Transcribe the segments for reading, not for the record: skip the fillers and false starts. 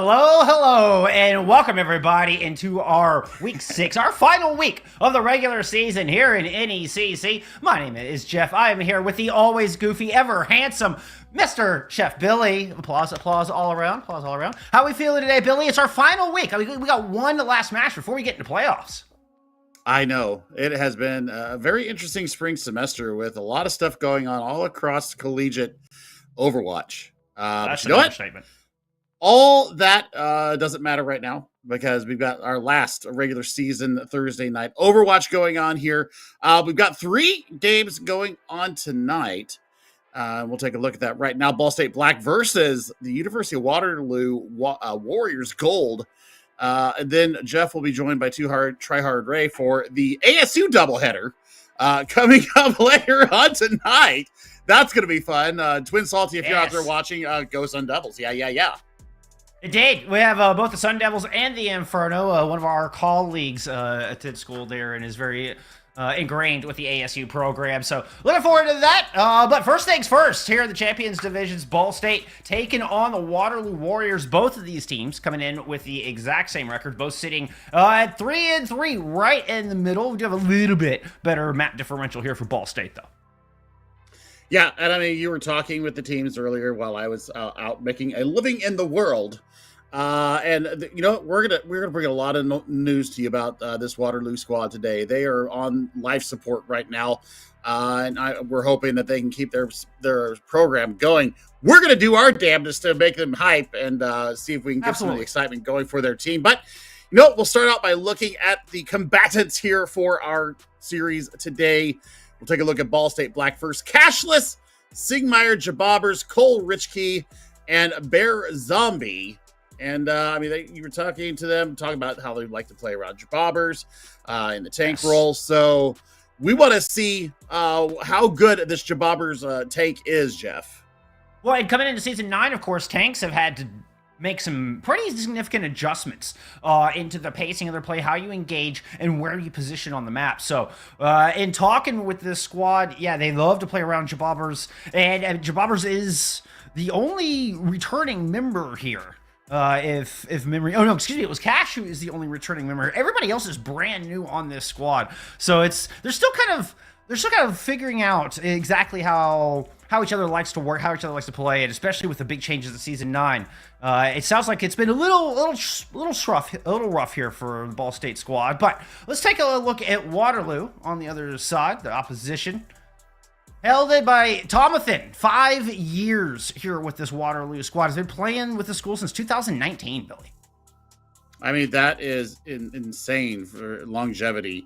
Hello, hello, and welcome everybody into our week 6, our final week of the regular season here in NECC. My name is Jeff. I am here with the always goofy, ever handsome Mr. Chef Billy. Applause all around, applause all around. How are we feeling today, Billy? It's our final week. We got one last match before we get into playoffs. I know. It has been a very interesting spring semester with a lot of stuff going on all across collegiate Overwatch. That's But an you know what? understatement. All that doesn't matter right now because we've got our last regular season Thursday night Overwatch going on here. We've got 3 games going on tonight. We'll take a look at that right now. Ball State Black versus the University of Waterloo Warriors Gold. And then Jeff will be joined by Try Hard Ray for the ASU doubleheader coming up later on tonight. That's going to be fun. Twin Salty, if you're out there watching, go Sun Devils. Yeah. Indeed. We have both the Sun Devils and the Inferno. One of our colleagues attended school there and is very ingrained with the ASU program. So looking forward to that. But first things first, here in the Champions Divisions, Ball State taking on the Waterloo Warriors. Both of these teams coming in with the exact same record, both sitting at 3-3, right in the middle. We do have a little bit better map differential here for Ball State, though. Yeah, and I mean, you were talking with the teams earlier while I was out making a living in the world. You know, we're gonna bring a lot of news to you about this Waterloo squad today. They are on life support right now, and we're hoping that they can keep their program going. We're gonna do our damnedest to make them hype and see if we can get some of the excitement going for their team. But you know, we'll start out by looking at the combatants here for our series today. We'll take a look at Ball State Black first. Cashless, Sigmeyer Jabobbers, Cole Richkey, and Bear Zombie. And, you were talking to them, talking about how they like to play around Jabobbers in the tank role. So we want to see how good this Jabobbers tank is, Jeff. Well, and coming into Season 9, of course, tanks have had to make some pretty significant adjustments into the pacing of their play, how you engage, and where you position on the map. So, in talking with this squad, yeah, they love to play around Jabobbers, and Jabobbers is the only returning member here. If memory, oh no, excuse me, it was Cash who is the only returning member. Everybody else is brand new on this squad, so they're still kind of figuring out exactly how each other likes to work, how each other likes to play, and especially with the big changes of Season 9. It sounds like it's been a little rough here for the Ball State squad. But let's take a look at Waterloo on the other side, the opposition. Held by Tomathan, 5 years here with this Waterloo squad. Has been playing with the school since 2019, Billy. I mean, that is insane for longevity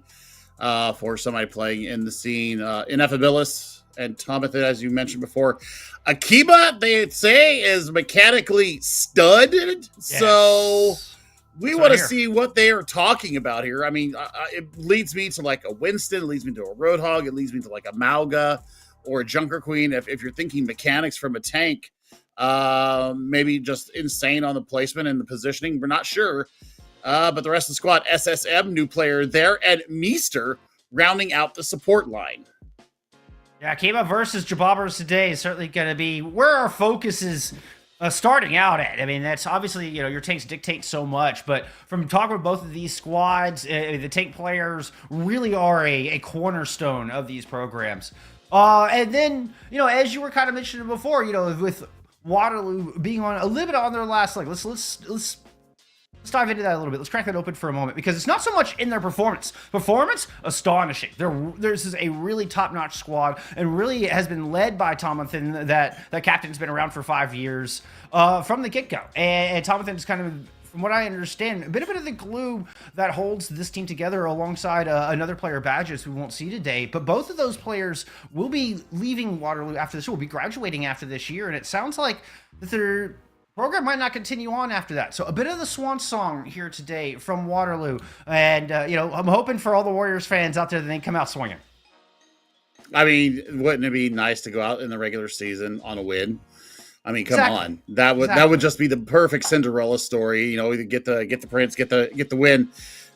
for somebody playing in the scene. Ineffabilis and Tomathan, as you mentioned before. Akiba, they say, is mechanically studded. Yes. So we want to see what they are talking about here. I mean, it leads me to like a Winston, it leads me to a Roadhog, it leads me to like a Mauga or a Junker Queen. If you're thinking mechanics from a tank, maybe just insane on the placement and the positioning, we're not sure. But the rest of the squad, SSM, new player there, and Meester rounding out the support line. Yeah, Akiba versus Jabobbers today is certainly going to be where our focus is starting out at. I mean, that's obviously, you know, your tanks dictate so much, but from talking with both of these squads, the tank players really are a cornerstone of these programs. And then, you know, as you were kind of mentioning before, you know, with Waterloo being on a little bit on their last leg, let's dive into that a little bit. Let's crack that open for a moment, because it's not so much in their performance. Performance, astonishing. This is a really top-notch squad, and really has been led by Tomathan. That captain's been around for 5 years from the get-go. And Tomathan is kind of, from what I understand, a bit of the glue that holds this team together alongside another player, Badges, who we won't see today. But both of those players will be leaving Waterloo after this. Will be graduating after this year, and it sounds like that their program might not continue on after that. So a bit of the swan song here today from Waterloo. And, you know, I'm hoping for all the Warriors fans out there that they come out swinging. I mean, wouldn't it be nice to go out in the regular season on a win? I mean, come on. That would just be the perfect Cinderella story. You know, get the prince, get the win.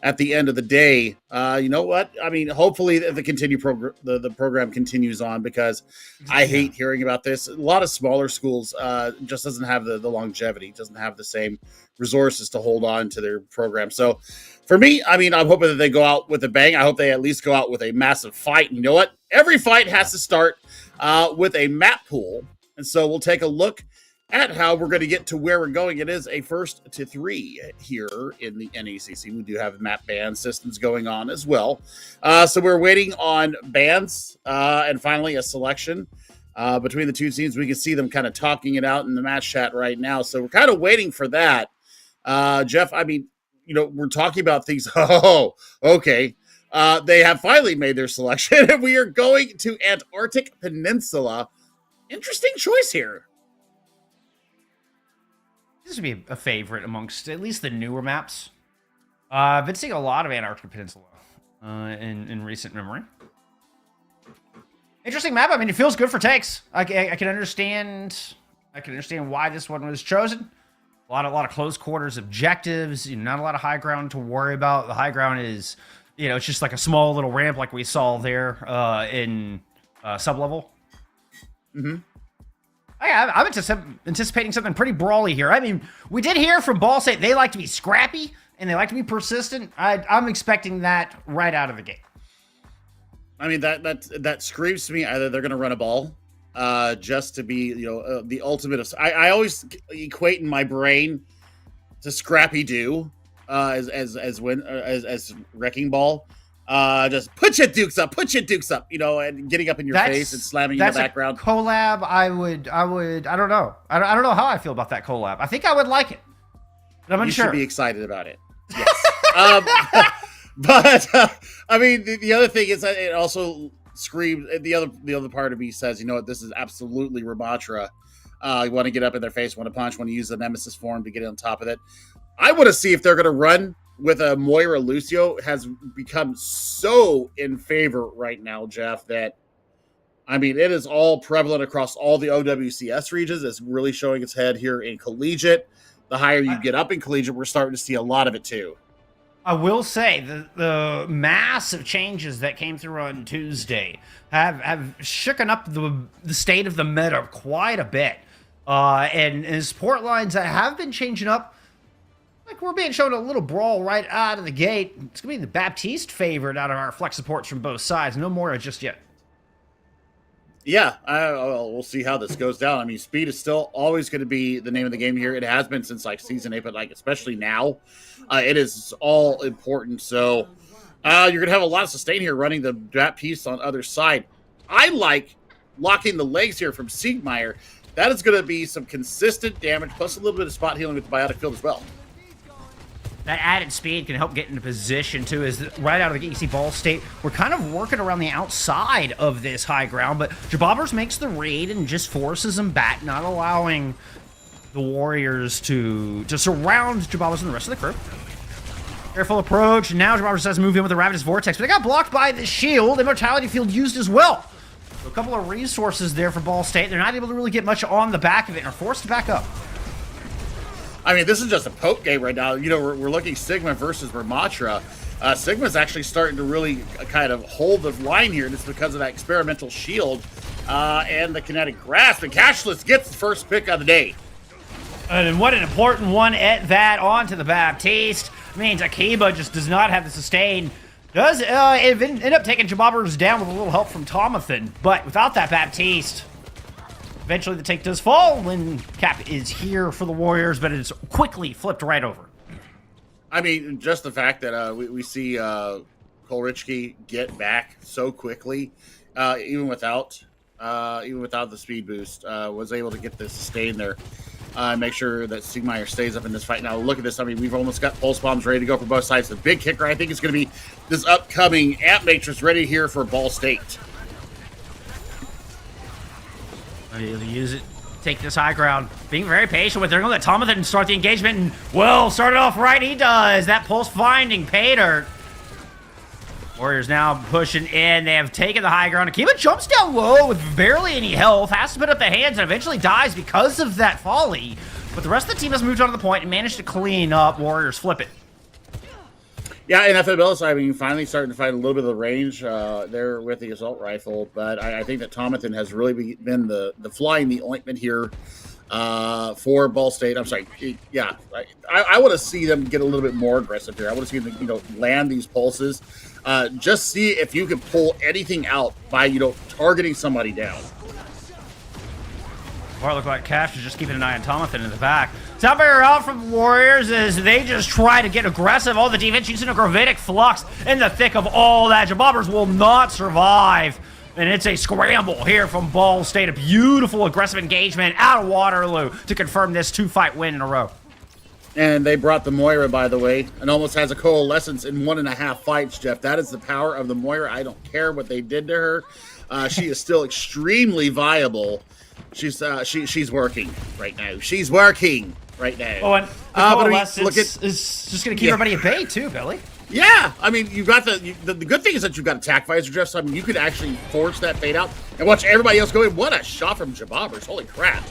at the end of the day, you know what? I mean, hopefully the program continues on, because I hate hearing about this. A lot of smaller schools just doesn't have the longevity, doesn't have the same resources to hold on to their program. So for me, I mean, I'm hoping that they go out with a bang. I hope they at least go out with a massive fight. And you know what? Every fight has to start with a map pool. And so we'll take a look at how we're going to get to where we're going. It is a 1st to 3 here in the NECC. We do have map ban systems going on as well. So we're waiting on bans and finally a selection between the two teams. We can see them kind of talking it out in the match chat right now. So we're kind of waiting for that. Jeff, I mean, you know, we're talking about things. Oh, okay. They have finally made their selection, and we are going to Antarctic Peninsula. Interesting choice here. This would be a favorite amongst at least the newer maps. I've been seeing a lot of Antarctic Peninsula in recent memory. Interesting map. I mean, it feels good for takes. I can understand. I can understand why this one was chosen. A lot of close quarters objectives. You know, not a lot of high ground to worry about. The high ground is, you know, it's just like a small little ramp like we saw there in sublevel. Mm-hmm. I'm anticipating something pretty brawly here. I mean, we did hear from Ball State they like to be scrappy and they like to be persistent. I'm expecting that right out of the gate. I mean, that screams to me either they're going to run a ball just to be, you know, the ultimate of. I always equate in my brain to Scrappy Doo as Wrecking Ball. Just put your dukes up, you know, and getting up in your face and slamming in the background. That's a collab. I don't know. I don't know how I feel about that collab. I think I would like it, but I'm unsure. You should be excited about it. Yes. But I mean, the other thing is that it also screams. The other part of me says, you know what, this is absolutely Ramatra. You want to get up in their face, want to punch, want to use the Nemesis form to get on top of it. I want to see if they're going to run with a Moira Lucio. Has become so in favor right now, Jeff, that I mean, it is all prevalent across all the OWCS regions. It's really showing its head here in Collegiate. The higher you get up in Collegiate, we're starting to see a lot of it too. I will say the massive changes that came through on Tuesday have shooken up the state of the meta quite a bit. And support lines that have been changing up, like we're being shown a little brawl right out of the gate. It's going to be the Baptiste favorite out of our flex supports from both sides. No more just yet. Yeah, we'll see how this goes down. I mean, speed is still always going to be the name of the game here. It has been since like Season 8, but like especially now, it is all important. So you're going to have a lot of sustain here running the Baptiste on other side. I like locking the legs here from Siegmeyer. That is going to be some consistent damage, plus a little bit of spot healing with the Biotic Field as well. That added speed can help get into position, too, as right out of the gate, you see Ball State. We're kind of working around the outside of this high ground, but Jabobbers makes the raid and just forces them back, not allowing the Warriors to surround Jabobbers and the rest of the crew. Careful approach. Now Jabobbers has to move in with the Ravenous Vortex, but they got blocked by the shield. Immortality Field used as well. So a couple of resources there for Ball State. They're not able to really get much on the back of it and are forced to back up. I mean, this is just a poke game right now. You know, we're looking Sigma versus Ramatra. Sigma's actually starting to really kind of hold the line here, and it's because of that experimental shield and the kinetic grasp. And Cashless gets the first pick of the day. And what an important one at that, onto the Baptiste. Means Akiba just does not have the sustain. Does end up taking Jabobbers down with a little help from Tomathan, but without that Baptiste, eventually the take does fall when Cap is here for the Warriors, but it's quickly flipped right over. I mean, just the fact that we see Kolrichki get back so quickly, even without the speed boost, was able to get the sustain there. Make sure that Siegmeyer stays up in this fight. Now, look at this. I mean, we've almost got pulse bombs ready to go for both sides. The big kicker, I think, is going to be this upcoming Amp Matrix ready here for Ball State. Able to use it, take this high ground, being very patient with it. They're going to let Tomathan start the engagement, and, well, start it off right, he does. That pulse finding pay dirt. Warriors now pushing in. They have taken the high ground. Akiba jumps down low with barely any health, has to put up the hands, and eventually dies because of that folly. But the rest of the team has moved on to the point and managed to clean up. Warriors flip it. Yeah, and FMLS, I mean, finally starting to find a little bit of the range there with the assault rifle. But I think that Tomathan has really been the fly in the ointment here for Ball State. I'm sorry. Yeah, I want to see them get a little bit more aggressive here. I want to see them, land these pulses. Just see if you can pull anything out by, targeting somebody down. Or it looked like Cash is just keeping an eye on Tomathan in the back. Soundbarrier out from Warriors as they just try to get aggressive. All the defense using a gravitic flux in the thick of all that. Jabobbers will not survive. And it's a scramble here from Ball State. A beautiful aggressive engagement out of Waterloo to confirm this 2-fight win in a row. And they brought the Moira, by the way, and almost has a coalescence in 1.5 fights, Jeff. That is the power of the Moira. I don't care what they did to her. She is still extremely viable. She's working right now. She's working right now. Oh, and the coalescence is just going to keep everybody at bay, too, Billy. Yeah, I mean, you've got the good thing is that you've got attack visor, Jeff. So I mean, you could actually force that fade out and watch everybody else go in. What a shot from Jabobbers! Holy crap!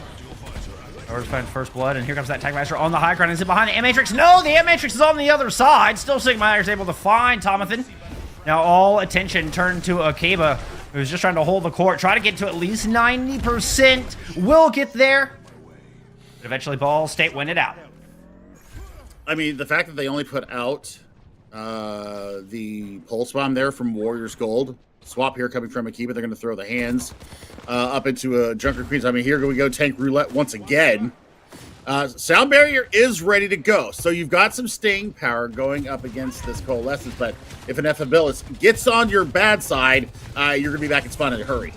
We're finding first blood, and here comes that tag visor on the high ground. Is it behind the M-Matrix? No, the M-Matrix is on the other side. Still, Sigmeier is able to find Tomathan. Now all attention turned to Akiba, who's just trying to hold the court, try to get to at least 90%. Will get there. But eventually, Ball State win it out. I mean, the fact that they only put out the pulse bomb there from Warriors Gold. Swap here coming from Akiba. They're going to throw the hands up into Junker Queens. I mean, here we go. Tank Roulette once again. Sound Barrier is ready to go. So you've got some staying power going up against this Coalescence. But if an Ephebilis gets on your bad side, you're going to be back in spawn in a hurry.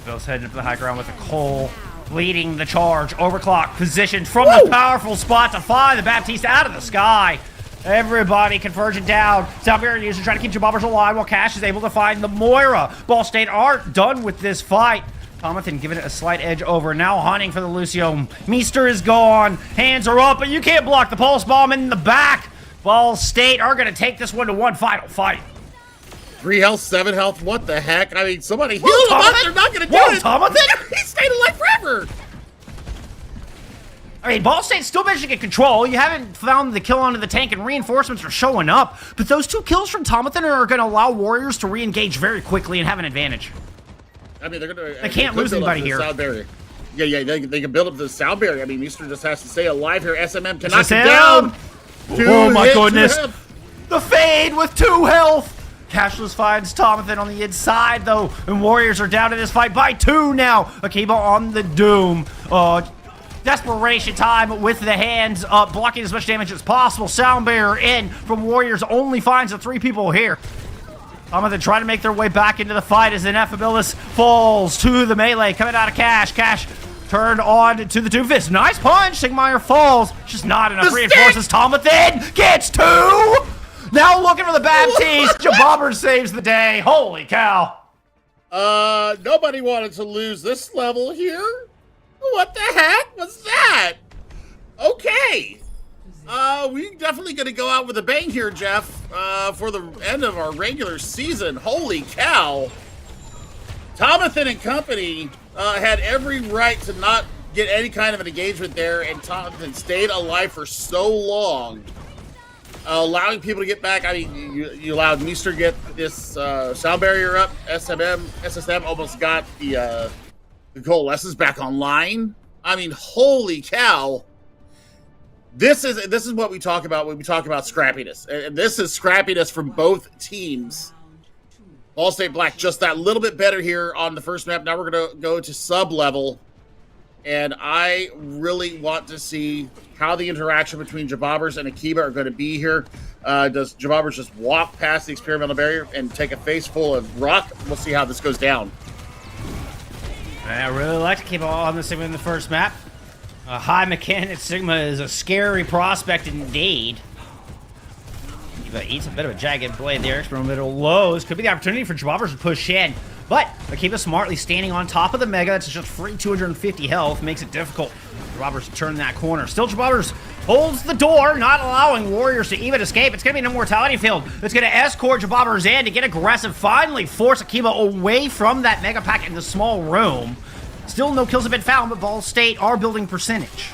Bill's heading up the high ground with a Cole. Leading the charge. Overclock positioned from the powerful spot to fly the Baptiste out of the sky. Everybody converging down. Sound Barrier user trying to keep Jabobbers alive while Cash is able to find the Moira. Ball State aren't done with this fight. Tomathan giving it a slight edge over. Now hunting for the Lucio. Meester is gone. Hands are up, but you can't block the pulse bomb in the back. Ball State are going to take this one to one final fight. 3 health, 7 health. What the heck? I mean, somebody heal him up. They're not going to do it. Tomathan? He stayed alive forever. I mean, Ball State's still managing to get control. You haven't found the kill onto the tank, and reinforcements are showing up. But those 2 kills from Tomathan are going to allow Warriors to re-engage very quickly and have an advantage. I mean, they can't lose anybody here. Sound barrier. Yeah, they can build up the sound barrier. I mean, Meester just has to stay alive here. SMM can knock him down. Oh my goodness. The fade with 2 health. Cashless finds Tomathan on the inside, though, and Warriors are down in this fight by 2 now. Akiba on the Doom. Desperation time with the hands up, blocking as much damage as possible. Sound Barrier in from Warriors only finds the 3 people here. Tomathan trying to make their way back into the fight as Ineffabilis falls to the melee, coming out of Cash. Cash turned on to the Doomfist. Nice punch. Sigmeier falls. Just not enough reinforces. Tomathan gets 2. Now looking for the Baptiste. Jabobber saves the day. Holy cow. Nobody wanted to lose this level here. What the heck was that? Okay. We definitely going to go out with a bang here, Jeff, for the end of our regular season. Holy cow. Tomathan and company had every right to not get any kind of an engagement there, and Tomathan stayed alive for so long, allowing people to get back. I mean, you allowed Meester to get this sound barrier up. SSM almost got the Coalescence back online. I mean, holy cow. This is what we talk about when we talk about scrappiness. And this is scrappiness from both teams. Ball State Black just that little bit better here on the first map. Now we're going to go to sub-level. And I really want to see how the interaction between Jabobbers and Akiba are going to be here. Does Jabobbers just walk past the experimental barrier and take a face full of rock? We'll see how this goes down. I really like Akiba on the Sigma in the first map. High mechanic Sigma is a scary prospect indeed. Akiba eats a bit of a jagged blade there. Experimental lows. Could be the opportunity for Jabobbers to push in. But Akiba smartly standing on top of the Mega. That's just free 250 health. Makes it difficult for Jabobbers to turn that corner. Still, Jabobbers holds the door, not allowing Warriors to even escape. It's going to be an immortality field. It's going to escort Jabobbers in to get aggressive. Finally force Akiba away from that Mega Pack in the small room. Still no kills have been found, but Ball State are building percentage.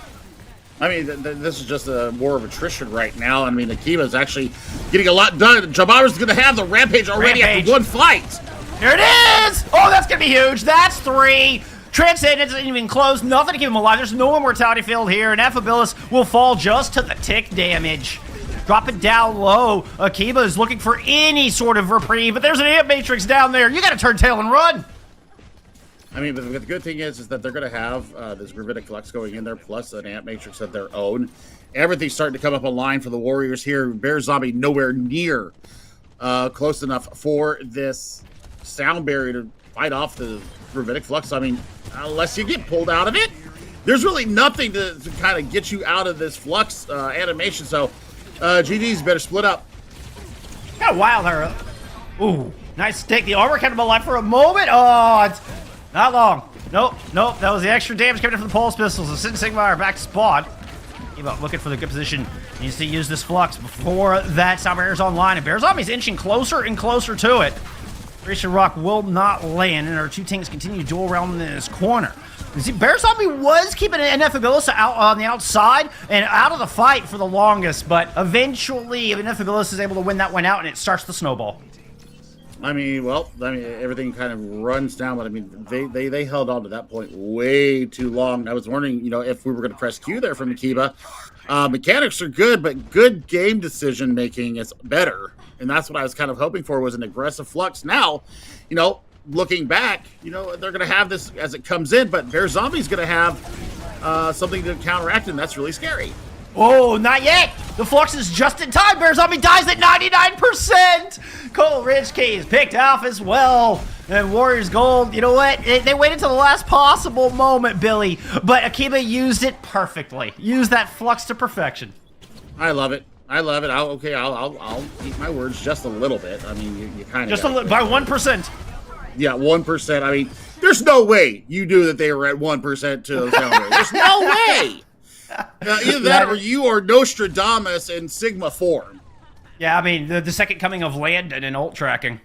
I mean, this is just a war of attrition right now. I mean, Akiba's actually getting a lot done. Jababra's going to have the Rampage already after one fight. There it is! Oh, that's going to be huge. That's 3. Transcendence isn't even close. Nothing to keep him alive. There's no immortality field here. And Ineffabilis will fall just to the tick damage. Drop it down low. Akiba is looking for any sort of reprieve, but there's an Ant Matrix down there. You got to turn tail and run. I mean, the good thing is that they're going to have this Gravitic Flux going in there, plus an Ant Matrix of their own. Everything's starting to come up online for the Warriors here. Bear Zombie nowhere near close enough for this sound barrier to fight off the Gravitic Flux. I mean, unless you get pulled out of it, there's really nothing to kind of get you out of this Flux animation. So GD's better split up. Got a wild her. Ooh, nice take. The armor kept him alive for a moment. Oh, it's not long. Nope. That was the extra damage coming in from the pulse pistols. The Sin Sigmar back to spawn. Looking for the good position. Needs to use this Flux before that sound barrier's online. And Bear Zombie's inching closer and closer to it. Creation Rock will not land, and our 2 tanks continue to duel around in this corner. You see, Bear Zombie was keeping an Ineffabilis out on the outside and out of the fight for the longest, but eventually Ineffabilis is able to win that one out, and it starts the snowball. I mean, everything kind of runs down, but I mean, they held on to that point way too long. I was wondering, if we were going to press Q there from Akiba. Mechanics are good, but good game decision making is better, and that's what I was kind of hoping for, was an aggressive Flux. Now, looking back, they're going to have this as it comes in, but Bear Zombie's going to have something to counteract, and that's really scary. Oh, not yet. The Flux is just in time. Bear Zombie dies at 99%. Coal Ridge Key is picked off as well. And Warriors Gold, you know what? They waited till the last possible moment, Billy. But Akiba used it perfectly. Used that Flux to perfection. I love it. I'll eat my words just a little bit. I mean, you kind of just by 1%. Yeah, 1%. I mean, there's no way you knew that they were at 1% to those numbers. There's no way. Either that or you are Nostradamus in Sigma form. Yeah, I mean, the second coming of Landon in ult tracking.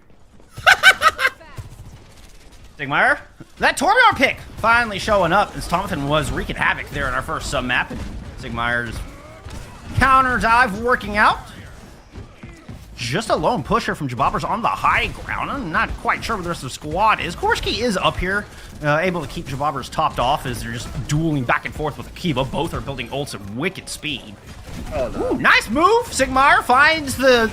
Sigmar, that Torbjorn pick finally showing up as Tomathan was wreaking havoc there in our first sub map. And Sigmar's counter dive working out. Just a lone pusher from Jababra's on the high ground. I'm not quite sure where the rest of the squad is. Korski is up here, able to keep Jababra's topped off as they're just dueling back and forth with Akiba. Both are building ults at wicked speed. Oh, no. Ooh, nice move. Sigmar finds the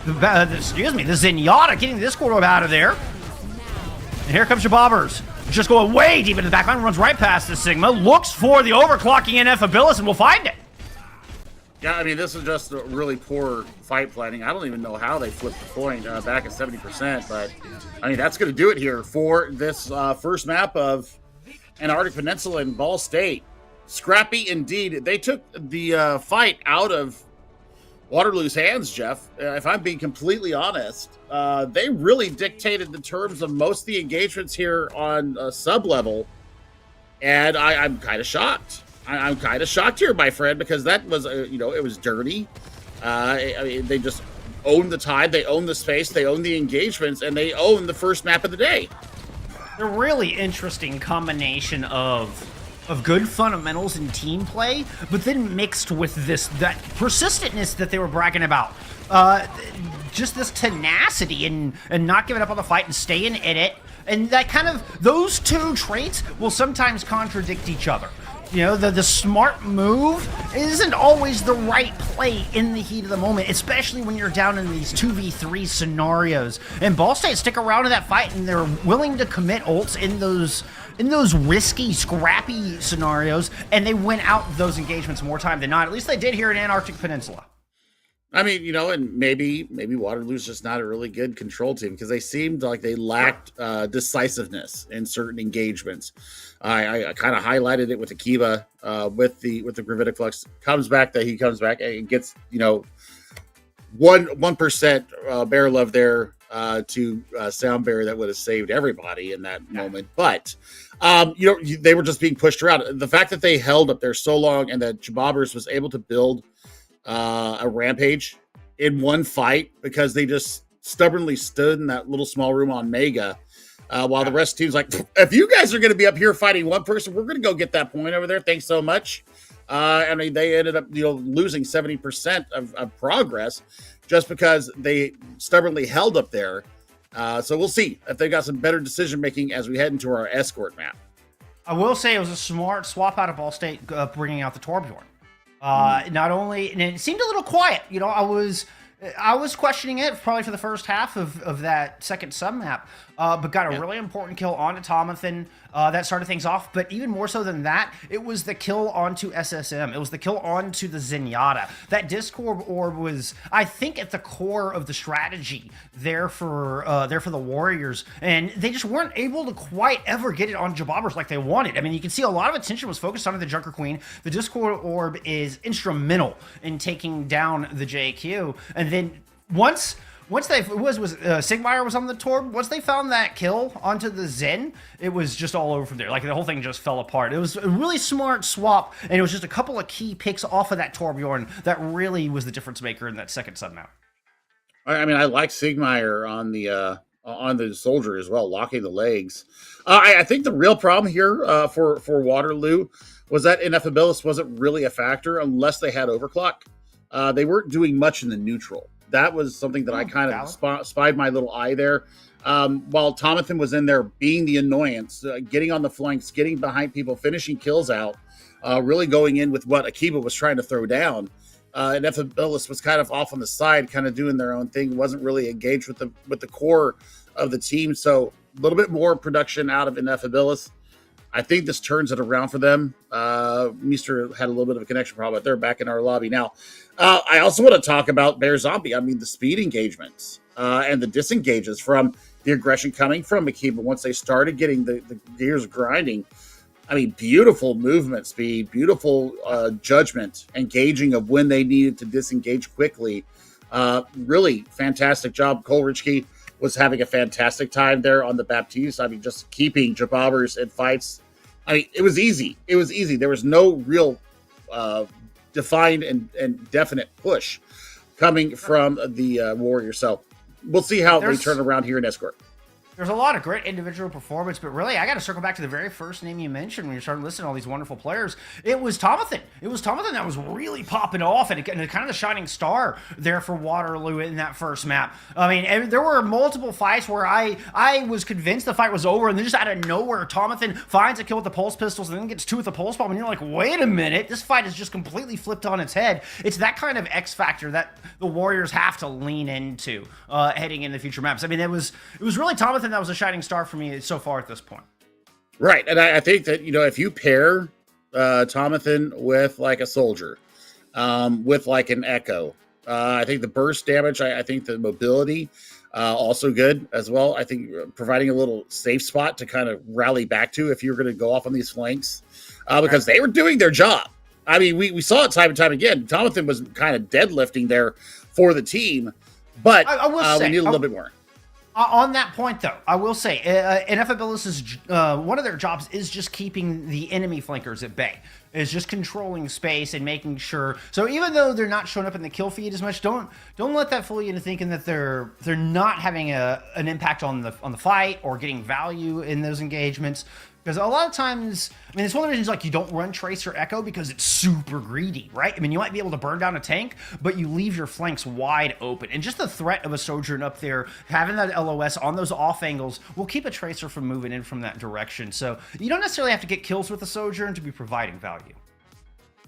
Zenyatta, getting this Discord out of there. And here comes Jababra's. Just going way deep into the backline, runs right past the Sigma, looks for the overclocking Ineffabilis, and will find it. Yeah, I mean, this is just a really poor fight planning. I don't even know how they flipped the point back at 70%, but I mean, that's going to do it here for this first map of Antarctic Peninsula in Ball State. Scrappy indeed. They took the fight out of Waterloo's hands, Jeff. If I'm being completely honest, they really dictated the terms of most of the engagements here on sub-level, and I'm kind of shocked. I'm kind of shocked here, my friend, because that was, it was dirty. I mean, they just owned the tide, they owned the space, they owned the engagements, and they owned the first map of the day. A really interesting combination of good fundamentals and team play, but then mixed with that persistentness that they were bragging about. Just this tenacity and not giving up on the fight and staying in it. And that kind of, those two traits will sometimes contradict each other. The smart move isn't always the right play in the heat of the moment, especially when you're down in these 2v3 scenarios. And Ball State stick around in that fight, and they're willing to commit ults in those risky, scrappy scenarios, and they win out those engagements more time than not. At least they did here in Antarctic Peninsula. I mean, and maybe Waterloo's just not a really good control team because they seemed like they lacked decisiveness in certain engagements. I kind of highlighted it with Akiba with the Gravitic Flux. He comes back and gets 1% bear love there to sound barrier that would have saved everybody in that moment. But they were just being pushed around. The fact that they held up there so long and that Jababra's was able to build a rampage in one fight because they just stubbornly stood in that little small room on Mega while the rest of the team's like, if you guys are going to be up here fighting one person, we're going to go get that point over there. Thanks so much. I mean, they ended up losing 70% of progress just because they stubbornly held up there. So we'll see if they got some better decision making as we head into our escort map. I will say it was a smart swap out of Ball State bringing out the Torbjorn. Not only, and it seemed a little quiet. I was questioning it probably for the first half of that second sub map, but got a really important kill on Automathan. That started things off, but even more so than that, it was the kill onto SSM. It was the kill onto the Zenyatta. That Discord orb was, I think, at the core of the strategy there for the Warriors, and they just weren't able to quite ever get it on Jabobbers like they wanted. I mean, you can see a lot of attention was focused on the Junker Queen. The Discord orb is instrumental in taking down the JQ, and then once they Sigmire was on the Torb. Once they found that kill onto the Zen, it was just all over from there. Like the whole thing just fell apart. It was a really smart swap, and it was just a couple of key picks off of that Torbjorn that really was the difference maker in that second sub map. I mean, I like Sigmire on the soldier as well, locking the legs. I think the real problem here for Waterloo was that Ineffabilis wasn't really a factor unless they had overclock. They weren't doing much in the neutral. That was something that I kind of spied my little eye there. While Tomathan was in there being the annoyance, getting on the flanks, getting behind people, finishing kills out, really going in with what Akiba was trying to throw down. And Ineffabilis was kind of off on the side, kind of doing their own thing, wasn't really engaged with the core of the team. So a little bit more production out of Ineffabilis. I think this turns it around for them. Meester had a little bit of a connection problem, but they're back in our lobby now. I also want to talk about Bear Zombie. I mean, the speed engagements and the disengages from the aggression coming from Akiba once they started getting the gears grinding. I mean, beautiful movement speed, beautiful judgment, engaging of when they needed to disengage quickly. Really fantastic job. Cole Richke was having a fantastic time there on the Baptiste. I mean, just keeping Jabobbers in fights. I mean, it was easy. It was easy. There was no real defined and definite push coming from the Warriors. So we'll see how they turn around here in Escort. There's a lot of great individual performance, but really, I got to circle back to the very first name you mentioned when you started listing all these wonderful players. It was Tomathan. It was Tomathan that was really popping off and kind of the shining star there for Waterloo in that first map. I mean, there were multiple fights where I was convinced the fight was over, and then just out of nowhere, Tomathan finds a kill with the pulse pistols and then gets two with the pulse bomb, and you're like, wait a minute, this fight is just completely flipped on its head. It's that kind of X factor that the Warriors have to lean into heading into future maps. I mean, it was really Tomathan that was a shining star for me so far at this point. Right. And I think that, if you pair Tomathan with like a soldier, with like an Echo, I think the burst damage, I think the mobility, also good as well. I think providing a little safe spot to kind of rally back to if you're going to go off on these flanks, because they were doing their job. I mean, we saw it time and time again. Tomathan was kind of deadlifting there for the team, but I will say, we need a little bit more. On that point, though, I will say, Ineffabilis' one of their jobs is just keeping the enemy flankers at bay. Is just controlling space and making sure. So even though they're not showing up in the kill feed as much, don't let that fool you into thinking that they're not having an impact on the fight or getting value in those engagements. Because a lot of times, I mean, it's one of the reasons like you don't run Tracer Echo because it's super greedy, right? I mean, you might be able to burn down a tank, but you leave your flanks wide open. And just the threat of a Sojourn up there, having that LOS on those off angles will keep a Tracer from moving in from that direction. So you don't necessarily have to get kills with a Sojourn to be providing value.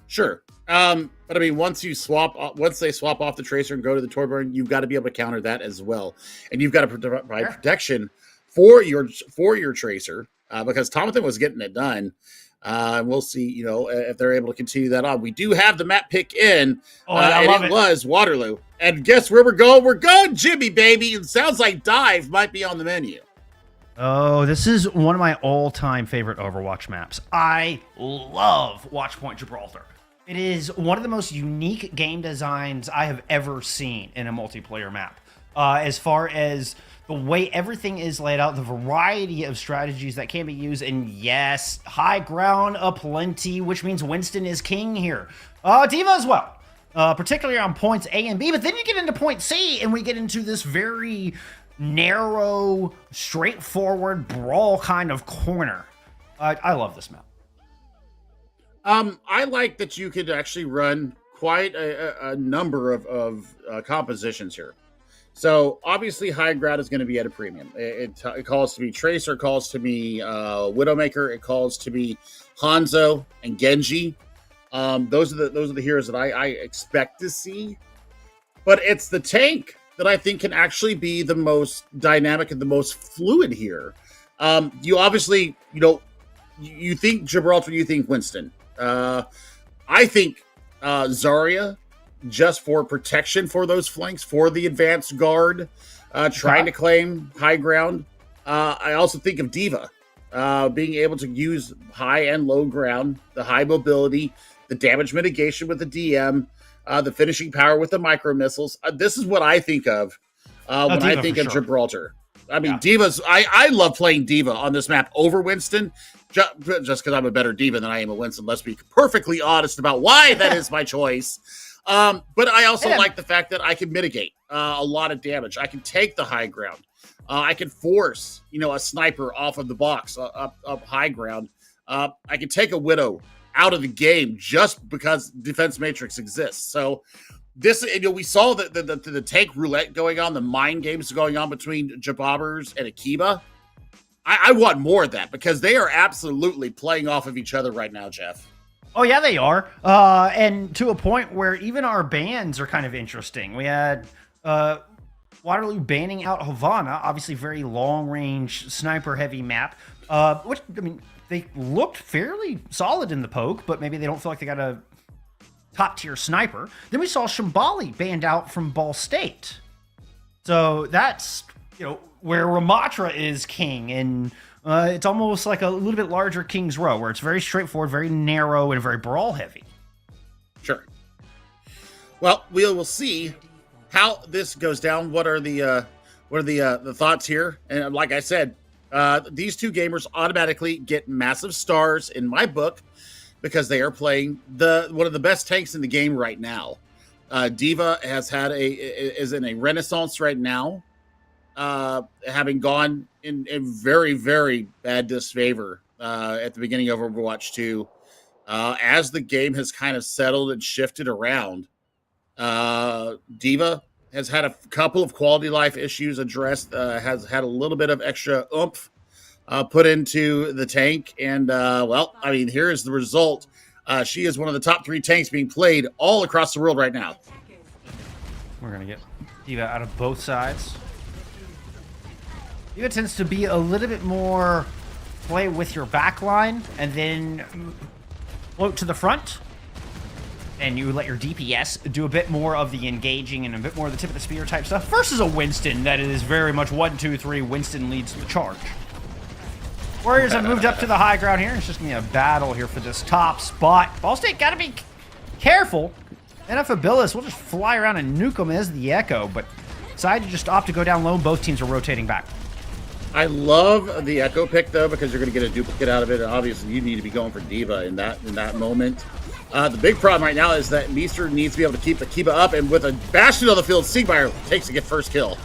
Sure. But I mean, once they swap off the Tracer and go to the Torbjorn, you've got to be able to counter that as well. And you've got to provide protection for your Tracer. Because Tomathan was getting it done. We'll see, if they're able to continue that on. We do have the map pick in, and it was Waterloo. And guess where we're going? We're going Jimmy, baby. It sounds like Dive might be on the menu. Oh, this is one of my all-time favorite Overwatch maps. I love Watchpoint Gibraltar. It is one of the most unique game designs I have ever seen in a multiplayer map. As far as the way everything is laid out, the variety of strategies that can be used, and yes, high ground aplenty, which means Winston is king here. D.Va as well, particularly on points A and B, but then you get into point C, and we get into this very narrow, straightforward brawl kind of corner. I love this map. I like that you could actually run quite a number of compositions here. So obviously, high ground is going to be at a premium. It calls to be Tracer, it calls to be Widowmaker, it calls to be Hanzo and Genji. Those are the heroes that I expect to see. But it's the tank that I think can actually be the most dynamic and the most fluid here. You obviously, you think Gibraltar, you think Winston. I think Zarya, just for protection for those flanks, for the advanced guard, trying to claim high ground. I also think of Diva, being able to use high and low ground, the high mobility, the damage mitigation with the DM, the finishing power with the micro missiles. This is what I think of when I think of Gibraltar. I mean, Diva's. I love playing Diva on this map over Winston, just because I'm a better Diva than I am a Winston. Let's be perfectly honest about why that is my choice. But I also like the fact that I can mitigate a lot of damage. I can take the high ground. I can force, a sniper off of the box up high ground. I can take a Widow out of the game just because Defense Matrix exists. So this, we saw the tank roulette going on, the mind games going on between Jabobbers and Akiba. I want more of that because they are absolutely playing off of each other right now, Jeff. Oh, yeah, they are. And to a point where even our bans are kind of interesting. We had Waterloo banning out Havana, obviously very long-range, sniper-heavy map, which, I mean, they looked fairly solid in the poke, but maybe they don't feel like they got a top-tier sniper. Then we saw Shambali banned out from Ball State. So that's, where Ramatra is king, and it's almost like a little bit larger King's Row, where it's very straightforward, very narrow, and very brawl-heavy. Sure. Well, we will see how this goes down. What are the thoughts here? And like I said, these two gamers automatically get massive stars in my book because they are playing one of the best tanks in the game right now. Diva is in a renaissance right now, having gone in very, very bad disfavor at the beginning of Overwatch 2. As the game has kind of settled and shifted around, Diva has had a couple of quality life issues addressed, has had a little bit of extra oomph put into the tank. And, here is the result. She is one of the top 3 tanks being played all across the world right now. We're going to get Diva out of both sides. Diva tends to be a little bit more play with your back line and then float to the front. And you let your DPS do a bit more of the engaging and a bit more of the tip of the spear type stuff versus a Winston that is very much 1, 2, 3. Winston leads the charge. Warriors have moved up to the high ground here. It's just going to be a battle here for this top spot. Ball State got to be careful. Abilis will just fly around and nuke them as the Echo, but decided to just opt to go down low. Both teams are rotating back. I love the Echo pick, though, because you're going to get a duplicate out of it. And obviously, you need to be going for Diva in that moment. The big problem right now is that Meester needs to be able to keep Akiba up, and with a Bastion on the field, Sigmire takes to get first kill.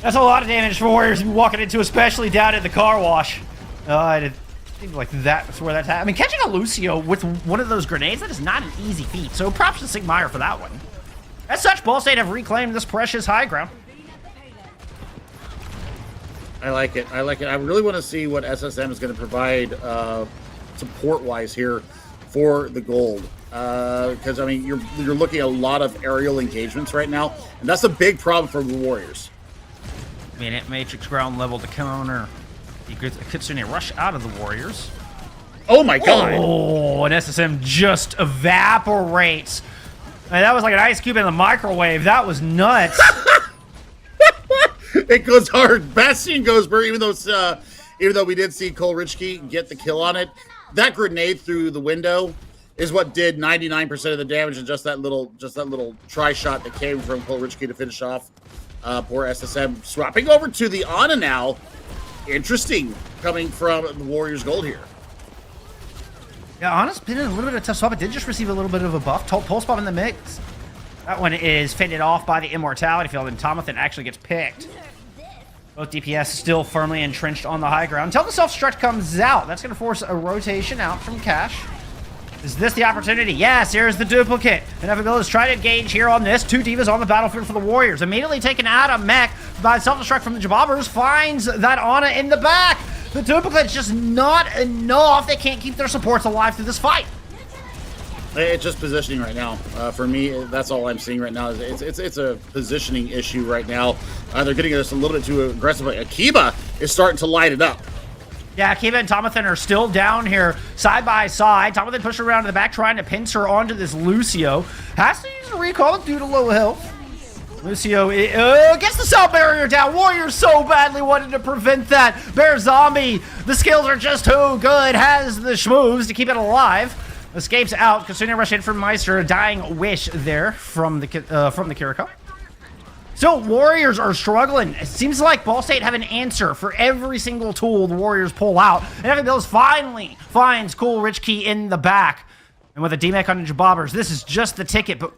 That's a lot of damage for Warriors to be walking into, especially down at the car wash. It seems like that's where that's happening. I mean, catching a Lucio with one of those grenades, that is not an easy feat. So props to Sigmire for that one. As such, Ball State have reclaimed this precious high ground. I like it. I really want to see what SSM is going to provide support-wise here for the gold. Because, I mean, you're looking at a lot of aerial engagements right now, and that's a big problem for the Warriors. I mean, at Matrix ground level to counter. He gets a Kitsune rush out of the Warriors. Oh my god! Oh, and SSM just evaporates. I mean, that was like an ice cube in the microwave. That was nuts. It goes hard. Bastion goes burr, even though we did see Kolrichki get the kill on it. That grenade through the window is what did 99% of the damage, and just that little try shot that came from Kolrichki to finish off poor SSM. Swapping over to the Ana now. Interesting coming from the Warriors gold here. Yeah, Ana's been in a little bit of a tough spot, but did just receive a little bit of a buff. Pulse bomb in the mix. That one is fended off by the Immortality Field, and Tomathan actually gets picked. Both DPS still firmly entrenched on the high ground until the self-destruct comes out. That's going to force a rotation out from Cash. Is this the opportunity? Yes, here's the duplicate. And Evabil is trying to engage here on this. 2 divas on the battlefield for the Warriors. Immediately taken out of mech by self-destruct from the Jabobbers. Finds that Ana in the back. The duplicate's just not enough. They can't keep their supports alive through this fight. It's just positioning right now. For me, that's all I'm seeing right now. It's a positioning issue right now. They're getting us a little bit too aggressive. Akiba is starting to light it up. Yeah, Akiba and Tomathan are still down here side by side. Tomathan pushed around to the back, trying to pinch her onto this Lucio. Has to use a recall due to low health. Lucio gets the cell barrier down. Warriors so badly wanted to prevent that. Bear Zombie, the skills are just too good. Has the schmoves to keep it alive. Escapes out. Kasuna rush in from Meister. A dying wish there from the Kiriko. Still, Warriors are struggling. It seems like Ball State have an answer for every single tool the Warriors pull out. And Evan Bills finally finds Cool Rich Key in the back. And with a D-Mech on the Jabobbers, this is just the ticket. But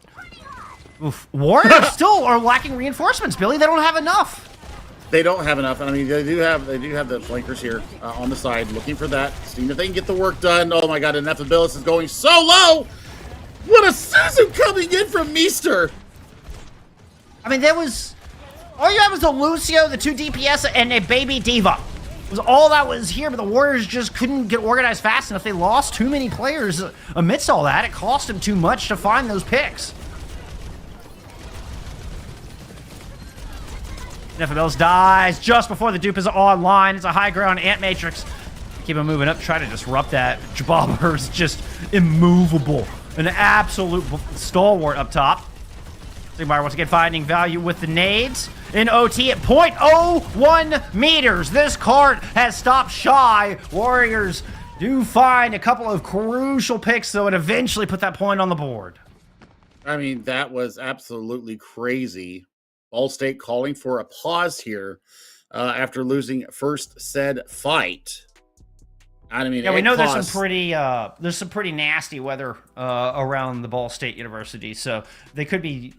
oof, Warriors still are lacking reinforcements, Billy. They don't have enough. They don't have enough. I mean, they do have the flankers here on the side, looking for that, seeing if they can get the work done. Oh my God, and Nephabilis is going so low. What a Suzu coming in from Meester. I mean, there was all you had was a Lucio, the 2 DPS, and a baby Diva. It was all that was here, but the Warriors just couldn't get organized fast enough. They lost too many players amidst all that. It cost them too much to find those picks. Nephabilis dies just before the dupe is online. It's a high ground Ant Matrix. Keep him moving up, try to disrupt that. Jabobber is just immovable. An absolute stalwart up top. Sigmar once again finding value with the nades. In OT at 0.01 meters. This cart has stopped shy. Warriors do find a couple of crucial picks, though, and eventually put that point on the board. I mean, that was absolutely crazy. Ball State calling for a pause here after losing first said fight. I mean, yeah, we know there's some pretty nasty weather around the Ball State University, so they could be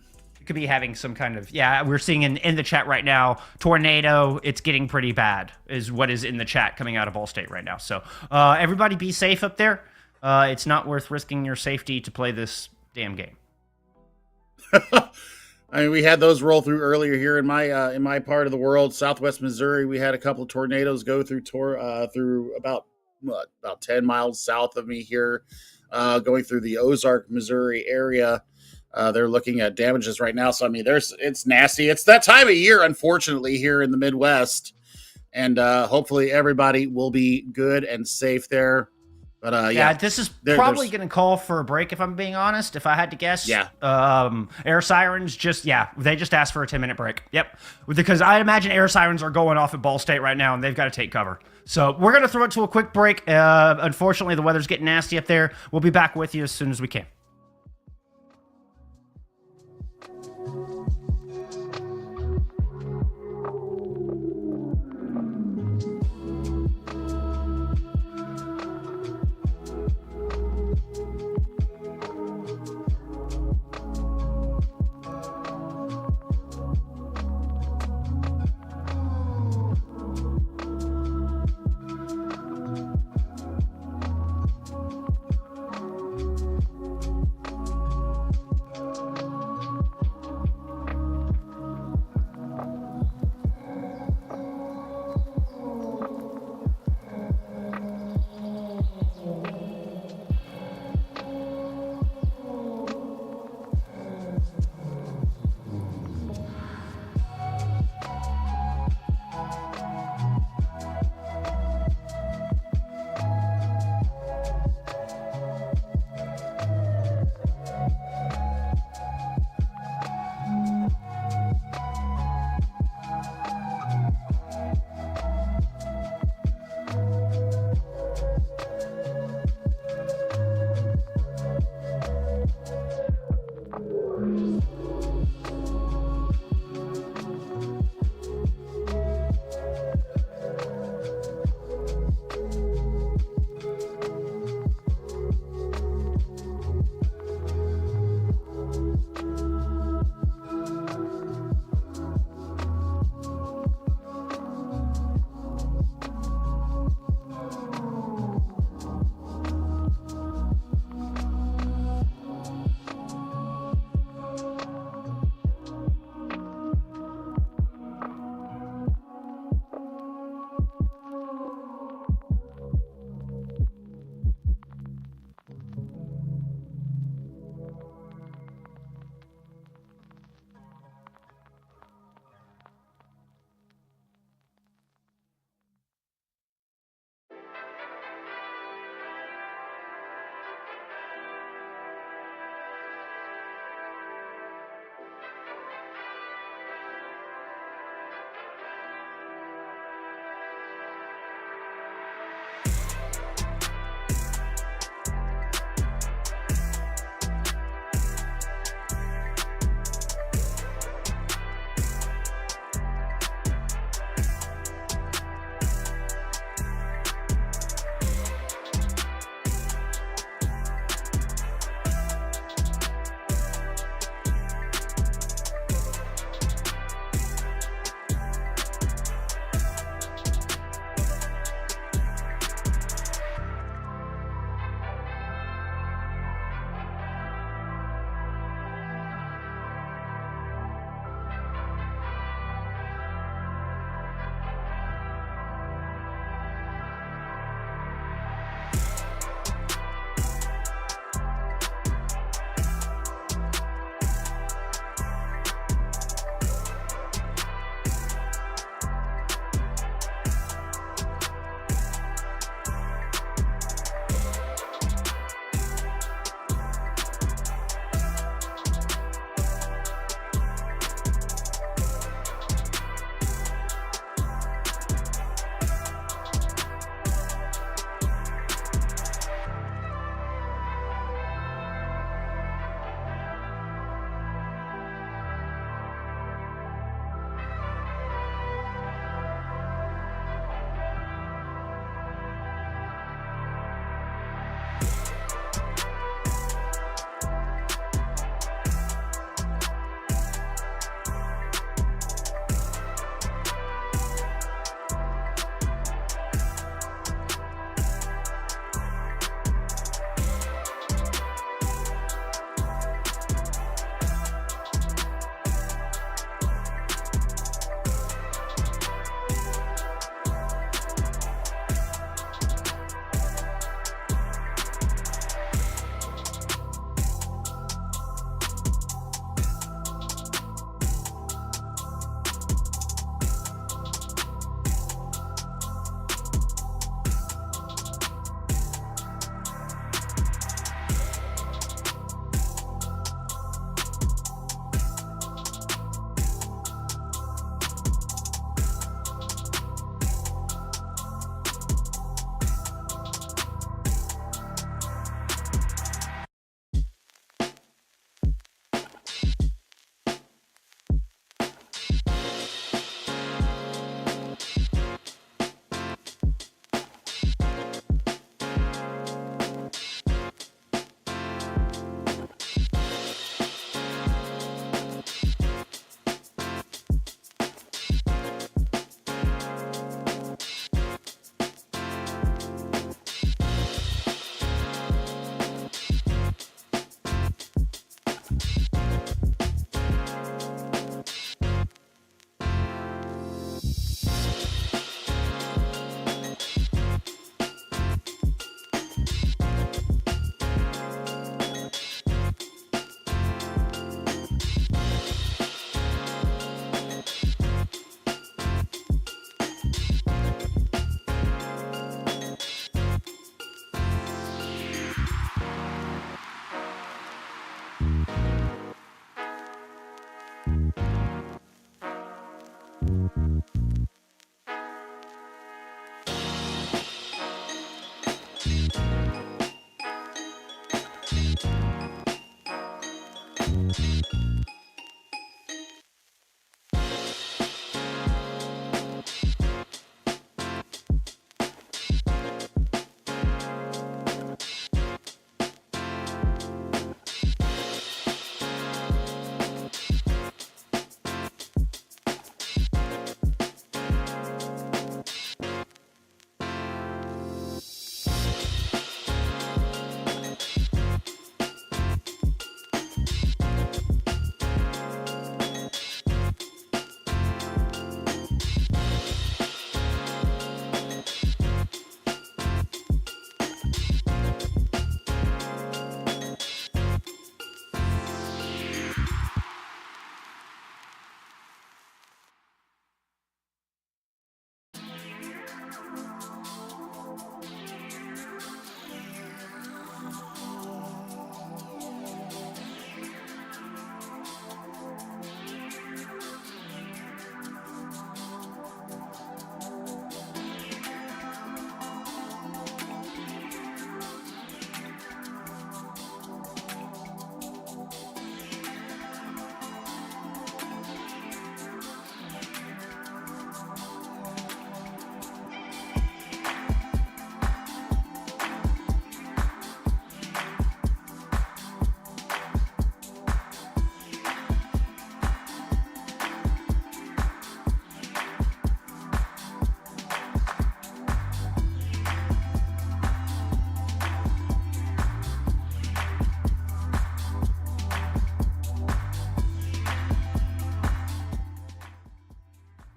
having some kind of, yeah, we're seeing in the chat right now, tornado. It's getting pretty bad is what is in the chat coming out of Ball State right now. So everybody be safe up there. It's not worth risking your safety to play this damn game. I mean, we had those roll through earlier here in my part of the world, Southwest Missouri. We had a couple of tornadoes go through through about 10 miles south of me here, going through the Ozark, Missouri area. They're looking at damages right now. So, I mean, it's nasty. It's that time of year, unfortunately, here in the Midwest. And hopefully everybody will be good and safe there. But yeah, this is probably going to call for a break, if I'm being honest, if I had to guess. Yeah. Air Sirens they just asked for a 10-minute break. Yep. Because I imagine Air Sirens are going off at Ball State right now, and they've got to take cover. So we're going to throw it to a quick break. Unfortunately, the weather's getting nasty up there. We'll be back with you as soon as we can.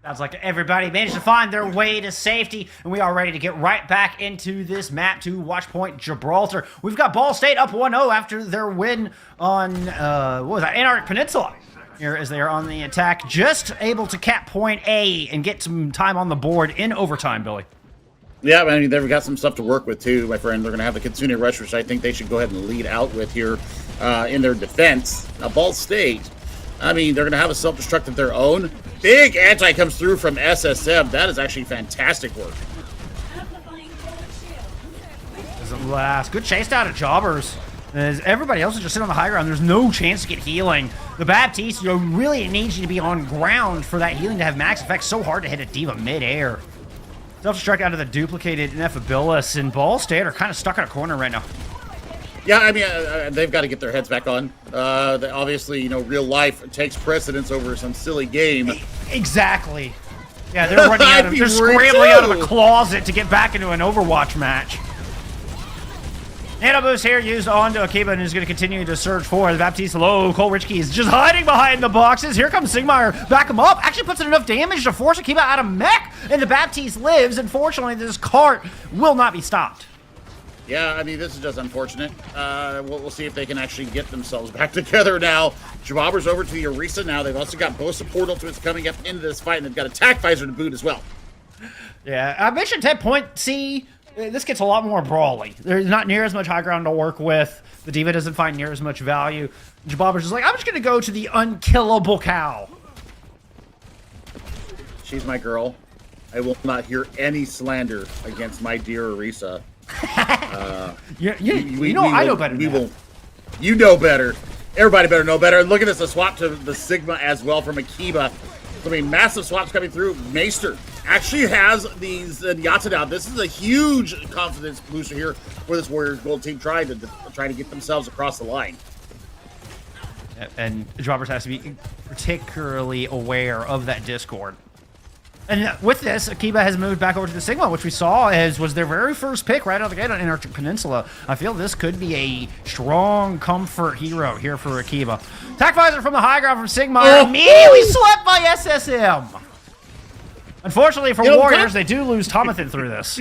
Sounds like everybody managed to find their way to safety, and we are ready to get right back into this map to Watchpoint Gibraltar. We've got Ball State up 1-0 after their win on, what was that, Antarctic Peninsula. Here as they are on the attack, just able to cap point A and get some time on the board in overtime, Billy. Yeah, I mean, they've got some stuff to work with, too, my friend. They're going to have the Kitsune Rush, which I think they should go ahead and lead out with here in their defense. Now, Ball State, I mean, they're going to have a self-destruct of their own. Big anti comes through from SSM. That is actually fantastic work. Doesn't last. Good chase out of Jobbers. As everybody else is just sitting on the high ground, there's no chance to get healing. The Baptiste, really needs you to be on ground for that healing to have max effect. So hard to hit a diva mid-air. Self-destruct out of the duplicated Ineffabilis, and Ball State are kind of stuck in a corner right now. Yeah, I mean, they've got to get their heads back on. Obviously, real life takes precedence over some silly game. Exactly. Yeah, they're running out of, they're scrambling out of a closet to get back into an Overwatch match. Nano boost here used onto Akiba and is going to continue to search for the Baptiste low. Cole Richke is just hiding behind the boxes. Here comes Sigmar. Back him up. Actually puts in enough damage to force Akiba out of mech. And the Baptiste lives. Unfortunately, this cart will not be stopped. Yeah, I mean, this is just unfortunate. We'll see if they can actually get themselves back together now. Jabobber's over to the Orisa now. They've also got both support ultimates coming up into this fight, and they've got Attack Visor to boot as well. Yeah, I mentioned 10 point C. This gets a lot more brawly. There's not near as much high ground to work with. The diva doesn't find near as much value. Jabobber's just like, I'm just going to go to the unkillable cow. She's my girl. I will not hear any slander against my dear Orisa. I know better. You know better. Everybody better know better. And look at this, a swap to the Sigma as well from Akiba. I mean, massive swaps coming through. Maester actually has these Yata now. This is a huge confidence booster here for this Warriors Gold team trying to get themselves across the line. And Roberts has to be particularly aware of that Discord. And with this, Akiba has moved back over to the Sigma, which we saw was their very first pick right out of the gate on Antarctic Peninsula. I feel this could be a strong comfort hero here for Akiba. Attack Visor from the high ground from Sigma, immediately swept by SSM. Unfortunately for Warriors, they do lose Tomathan through this.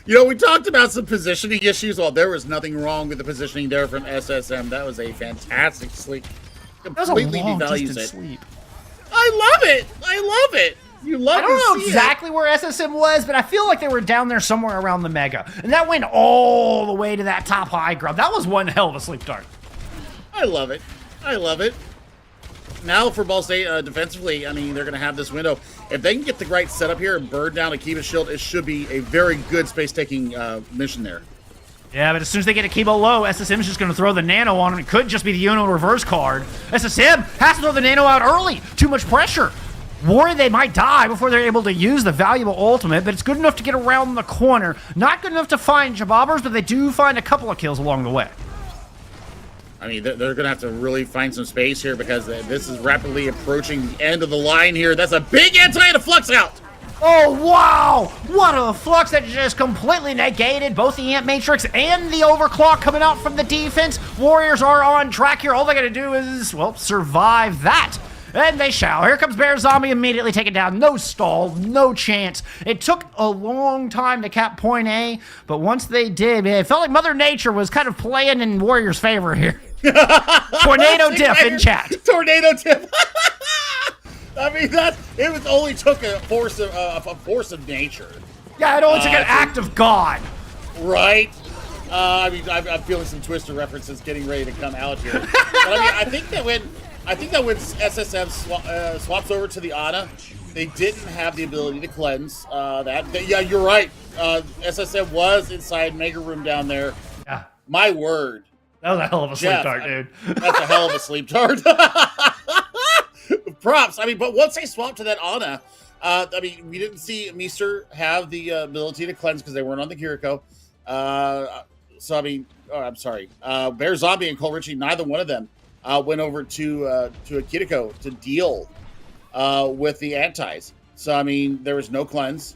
We talked about some positioning issues. Well, there was nothing wrong with the positioning there from SSM. That was a fantastic sleep. Completely devalues it. Sleep. I love it. I love it. I don't know exactly where SSM was, but I feel like they were down there somewhere around the Mega. And that went all the way to that top high ground. That was one hell of a sleep dart. I love it. I love it. Now for Ball State defensively, I mean, they're going to have this window. If they can get the right setup here and burn down Akiba's shield, it should be a very good space-taking mission there. Yeah, but as soon as they get Akiba low, SSM is just going to throw the Nano on him. It could just be the Uno reverse card. SSM has to throw the Nano out early. Too much pressure. Worried they might die before they're able to use the valuable ultimate, but it's good enough to get around the corner. Not good enough to find Jabobbers, but they do find a couple of kills along the way. I mean, they're going to have to really find some space here because this is rapidly approaching the end of the line here. That's a big anti and a flux out. Oh, wow! What a flux that just completely negated both the Ant Matrix and the Overclock coming out from the defense. Warriors are on track here. All they got to do is, well, survive that. And they shall. Here comes Bear Zombie, immediately taken down. No stall, no chance. It took a long time to cap point A, but once they did, man, it felt like Mother Nature was kind of playing in Warriors' favor here. Tornado dip in chat. Tornado dip. I mean, it only took a force of nature. Yeah, it only took an act of God. Right. I mean, I'm feeling some Twister references getting ready to come out here. But I mean, I think that when SSM swaps over to the Ana, they didn't have the ability to cleanse yeah, you're right. SSM was inside Mega Room down there. Yeah. My word. That was a hell of a sleep dart, dude. That's a hell of a sleep dart. Props. I mean, but once they swapped to that Ana, I mean, we didn't see Meester have the ability to cleanse because they weren't on the Kiriko. So, I mean, I'm sorry. Bear Zombie and Cole Richie, neither one of them went over to a Kiriko to deal with the antis. So, I mean, there was no cleanse.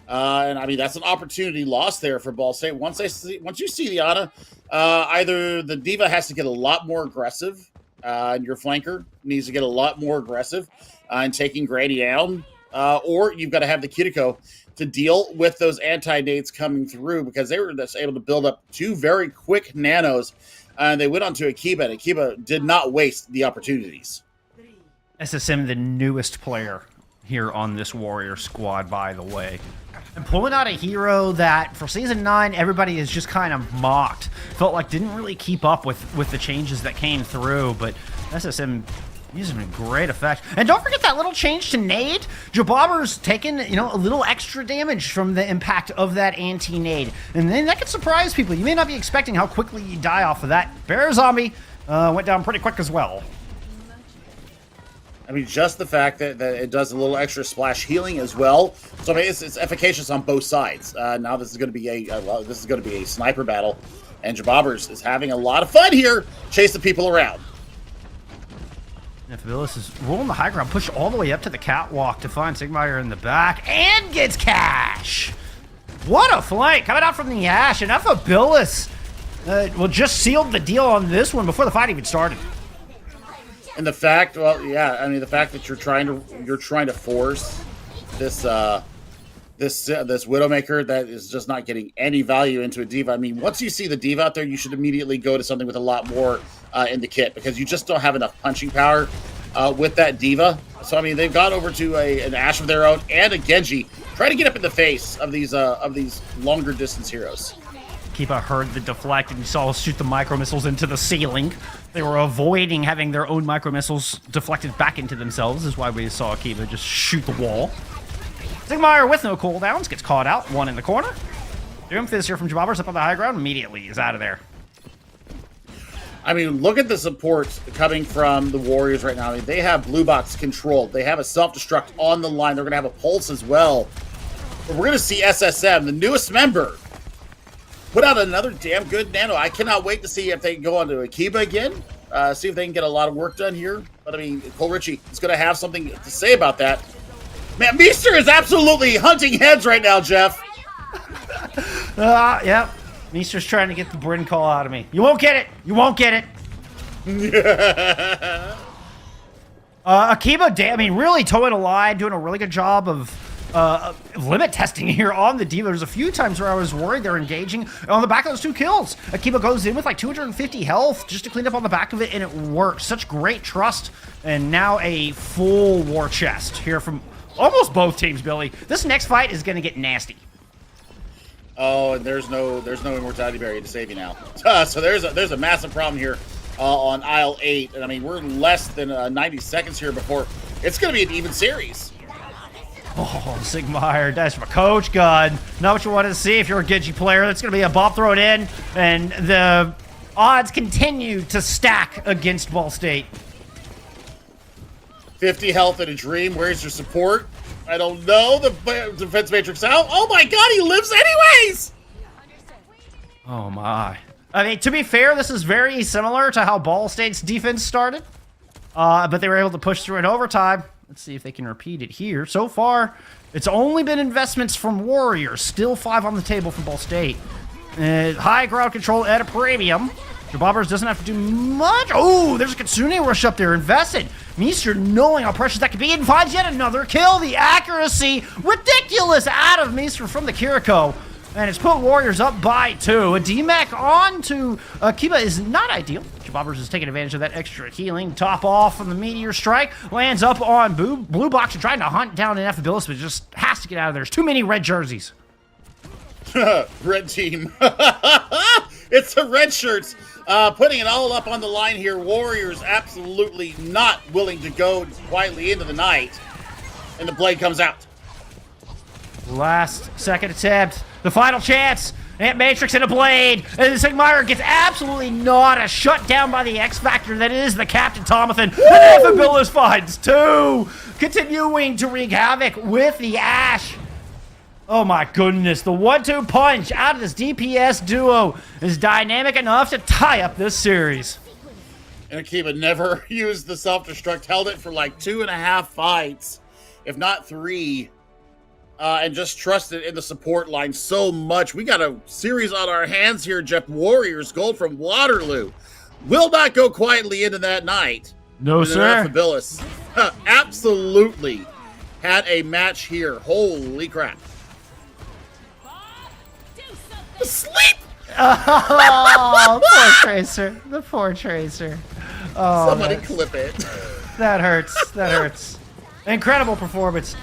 And, I mean, that's an opportunity lost there for Ball State. Once you see the Ana, either the Diva has to get a lot more aggressive, and your flanker needs to get a lot more aggressive in taking Grady down. or you've got to have the Kiriko to deal with those anti-nades coming through, because they were just able to build up 2 very quick nanos, and they went on to Akiba, and Akiba did not waste the opportunities. SSM, the newest player here on this Warrior squad, by the way. And pulling out a hero that, for Season 9, everybody is just kind of mocked. Felt like didn't really keep up with the changes that came through, but SSM using a great effect. And don't forget that little change to nade. Jabobber's taken, you know, a little extra damage from the impact of that anti-nade. And then that could surprise people. You may not be expecting how quickly you die off of that. Bear Zombie went down pretty quick as well. I mean, just the fact that it does a little extra splash healing as well. So I mean, it's efficacious on both sides. Now this is going to be a sniper battle, and Jabobbers is having a lot of fun here, chasing people around. Nephibilis is rolling the high ground, pushed all the way up to the catwalk to find Sigmire in the back, and gets cash. What a flank coming out from the Ash, and Nephibilis just sealed the deal on this one before the fight even started. And the fact, well, yeah, I mean, the fact that you're trying to force this this Widowmaker that is just not getting any value into a diva. I mean, once you see the diva out there, you should immediately go to something with a lot more in the kit, because you just don't have enough punching power with that diva. So I mean, they've gone over to an Ashe of their own and a Genji, trying to get up in the face of these longer distance heroes. Kiba heard the deflect, and you saw us shoot the micro missiles into the ceiling. They were avoiding having their own micro missiles deflected back into themselves, is why we saw Kiba just shoot the wall. Sigmire with no cooldowns gets caught out, one in the corner. Doomfist here from Jabobbers up on the high ground immediately is out of there. I mean, look at the support coming from the Warriors right now. I mean, they have Blue Box controlled. They have a self-destruct on the line. They're going to have a pulse as well. But we're going to see SSM, the newest member, put out another damn good nano. I cannot wait to see if they can go on to Akiba again. See if they can get a lot of work done here. But I mean, Cole Ritchie is going to have something to say about that. Man, Meester is absolutely hunting heads right now, Jeff. Yep. Meester's trying to get the Bryn call out of me. You won't get it. You won't get it. Akiba, I mean, really towing a line, doing a really good job of limit testing here on the diva. There's a few times where I was worried they're engaging on the back of those 2 kills. Akiba goes in with like 250 health just to clean up on the back of it, and it works. Such great trust, and now a full war chest here from almost both teams, Billy. This next fight is going to get nasty. Oh, and there's no immortality barrier to save you now. So there's a massive problem here on aisle 8, and I mean, we're less than 90 seconds here before it's going to be an even series. Oh, Sigmire, that's my coach gun. Not what you wanted to see if you're a Genji player. That's going to be a bop thrown in, and the odds continue to stack against Ball State. 50 health in a dream. Where's your support? I don't know. The defense matrix out. Oh my god, he lives anyways! Oh my. I mean, to be fair, this is very similar to how Ball State's defense started. But they were able to push through in overtime. Let's see if they can repeat it here. So far, it's only been investments from Warriors. Still 5 on the table from Ball State. High ground control at a premium. Jabobbers doesn't have to do much. Oh, there's a Kitsune rush up there. Invested. Meester, knowing how precious that could be, and finds yet another kill. The accuracy, ridiculous out of Meester from the Kiriko. And it's put Warriors up by 2. A DMAC on to Kiba is not ideal. Jabobbers is taking advantage of that extra healing. Top off from the Meteor Strike. Lands up on Blue Box and trying to hunt down an Nephibilis, but just has to get out of there. There's too many red jerseys. Red team. It's the red shirts. Putting it all up on the line here. Warriors absolutely not willing to go quietly into the night. And the blade comes out. Last second attempt. The final chance. Ant Matrix and a blade. And Sigmire gets absolutely not shut down by the X Factor that is the Captain Tomathan. And Nephibilis finds 2. Continuing to wreak havoc with the Ash. Oh my goodness. The 1-2 punch out of this DPS duo is dynamic enough to tie up this series. And Akiba never used the self-destruct. Held it for like 2.5 fights, if not 3. And just trusted in the support line so much. We got a series on our hands here, Jeff. Warriors gold from Waterloo will not go quietly into that night. No, sir. Nephibilis absolutely had a match here. Holy crap. Sleep! Oh, poor Tracer. The poor Tracer. Oh, Somebody clip it. that hurts. That hurts. Incredible performance.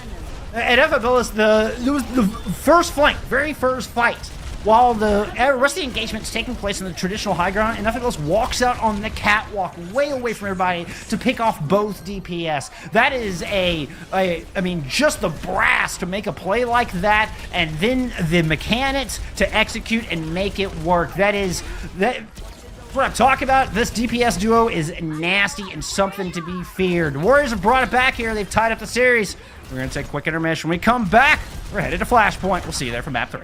At FFLS, it was the first flank, very first fight. While the rest of the engagement is taking place in the traditional high ground, and FFLS walks out on the catwalk way away from everybody to pick off both DPS. That is I mean, just the brass to make a play like that, and then the mechanics to execute and make it work. That what I'm talking about. This DPS duo is nasty and something to be feared. Warriors have brought it back here. They've tied up the series. We're going to take a quick intermission. When we come back, we're headed to Flashpoint. We'll see you there for map 3.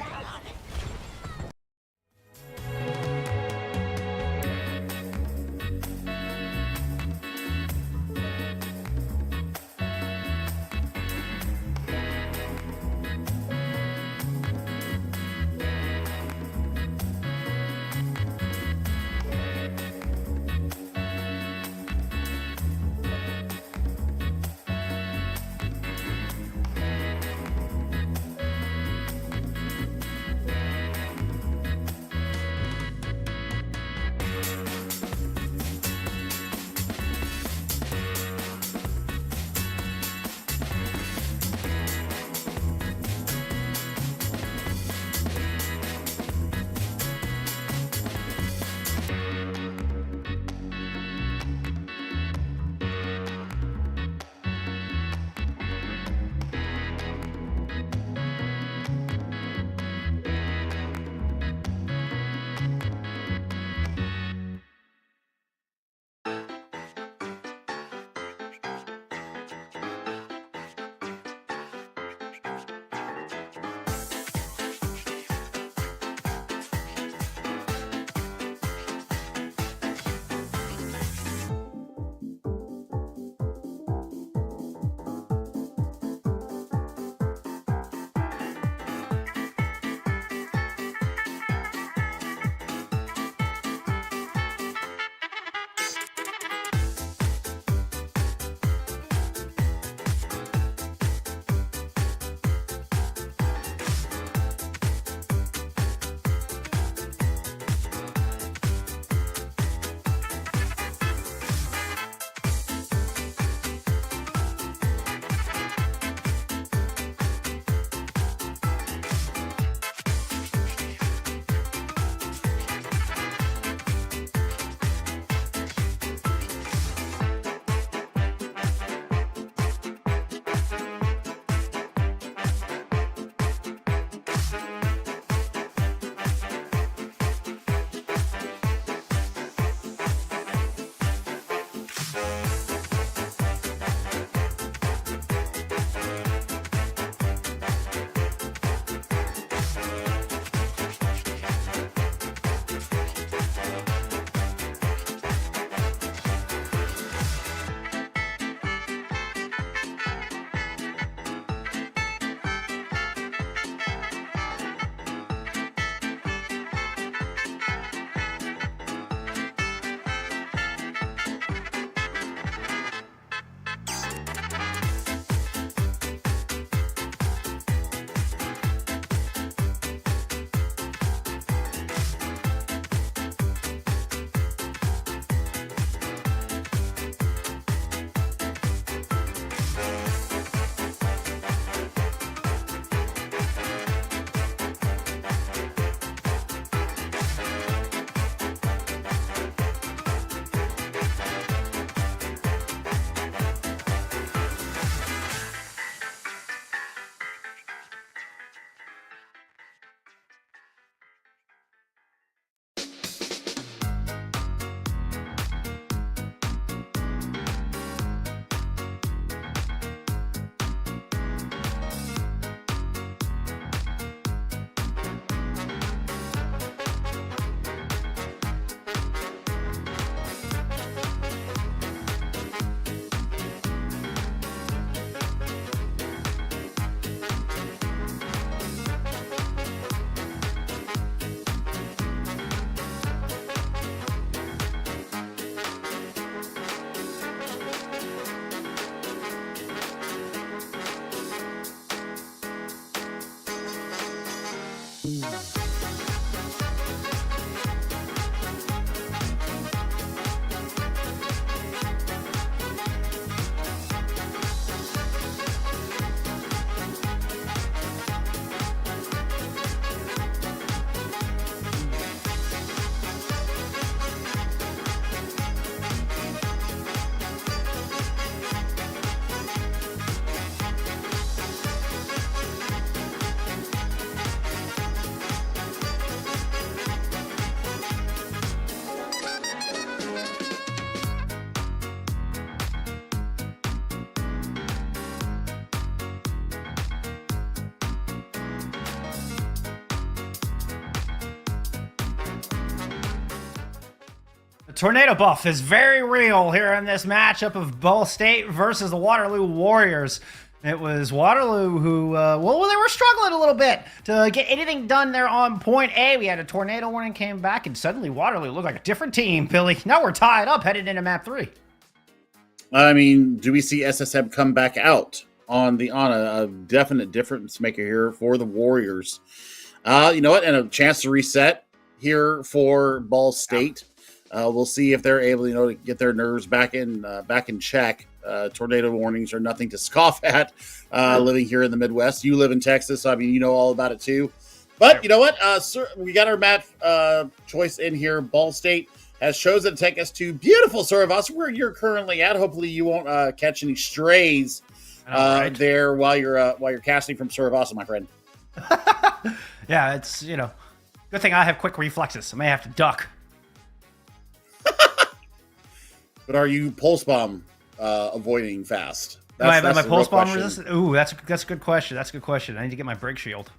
Tornado buff is very real here in this matchup of Ball State versus the Waterloo Warriors. It was Waterloo who, well, they were struggling a little bit to get anything done there on point A. We had a tornado warning, came back, and suddenly Waterloo looked like a different team, Billy. Now we're tied up, headed into map 3. I mean, do we see SSM come back out on a definite difference maker here for the Warriors? You know what? And a chance to reset here for Ball State. We'll see if they're able, to get their nerves back in check. Tornado warnings are nothing to scoff at. Living here in the Midwest, you live in Texas, so I mean, you know all about it too. But you know what? We got our map choice in here. Ball State has chosen to take us to beautiful Suravasa, where you're currently at. Hopefully, you won't catch any strays there while you're casting from Suravasa, my friend. Yeah, it's good thing I have quick reflexes. I may have to duck. But are you pulse bomb avoiding fast? Am I pulse bomb resistant? Ooh, that's a good question. That's a good question. I need to get my brig shield.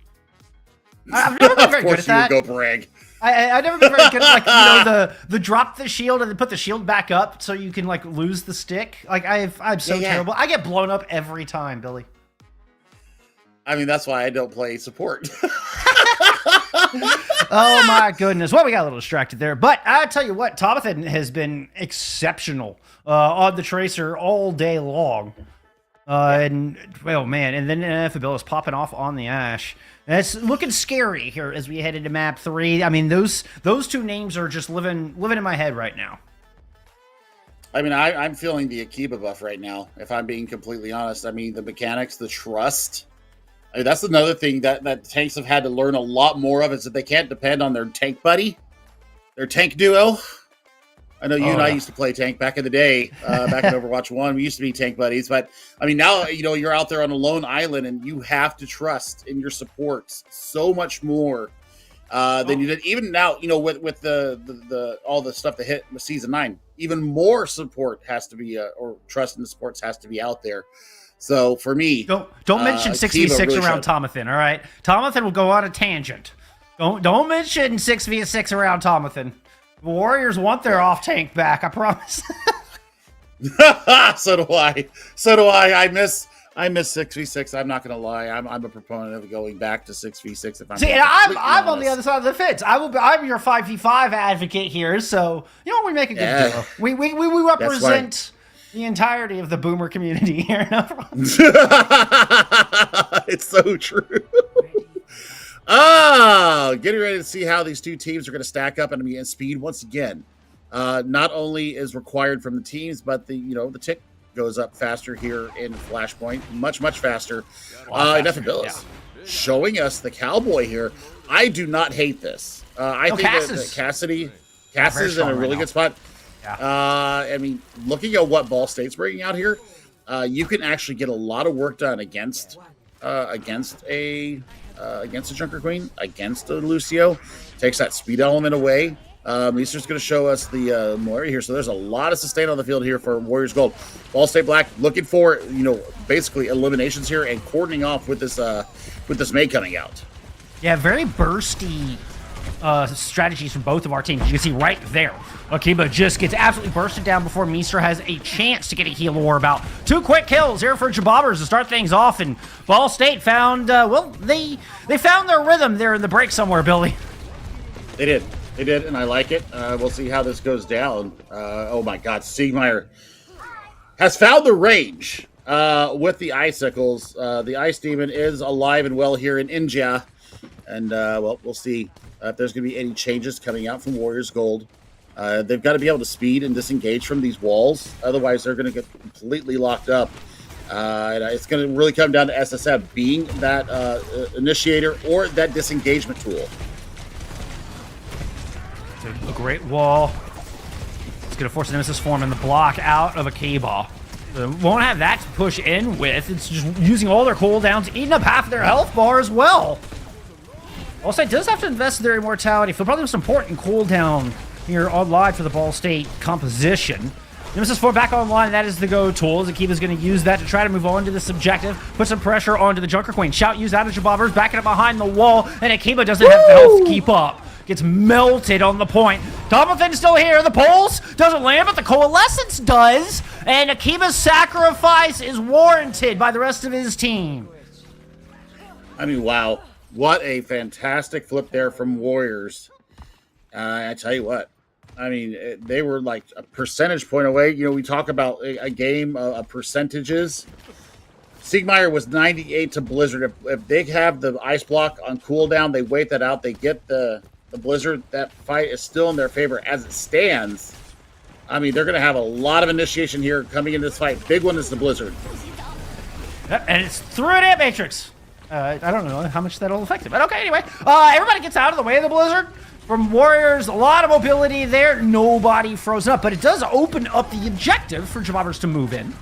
I've never been very good at that. Of course you would go brig. I've never been very good at the drop the shield and then put the shield back up so you can lose the stick. I'm so terrible. I get blown up every time, Billy. I mean, that's why I don't play support. Oh my goodness. Well, we got a little distracted there, but I tell you what, Tomathan has been exceptional on the Tracer all day long. And well, man, and then Ineffable is popping off on the Ash. And it's looking scary here as we head into map 3. I mean, those two names are just living in my head right now. I mean, I'm feeling the Akiba buff right now, if I'm being completely honest. I mean, the mechanics, the trust. I mean, that's another thing that tanks have had to learn a lot more of, is that they can't depend on their tank buddy, their tank duo. I know you and I used to play tank back in the day, back in Overwatch 1. We used to be tank buddies. But, I mean, now, you're out there on a lone island, and you have to trust in your supports so much more than you did. Even now, with the all the stuff that hit with Season 9, even more support has to be, or trust in the supports has to be out there. So for me, don't mention 6v6 really around Tomathan. All right, Tomathan will go on a tangent. Don't mention 6v6 around Tomathan. The Warriors want their off tank back. I promise. So do I. I miss 6v6. I'm not gonna lie. I'm a proponent of going back to 6v6. If I'm on the other side of the fence. I'm your 5v5 advocate here. So we make a good deal. We represent the entirety of the boomer community here. It's so true. Getting ready to see how these two teams are going to stack up and speed once again. Not only is required from the teams, but the tick goes up faster here in Flashpoint, much faster. Ineffabilis showing us the cowboy here. I do not hate this. I think that Cassidy's in a really good spot. Yeah. I mean, looking at what Ball State's bringing out here, you can actually get a lot of work done against a Junker Queen, against a Lucio. Takes that speed element away. He's just going to show us the Moira here. So there's a lot of sustain on the field here for Warriors Gold. Ball State Black looking for basically eliminations here and cordoning off with this May coming out. Yeah, very bursty strategies from both of our teams. You can see right there, Akiba just gets absolutely bursted down before Meester has a chance to get a heal or about. 2 quick kills here for Jabobbers to start things off, and Ball State found, they found their rhythm there in the break somewhere, Billy. They did, and I like it. We'll see how this goes down. Oh my God, Siegmeyer has found the range with the icicles. The Ice Demon is alive and well here in India. And, well, we'll see if there's going to be any changes coming out from Warriors Gold. They've got to be able to speed and disengage from these walls. Otherwise, they're going to get completely locked up. And it's going to really come down to SSF being that initiator or that disengagement tool. A great wall. It's going to force a Nemesis form in the block out of a K-Ball. Won't have that to push in with. It's just using all their cooldowns, eating up half of their health bar as well. Also, it does have to invest in their immortality for probably the most important cooldown here online for the Ball State composition. Nemesis 4 back online, that is the go tool. Zakiba's going to use that to try to move on to this objective, put some pressure onto the Junker Queen. Shout used out of Jabobbers, backing up behind the wall, and Akiba doesn't have the health to keep up. Gets melted on the point. Tomathan's still here. The pulse doesn't land, but the Coalescence does. And Akiba's sacrifice is warranted by the rest of his team. I mean, wow. What a fantastic flip there from Warriors. I tell you what. I mean, they were like a percentage point away. You know, we talk about a game of percentages. Siegmeyer was 98 to Blizzard. If they have the ice block on cooldown, they wait that out. They get the Blizzard. That fight is still in their favor as it stands. I mean, they're going to have a lot of initiation here coming into this fight. Big one is the Blizzard. Yep, and it's through an Ant Matrix. I don't know how much that'll affect it, but okay, anyway. Everybody gets out of the way of the Blizzard. From Warriors, a lot of mobility there. Nobody frozen up, but it does open up the objective for Jabobbers to move in.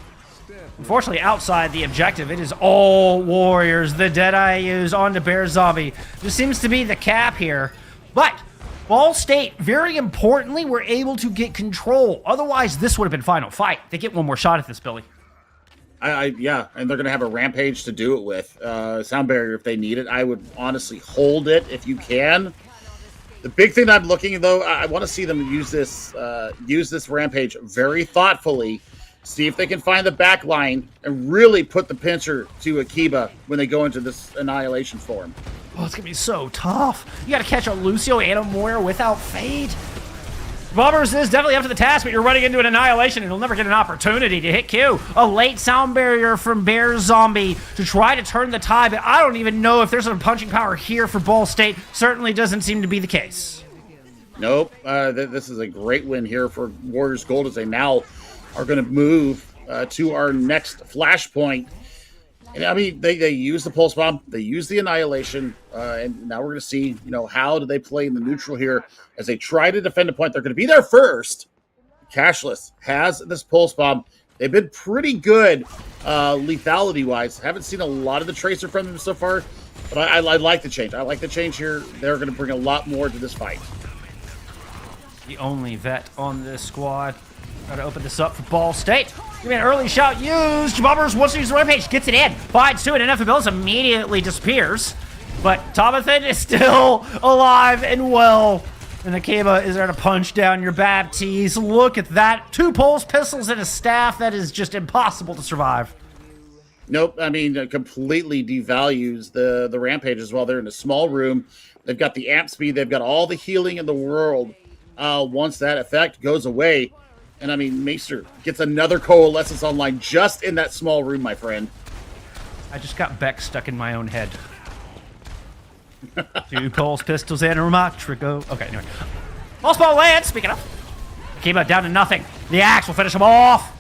Unfortunately, outside the objective, it is all Warriors. The Deadeye is on to Bear Zombie. This seems to be the cap here. But Ball State, very importantly, were able to get control. Otherwise, this would have been final fight. They get one more shot at this, Billy. Yeah, and they're going to have a rampage to do it with. Sound barrier if they need it. I would honestly hold it if you can. The big thing that I'm looking, though, I want to see them use this rampage very thoughtfully. See if they can find the back line and really put the pincher to Akiba when they go into this annihilation form. Oh, it's going to be so tough. You got to catch a Lucio and a Moira without Fade. Bobbers is definitely up to the task, but you're running into an annihilation and you'll never get an opportunity to hit Q. A late sound barrier from Bear Zombie to try to turn the tide, but I don't even know if there's some punching power here for Ball State. Certainly doesn't seem to be the case. Nope. This is a great win here for Warriors Gold as they now are going to move to our next Flashpoint. And I mean, they use the Pulse Bomb, they use the Annihilation, and now we're going to see, how do they play in the neutral here as they try to defend a point. They're going to be there first. Cashless has this Pulse Bomb. They've been pretty good lethality-wise. Haven't seen a lot of the Tracer from them so far, but I like the change. I like the change here. They're going to bring a lot more to this fight. The only vet on this squad. Got to open this up for Ball State. Give me an early shout used. Jabobbers wants to use the rampage. Gets it in. Finds to it. And FBLs immediately disappears. But Tomathan is still alive and well. And the Akiba is there to punch down your Baptiste. Look at that. 2 pulse pistols and a staff. That is just impossible to survive. Nope. I mean, it completely devalues the rampage as well. They're in a small room. They've got the amp speed. They've got all the healing in the world. Once that effect goes away, and I mean, Maester gets another Coalescence online just in that small room, my friend. I just got Beck stuck in my own head. 2 pulse pistols and a Ramatrico. Okay, anyway. Pulse ball lands, speaking of. Came out down to nothing. The axe will finish him off.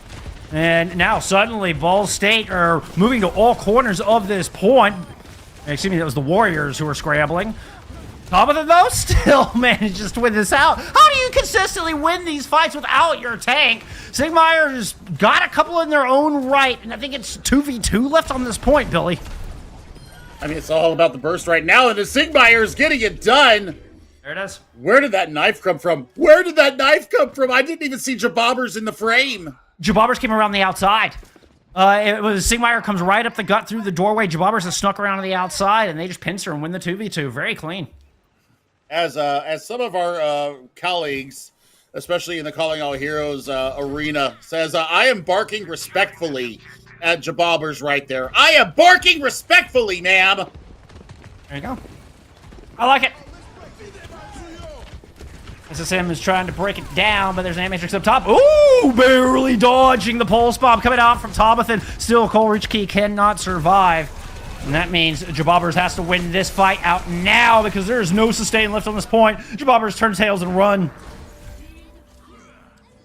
And now suddenly Ball State are moving to all corners of this point. Excuse me, that was the Warriors who were scrambling. Tomathan, though, still manages to win this out. How do you consistently win these fights without your tank? Siegmeyer's got a couple in their own right, and I think it's 2v2 left on this point, Billy. I mean, it's all about the burst right now, and the Siegmeyer is getting it done. There it is. Where did that knife come from? Where did that knife come from? I didn't even see Jabobbers in the frame. Jabobbers came around the outside. It was Siegmeyer comes right up the gut through the doorway. Jabobbers has snuck around to the outside, and they just pincer and win the 2v2. Very clean. As some of our colleagues, especially in the Calling All Heroes arena, says, I am barking respectfully at Jabobbers right there. I am barking respectfully, ma'am. There you go. I like it. SSM is trying to break it down, but there's an Matrix up top. Ooh, barely dodging the pulse bomb coming out from Tomathan. Still, Coleridge Key cannot survive. And that means Jabobbers has to win this fight out now because there is no sustain left on this point. Jabobbers turn tails and run.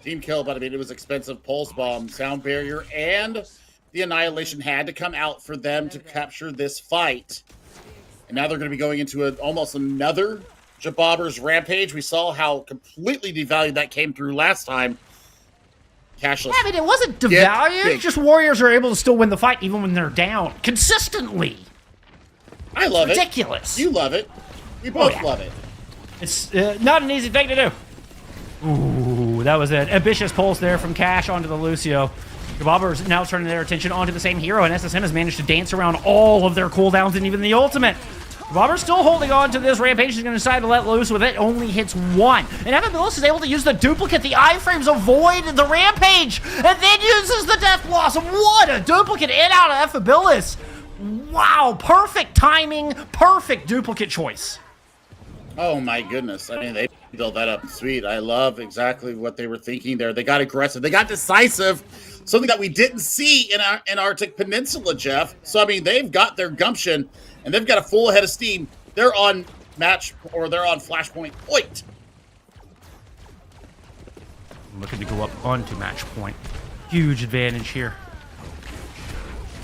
Team kill, but I mean, it was expensive. Pulse bomb, sound barrier, and the Annihilation had to come out for them to capture this fight. And now they're going to be going into almost another Jabobbers rampage. We saw how completely devalued that came through last time. Cashless. Yeah, I mean, it wasn't devalued. Just Warriors are able to still win the fight even when they're down consistently. I love it. Ridiculous. You love it. We both love it. It's not an easy thing to do. Ooh, that was an ambitious pulse there from Cash onto the Lucio. The Jabobbers now turning their attention onto the same hero, and SSN has managed to dance around all of their cooldowns and even the ultimate. Jabobbers still holding on to this rampage. He's going to decide to let loose with it. Only hits one. And Evan-Billis is able to use the duplicate. The iframes avoid the rampage and then uses the Death Blossom. What a duplicate in out of Evan-Billis. Wow, perfect timing, perfect duplicate choice. Oh my goodness. I mean, they built that up sweet. I love exactly what they were thinking there. They got aggressive. They got decisive. Something that we didn't see in our Antarctic Peninsula, Jeff. So, I mean, they've got their gumption, and they've got a full head of steam. They're on they're on Flashpoint point. Looking to go up onto match point. Huge advantage here.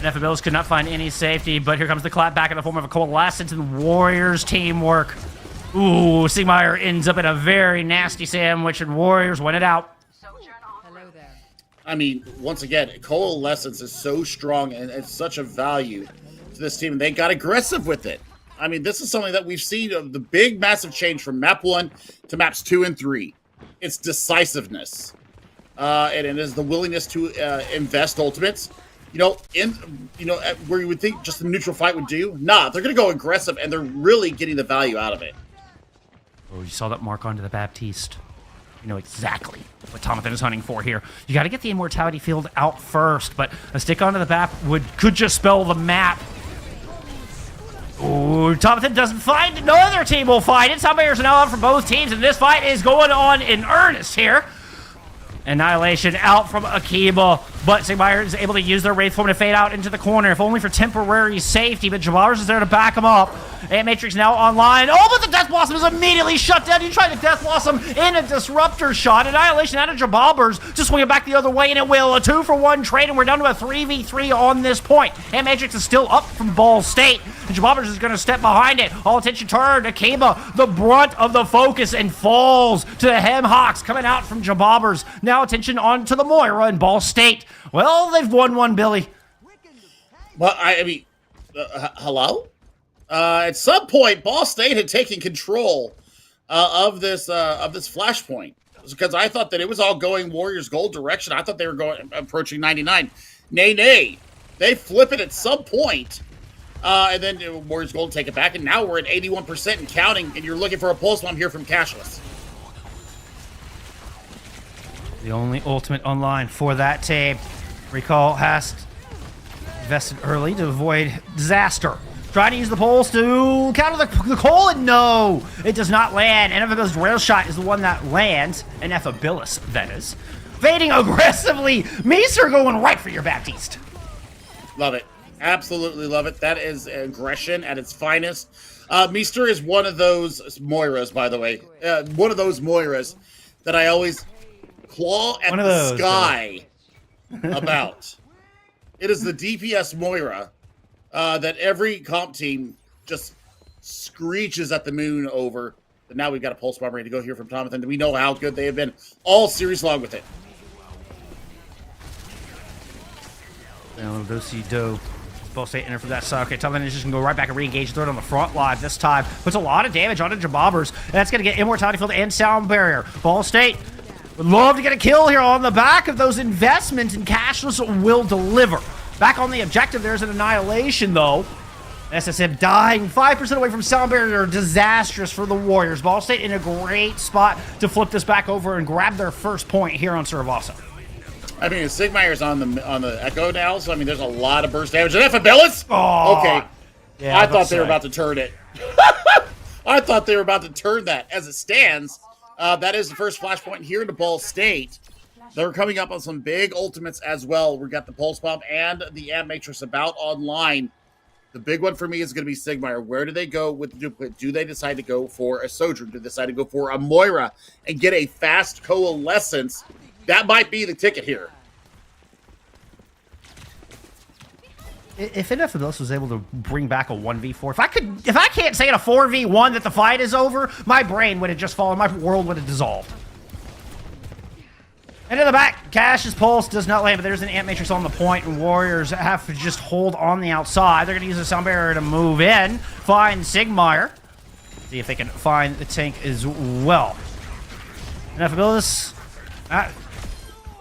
Evan-Billis could not find any safety, but here comes the clap back in the form of a coalescence and Warriors teamwork. Ooh, Siegmeyer ends up in a very nasty sandwich, and Warriors win it out. Hello there. I mean, once again, coalescence is so strong and it's such a value to this team, and they got aggressive with it. I mean, this is something that we've seen of the big, massive change from map 1 to maps 2 and 3. It's decisiveness, and it is the willingness to invest ultimates. Where you would think just a neutral fight would do. Nah, they're going to go aggressive, and they're really getting the value out of it. Oh, you saw that mark onto the Baptiste. You know exactly what Tomathan is hunting for here. You got to get the immortality field out first, but a stick onto the Bap could just spell the map. Ooh, Tomathan doesn't find it. No other team will find it. Soundbarriers are now out for both teams, and this fight is going on in earnest here. Annihilation out from Akiba, but Siegmeyer is able to use their Wraith form to fade out into the corner, if only for temporary safety, but Jabobbers is there to back him up. Ant Matrix now online. Oh, but the Death Blossom is immediately shut down. You try the Death Blossom in a Disruptor shot. Annihilation out of Jabobbers to swing it back the other way, and it will. A 2-for-1 trade, and we're down to a 3v3 on this point. Ant Matrix is still up from Ball State, and Jabobbers is going to step behind it. All attention turned to Akiba, the brunt of the focus, and falls to the Hemhawks coming out from Jabobbers. Now attention on to the Moira and Ball State. Well, they've won one, Billy. Well, I mean, hello? At some point, Ball State had taken control of this Flashpoint, because I thought that it was all going Warriors Gold direction. I thought they were approaching 99. Nay. They flip it at some point, and then Warriors Gold take it back, and now we're at 81% and counting, and you're looking for a pulse bomb here from Cashless. The only ultimate online for that team. Recall has invested early to avoid disaster. Trying to use the pulse to counter the coal, and no, it does not land. And Evan-Billis' rail shot is the one that lands. And Evan-Billis, that is. Fading aggressively. Meester going right for your Baptiste. Love it. Absolutely love it. That is aggression at its finest. Meester is one of those Moiras, by the way. One of those Moiras that I always claw at the sky about. It is the DPS Moira that every comp team just screeches at the moon over. But now we've got a pulse bomb ready to go here from Tomathan. We know how good they have been all series long with it. Now, do Ball State enter for that side. Okay, Tomathan is just going to go right back and re-engage. Throw it on the front line this time. Puts a lot of damage onto Jabobbers. And that's going to get Immortality Field and Sound Barrier. Ball State would love to get a kill here on the back of those investments, and Cashless will deliver. Back on the objective, there's an Annihilation, though. SSM dying 5% away from Sound Barrier. Disastrous for the Warriors. Ball State in a great spot to flip this back over and grab their first point here on Suravasa. I mean, Siegmeyer's on the Echo now, so I mean, there's a lot of burst damage. And Evan-Billis? Oh, okay. Yeah, I thought they were about to turn it. I thought they were about to turn that. As it stands, that is the first Flashpoint here into Ball State. They're coming up on some big ultimates as well. We got the Pulse Bomb and the Ant Matrix about online. The big one for me is going to be Sigmar. Where do they go with the duplicate? Do they decide to go for a Sojourn? Do they decide to go for a Moira and get a fast coalescence? That might be the ticket here. If NFMS was able to bring back a 1v4, if I can't say in a 4v1 that the fight is over, my brain would have just fallen, my world would have dissolved. And in the back, Cash's pulse does not land, but there's an Ant Matrix on the point, and Warriors have to just hold on the outside. They're going to use a sound barrier to move in, find Sigmar. See if they can find the tank as well. NFMS, that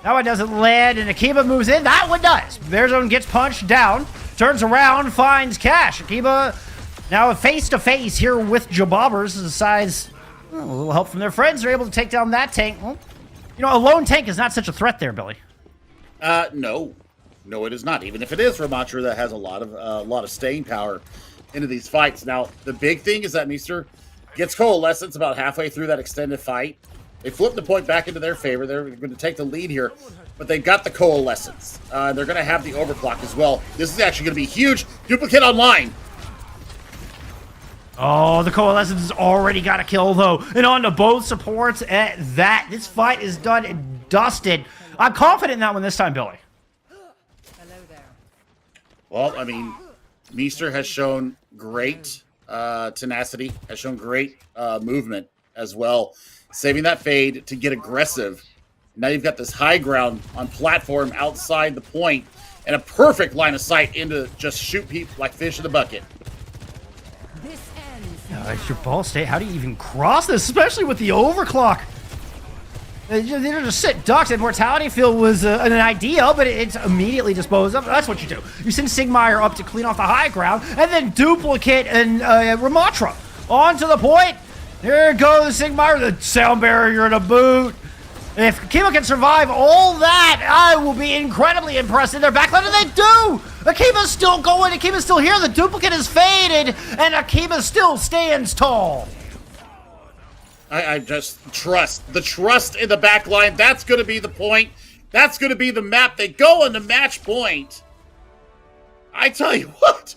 one doesn't land, and Akiba moves in. That one does. Bearzone gets punched down, turns around, finds Cash. Akiba now face-to-face here with Jabobbers. Decides, a little help from their friends. They're able to take down that tank. Well, you know, a lone tank is not such a threat there, Billy. No, it is not. Even if it is Ramatra that has a lot of staying power into these fights. Now, the big thing is that Meester gets Coalescence about halfway through that extended fight. They flip the point back into their favor. They're going to take the lead here, but they've got the Coalescence. They're going to have the overclock as well. This is actually going to be huge. Duplicate online. Oh, the Coalescence has already got a kill, though. And on to both supports at that. This fight is done and dusted. I'm confident in that one this time, Billy. Hello there. Well, I mean, Meester has shown great tenacity, has shown great movement as well. Saving that fade to get aggressive. Now you've got this high ground on platform outside the point and a perfect line of sight into just shoot people like fish in the bucket. This ends. It's your ball state. How do you even cross this, especially with the overclock? They just sit ducks, and Mortality Field was an idea, but it's immediately disposed of. That's what you do. You send Sigmar up to clean off the high ground, and then Duplicate and Ramatra onto the point. Here goes Sigmar, the sound barrier to boot. If Akiba can survive all that, I will be incredibly impressed in their backline, and they do! Akiba's still going, Akiba's still here, the Duplicate is faded, and Akiba still stands tall. I just trust. The trust in the back line, that's going to be the point. That's going to be the map. They go on the match point. I tell you what,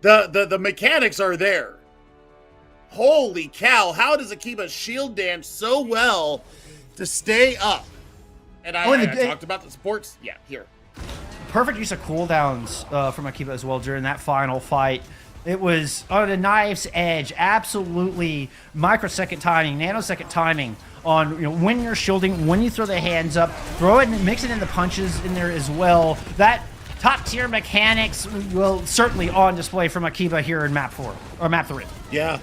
the mechanics are there. Holy cow, how does Akiba shield dance so well to stay up? And I talked about the supports. Yeah, here. Perfect use of cooldowns from Akiba as well during that final fight. It was on a knife's edge, absolutely microsecond timing, nanosecond timing on when you're shielding, when you throw the hands up, throw it and mix it in the punches in there as well. That top tier mechanics will certainly on display from Akiba here in map 4 or map 3. Yeah.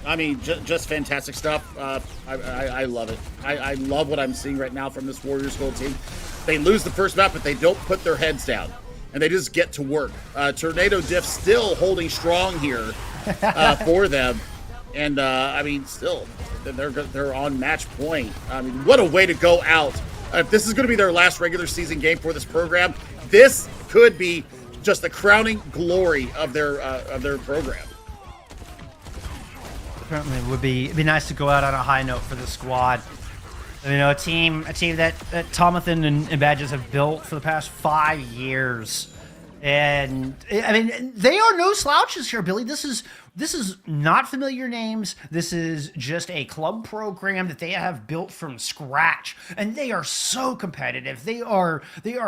I mean, just fantastic stuff. I love it. I love what I'm seeing right now from this Warriors Gold team. They lose the first map, but they don't put their heads down, and they just get to work. Tornado Diff still holding strong here for them, and I mean, still they're on match point. I mean, what a way to go out! If this is going to be their last regular season game for this program, this could be just the crowning glory of their program. Certainly would be it'd be nice to go out on a high note for the squad. A team that Tomathan and Badges have built for the past 5 years. And I mean, they are no slouches here, Billy. This is not familiar names. This is just a club program that they have built from scratch, and they are so competitive. They are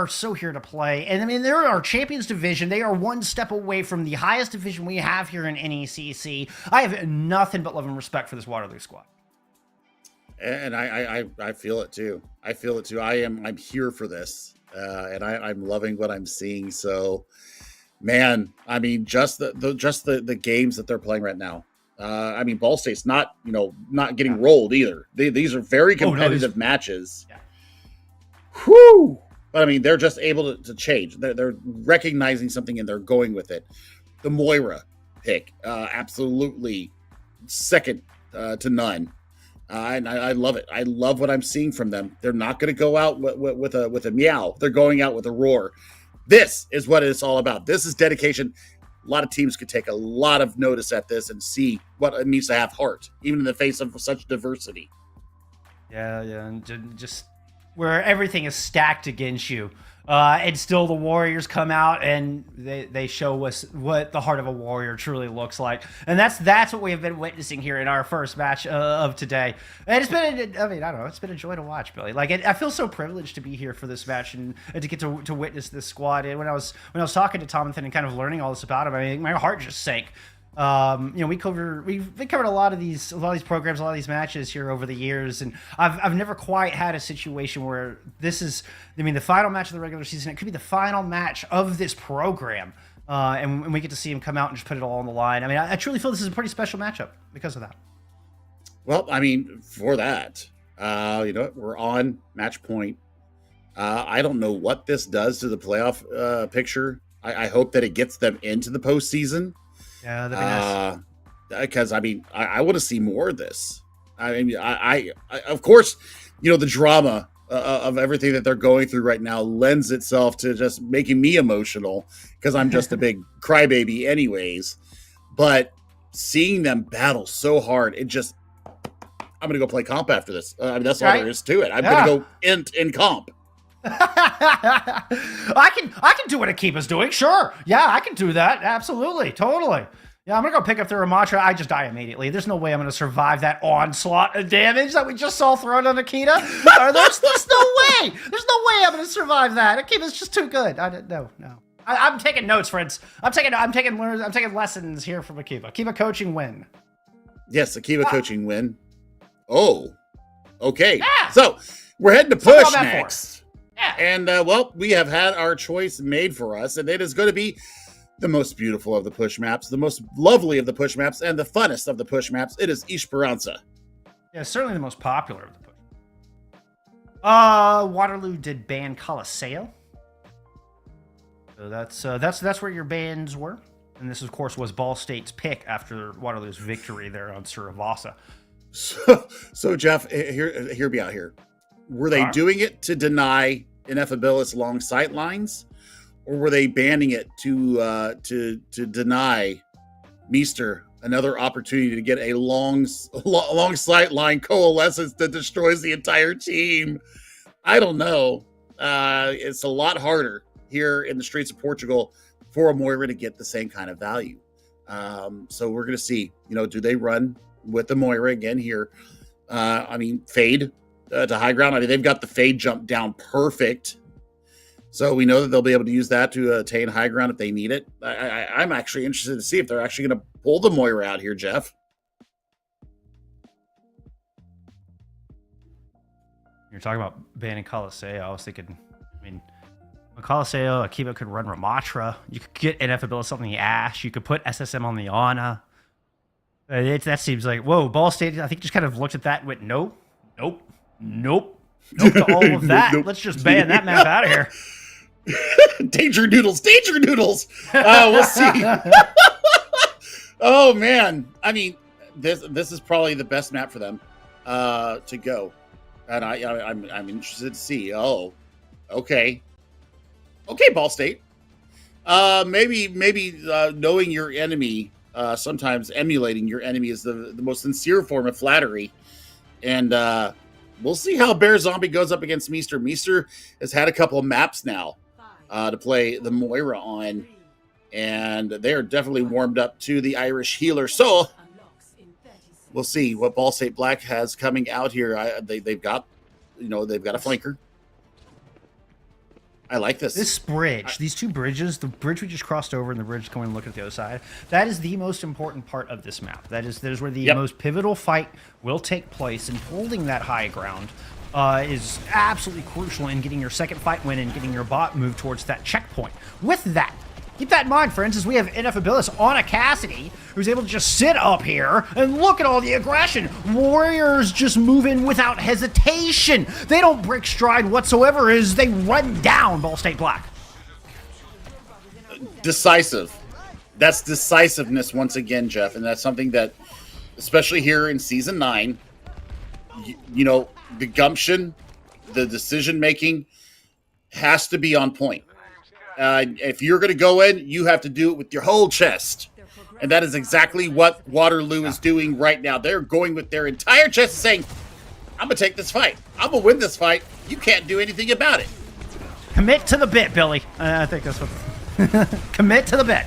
so here to play. And I mean, they're our Champions Division. They are one step away from the highest division we have here in NECC. I have nothing but love and respect for this Waterloo squad. And I feel it too. I feel it too. I'm here for this. And I'm loving what I'm seeing. So, man, I mean, just the games that they're playing right now. I mean, Ball State's not getting rolled either. These are very competitive matches. Yeah. Whew! But I mean, they're just able to change. They're recognizing something and they're going with it. The Moira pick, absolutely second to none. And I love it. I love what I'm seeing from them. They're not going to go out with a meow. They're going out with a roar. This is what it's all about. This is dedication. A lot of teams could take a lot of notice at this and see what it means to have heart, even in the face of such diversity. Yeah, and just where everything is stacked against you. And still the Warriors come out and they show us what the heart of a Warrior truly looks like. And that's what we have been witnessing here in our first match of today. And it's been, I don't know, it's been a joy to watch, Billy. Like, I feel so privileged to be here for this match and to get to witness this squad. And when I was talking to Tomathan and kind of learning all this about him, I mean, my heart just sank. We've covered a lot of these programs, a lot of these matches here over the years, and I've never quite had a situation where this is, the final match of the regular season. It could be the final match of this program, and we get to see him come out and just put it all on the line. I mean, I truly feel this is a pretty special matchup because of that. Well, I mean, for that, we're on match point. I don't know what this does to the playoff picture. I hope that it gets them into the postseason. Yeah, that'd be nice. Because I want to see more of this. I mean, I of course, the drama of everything that they're going through right now lends itself to just making me emotional because I'm just a big crybaby, anyways. But seeing them battle so hard, I'm gonna go play comp after this. That's all there is to it. I'm gonna go in comp. I can do what Akiba's doing. Sure. Yeah, I can do that. Absolutely. Totally. Yeah, I'm going to go pick up the Ramatra. I just die immediately. There's no way I'm going to survive that onslaught of damage that we just saw thrown on Akita. There's no way. There's no way I'm going to survive that. Akiba's just too good. No. I'm taking notes, friends. I'm taking lessons here from Akiba. Akiba coaching win. Yes, Akiba coaching win. Oh, okay. Yeah. So we're heading to push that next. Yeah. And, we have had our choice made for us, and it is going to be the most beautiful of the push maps, the most lovely of the push maps, and the funnest of the push maps. It is Esperanza. Yeah, certainly the most popular of the push. Waterloo did ban Colosseo. So that's where your bans were. And this, of course, was Ball State's pick after Waterloo's victory there on Suravasa. So Jeff, hear me out here. Were they doing it to deny Ineffabilis long sight lines, or were they banning it to deny Meester another opportunity to get a long sight line coalescence that destroys the entire team? I don't know. It's a lot harder here in the streets of Portugal for a Moira to get the same kind of value. So we're going to see, do they run with the Moira again here? Fade to high ground. They've got the fade jump down perfect. So we know that they'll be able to use that to attain high ground if they need it. I'm actually interested to see if they're actually going to pull the Moira out here, Jeff. You're talking about banning Colosseo. I was thinking, with Colosseo, Akiba could run Ramatra. You could get Ineffabilis on the Ash. You could put SSM on the Ana. That seems like, whoa, Ball State, I think, just kind of looked at that and went, nope to all of that. Nope. Let's just ban that map out of here. Danger noodles. We'll see. Oh man, this is probably the best map for them to go, and I'm interested to see. Oh, okay, Ball State. Maybe knowing your enemy, sometimes emulating your enemy is the most sincere form of flattery. And we'll see how Bear Zombie goes up against Meester. Meester has had a couple of maps now to play the Moira on, and they're definitely warmed up to the Irish healer. So we'll see what Ball State Black has coming out here. They've got a flanker. I like this. This bridge, these two bridges, the bridge we just crossed over and the bridge going to look at the other side, that is the most important part of this map. That is where the most pivotal fight will take place, and holding that high ground is absolutely crucial in getting your second fight win and getting your bot moved towards that checkpoint. With that, keep that in mind, friends, as we have Ineffabilis on a Cassidy, who's able to just sit up here and look at all the aggression. Warriors just move in without hesitation. They don't break stride whatsoever as they run down Ball State Black. Decisive. That's decisiveness once again, Jeff, and that's something that, especially here in Season 9, the gumption, the decision-making has to be on point. If you're going to go in, you have to do it with your whole chest. And that is exactly what Waterloo is doing right now. They're going with their entire chest and saying, I'm going to take this fight. I'm going to win this fight. You can't do anything about it. Commit to the bit, Billy. I think that's what... Commit to the bit.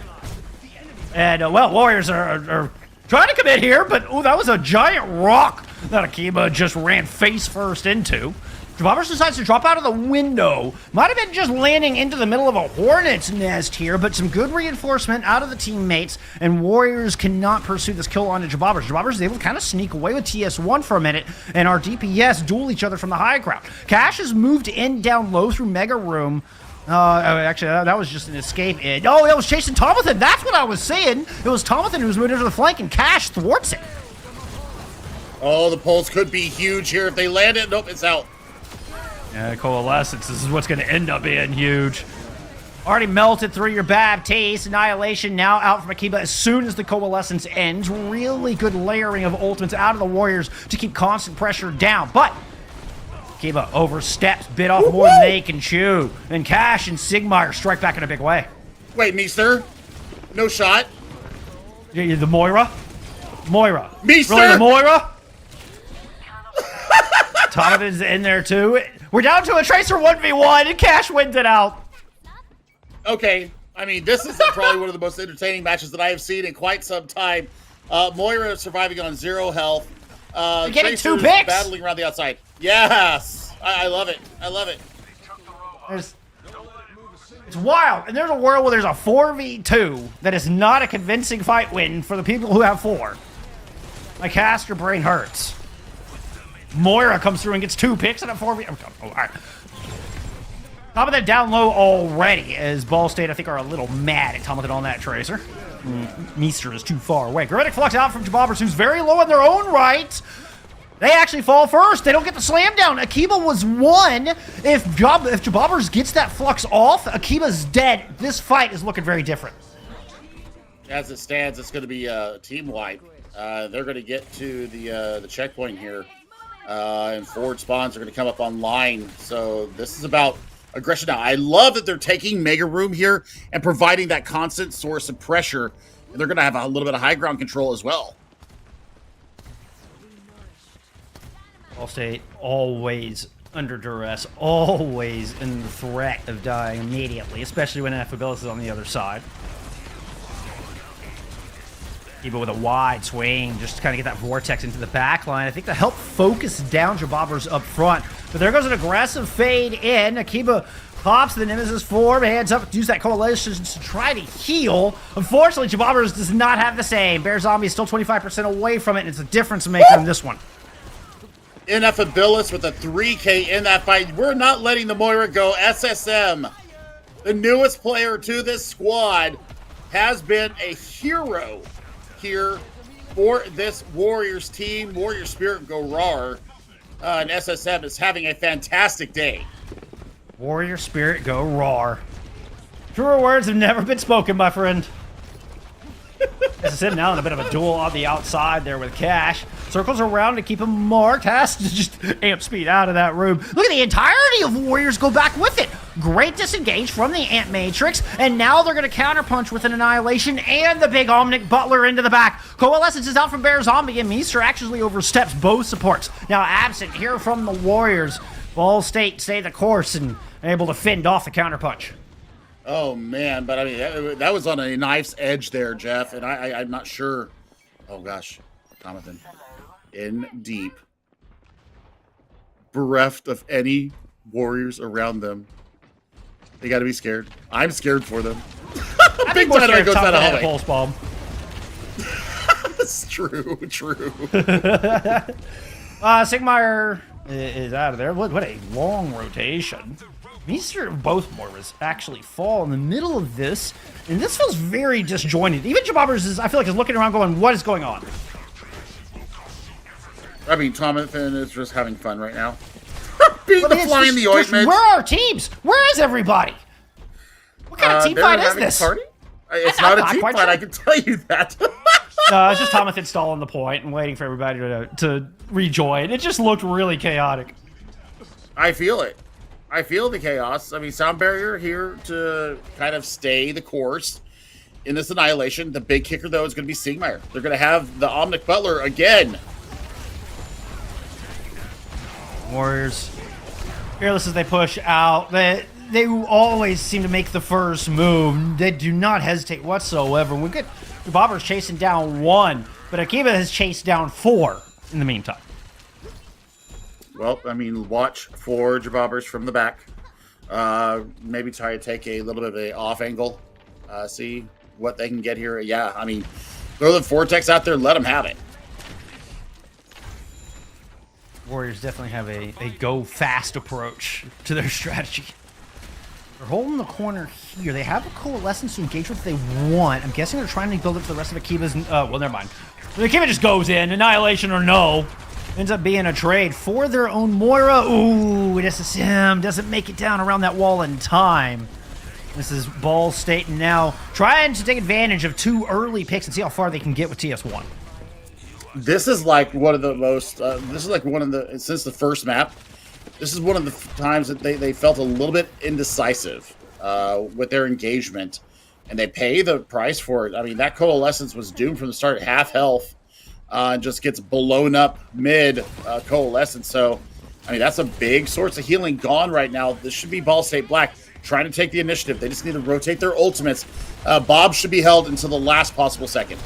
And, well, Warriors are trying to commit here, but, oh, that was a giant rock that Akiba just ran face first into. Jabobbers decides to drop out of the window. Might have been just landing into the middle of a hornet's nest here, but some good reinforcement out of the teammates, and Warriors cannot pursue this kill onto Jabobbers. Jabobbers is able to kind of sneak away with TS1 for a minute, and our DPS duel each other from the high ground. Cash has moved in down low through Mega Room. Actually, that was just an escape in. Oh, that was chasing Tomathan. That's what I was saying. It was Tomathan who was moving into the flank, and Cash thwarts it. Oh, the pulse could be huge here. If they land it, nope, it's out. Yeah, Coalescence, this is what's going to end up being huge. Already melted through your Baptiste. Annihilation now out from Akiba as soon as the Coalescence ends. Really good layering of ultimates out of the Warriors to keep constant pressure down. But Akiba oversteps, bit off more than they can chew. And Cash and Sigmar strike back in a big way. Wait, Meester? No shot? The Moira? Moira. Meester! Really, the Moira? Tomlin's in there too. We're down to a Tracer 1v1 and Cash wins it out. Okay, I mean, this is probably one of the most entertaining matches that I have seen in quite some time. Moira surviving on 0 health. Getting Tracer 2 picks. battling around the outside. Yes! I love it. I love it. It's wild. And there's a world where there's a 4v2 that is not a convincing fight win for the people who have 4. My caster brain hurts. Moira comes through and gets 2 picks and a 4v. Oh, all right. Top of that down low already, as Ball State, I think, are a little mad at Tomathan on that Tracer. Meester is too far away. Gravitic Flux out from Jabobbers, who's very low in their own right. They actually fall first. They don't get the slam down. Akiba was 1. If Jabobbers gets that Flux off, Akiba's dead. This fight is looking very different. As it stands, it's going to be a team wipe. They're going to get to the checkpoint here. And forward spawns are going to come up online. So this is about aggression now. I love that they're taking Mega Room here and providing that constant source of pressure. And they're going to have a little bit of high ground control as well. Ball State always under duress, always in the threat of dying immediately, especially when Affabilis is on the other side. Akiba with a wide swing, just to kind of get that vortex into the back line. I think to help focus down Jabobbers up front. But there goes an aggressive fade in. Akiba pops the Nemesis form, hands up, use that coalition to try to heal. Unfortunately, Jabobbers does not have the same. Bear Zombie is still 25% away from it, and it's a difference maker in this one. Ineffabilis with a 3K in that fight. We're not letting the Moira go. SSM, the newest player to this squad, has been a hero here for this Warriors team. Warrior Spirit go raw. And SSM is having a fantastic day. Warrior Spirit go raw. Truer words have never been spoken, my friend. SSM now in a bit of a duel on the outside there with Cash. Circles around to keep him marked. Has to just amp speed out of that room. Look at the entirety of Warriors go back with it. Great disengage from the Ant Matrix. And now they're going to counterpunch with an Annihilation and the big Omnic Butler into the back. Coalescence is out from Bear Zombie, and Meester actually oversteps both supports. Now absent here from the Warriors. Ball State stay the course and able to fend off the counterpunch. Oh, man. But, I mean, that was on a knife's edge there, Jeff. And I'm not sure. Oh, gosh. Jonathan. In deep. Bereft of any warriors around them. They got to be scared. I'm scared for them. Big more scared goes down a pulse bomb. That's true. Sigmar is out of there. What a long rotation. Meester of both Moiras actually fall in the middle of this, and this feels very disjointed. Even Jabobbers is, I feel like, is looking around going, what is going on? I mean, Tomathan is just having fun right now. Being the fly in the ointment. Where are our teams? Where is everybody? What kind of team fight is this? Party? It's not a team fight, sure. I can tell you that. No, it's just Tomathan stalling the point and waiting for everybody to rejoin. It just looked really chaotic. I feel it. I feel the chaos. I mean, Sound Barrier here to kind of stay the course in this Annihilation. The big kicker, though, is going to be Sigmar. They're going to have the Omnic Butler again. Warriors, fearless as they push out. they always seem to make the first move. They do not hesitate whatsoever. We get the Bobbers chasing down 1, but Akiba has chased down 4 in the meantime. Well, I mean, watch for Jabobbers from the back. Maybe try to take a little bit of a off angle. See what they can get here. Yeah, I mean, throw the Vortex out there, let them have it. Warriors definitely have a go fast approach to their strategy. They're holding the corner here. They have a coalescence to engage with if they want. I'm guessing they're trying to build up to the rest of Akiba's. Well, never mind. Akiba just goes in. Annihilation or no. Ends up being a trade for their own Moira. Ooh, it SSM doesn't make it down around that wall in time. This is Ball State now trying to take advantage of 2 early picks and see how far they can get with TS1. This is like one of the most, since the first map, this is one of the times that they felt a little bit indecisive with their engagement, and they pay the price for it. I mean, that Coalescence was doomed from the start at half health and just gets blown up mid Coalescence. So, I mean, that's a big source of healing gone right now. This should be Ball State Black trying to take the initiative. They just need to rotate their ultimates. Bob should be held until the last possible second.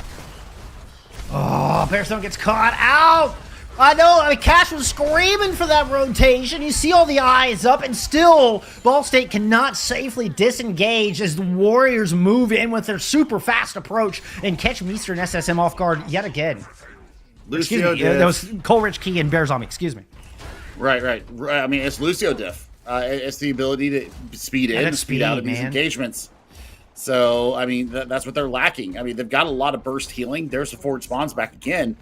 Oh, Bearstone gets caught out. I know. I mean, Cash was screaming for that rotation. You see all the eyes up, and still, Ball State cannot safely disengage as the Warriors move in with their super fast approach and catch Meester and SSM off guard yet again. Lucio Diff. That was Coleridge Key and Bear Zombie. Excuse me. Right. I mean, it's Lucio Diff. It's the ability to speed in and speed out of these engagements. So, I mean, that's what they're lacking. I mean, they've got a lot of burst healing. There's the forward spawns back again.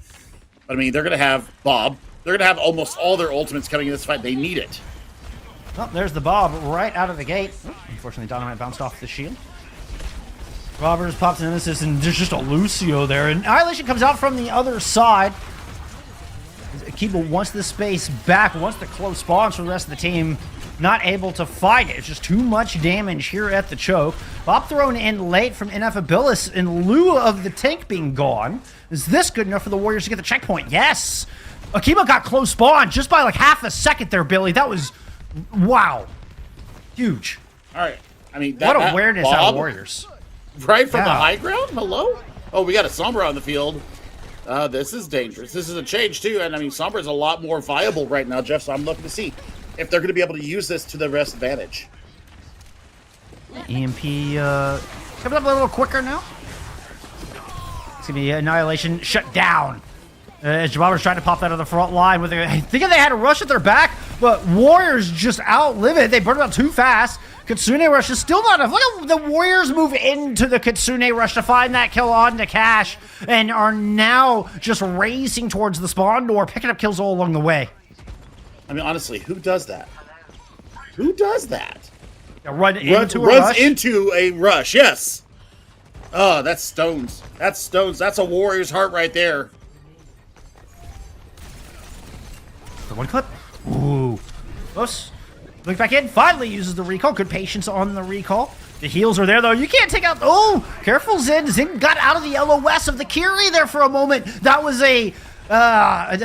But, I mean, they're going to have Bob. They're going to have almost all their ultimates coming in this fight. They need it. Well, there's the Bob right out of the gate. Unfortunately, Dynamite bounced off the shield. Robbers pops an Nemesis, and there's just a Lucio there. And Annihilation comes out from the other side. Akiba wants the space back, wants the close spawns for the rest of the team. Not able to fight it. It's just too much damage here at the choke. Bob thrown in late from Ineffabilis in lieu of the tank being gone. Is this good enough for the Warriors to get the checkpoint? Yes! Akiba got close spawn just by like half a second there, Billy. That was, wow. Huge. All right. I mean, what awareness out of Warriors. Right from the high ground? Hello? Oh, we got a Sombra on the field. This is dangerous. This is a change, too. And, I mean, Sombra is a lot more viable right now, Jeff, so I'm looking to see if they're going to be able to use this to their best advantage. EMP coming up a little quicker now. It's going to be Annihilation shut down. As Jababra's trying to pop that on the front line. Thinking they had a rush at their back, but Warriors just outlive it. They burned it out too fast. Kitsune Rush is still not enough. Look at the Warriors move into the Kitsune Rush to find that kill on to Cash and are now just racing towards the spawn door, picking up kills all along the way. I mean, honestly, who does that? Who does that? Runs into a rush, yes. Oh, that's Stones. That's Stones. That's a Warrior's heart right there. The one clip. Ooh. Close. Looks back in. Finally uses the recall. Good patience on the recall. The heals are there, though. You can't take out... Oh! Careful, Zin. Zin got out of the LOS of the Kiri there for a moment. That was a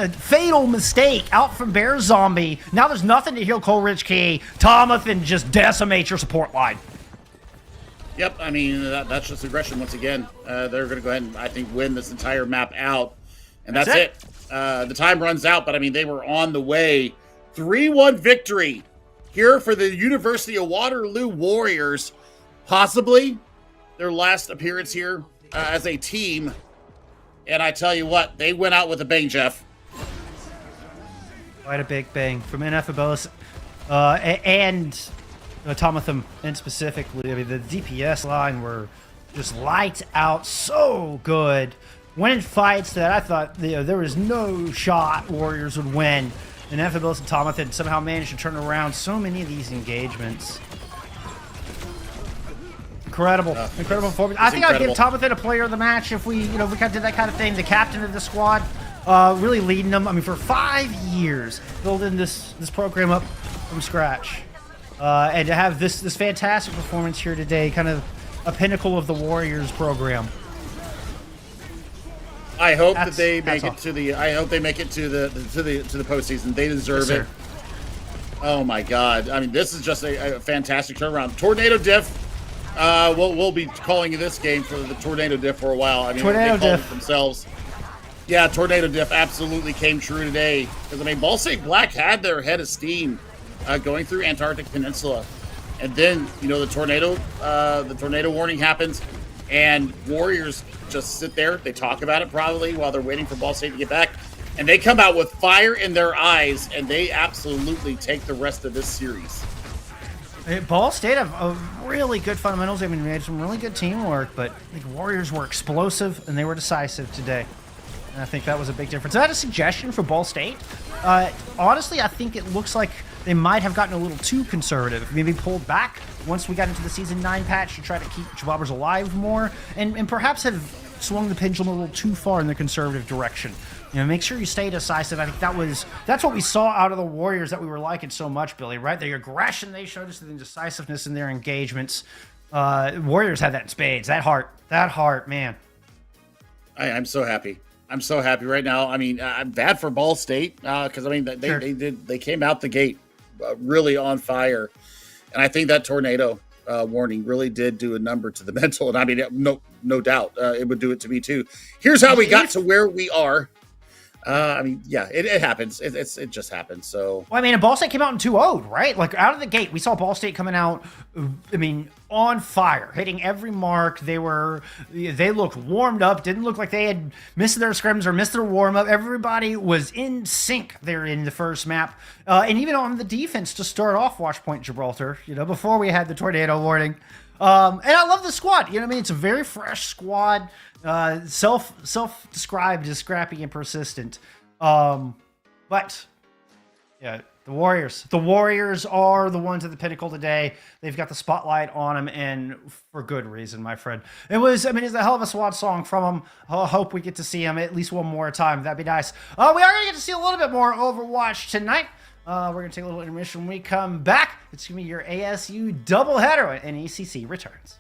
fatal mistake out from Bear Zombie. Now there's nothing to heal Coleridge Key. Tomathan just decimates your support line. Yep, I mean, that's just aggression once again. They're going to go ahead and, I think, win this entire map out. And that's it. The time runs out, but, I mean, they were on the way. 3-1 victory here for the University of Waterloo Warriors. Possibly their last appearance here as a team. And I tell you what, they went out with a bang, Jeff. Quite a big bang from Ineffabilis and Tomatham in specifically. I mean, the DPS line were just lights out, so good. Winning fights that I thought there was no shot Warriors would win. And Ineffabilis and Tomathan somehow managed to turn around so many of these engagements. Incredible performance. I think I'd give Tomathan a player of the match if we kind of did that kind of thing. The captain of the squad, really leading them. I mean, for 5 years, building this program up from scratch, and to have this fantastic performance here today, kind of a pinnacle of the Warriors program. I hope that they make it to the. I hope they make it to the postseason. They deserve it. Oh my God! I mean, this is just a fantastic turnaround. Tornado diff. We'll be calling this game for the tornado diff for a while. I mean, Tornado they called diff it themselves. Yeah, tornado diff absolutely came true today. Because I mean, Ball State Black had their head of steam going through Antarctic Peninsula, and then the tornado warning happens, and Warriors just sit there. They talk about it probably while they're waiting for Ball State to get back. And they come out with fire in their eyes, and they absolutely take the rest of this series. Ball State have a really good fundamentals. I mean, they had some really good teamwork, but I think Warriors were explosive and they were decisive today. And I think that was a big difference. Is that a suggestion for Ball State? Honestly, I think it looks like they might have gotten a little too conservative. Maybe pulled back once we got into the Season 9 patch to try to keep Jabobbers alive more, and perhaps have swung the pendulum a little too far in the conservative direction. Make sure you stay decisive. I think that's what we saw out of the Warriors that we were liking so much, Billy, right? The aggression they showed us, the decisiveness in their engagements. Warriors had that in spades. That heart, man. I'm so happy. I'm so happy right now. I mean, I'm bad for Ball State because I mean they came out the gate really on fire, and I think that tornado warning really did do a number to the mental. And I mean, no doubt, it would do it to me too. Here's how we got to where we are. I mean, yeah, it happens. It just happens. So, well, I mean, and Ball State came out in 2-0, right? Like out of the gate, we saw Ball State coming out. I mean, on fire, hitting every mark. They looked warmed up. Didn't look like they had missed their scrims or missed their warm up. Everybody was in sync there in the first map, and even on the defense to start off Watchpoint Gibraltar. Before we had the tornado warning. And I love the squad. I mean, it's a very fresh squad. Self-described as scrappy and persistent. But yeah, the Warriors are the ones at the pinnacle today. They've got the spotlight on them, and for good reason, my friend. It's a hell of a SWAT song from them. I hope we get to see them at least one more time. That'd be nice. We are going to get to see a little bit more Overwatch tonight. We're going to take a little intermission. When we come back, it's going to be your ASU doubleheader, and NECC returns.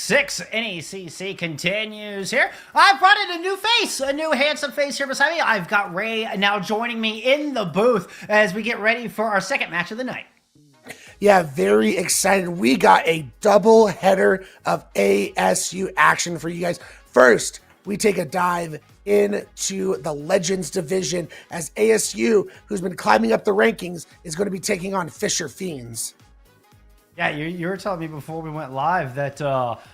6 NECC continues here. I've brought in a new face, a new handsome face here beside me. I've got Ray now joining me in the booth as we get ready for our second match of the night. Yeah, very excited. We got a double header of ASU action for you guys. First, we take a dive into the Legends division as ASU, who's been climbing up the rankings, is going to be taking on Fisher Fiends. Yeah, you were telling me before we went live that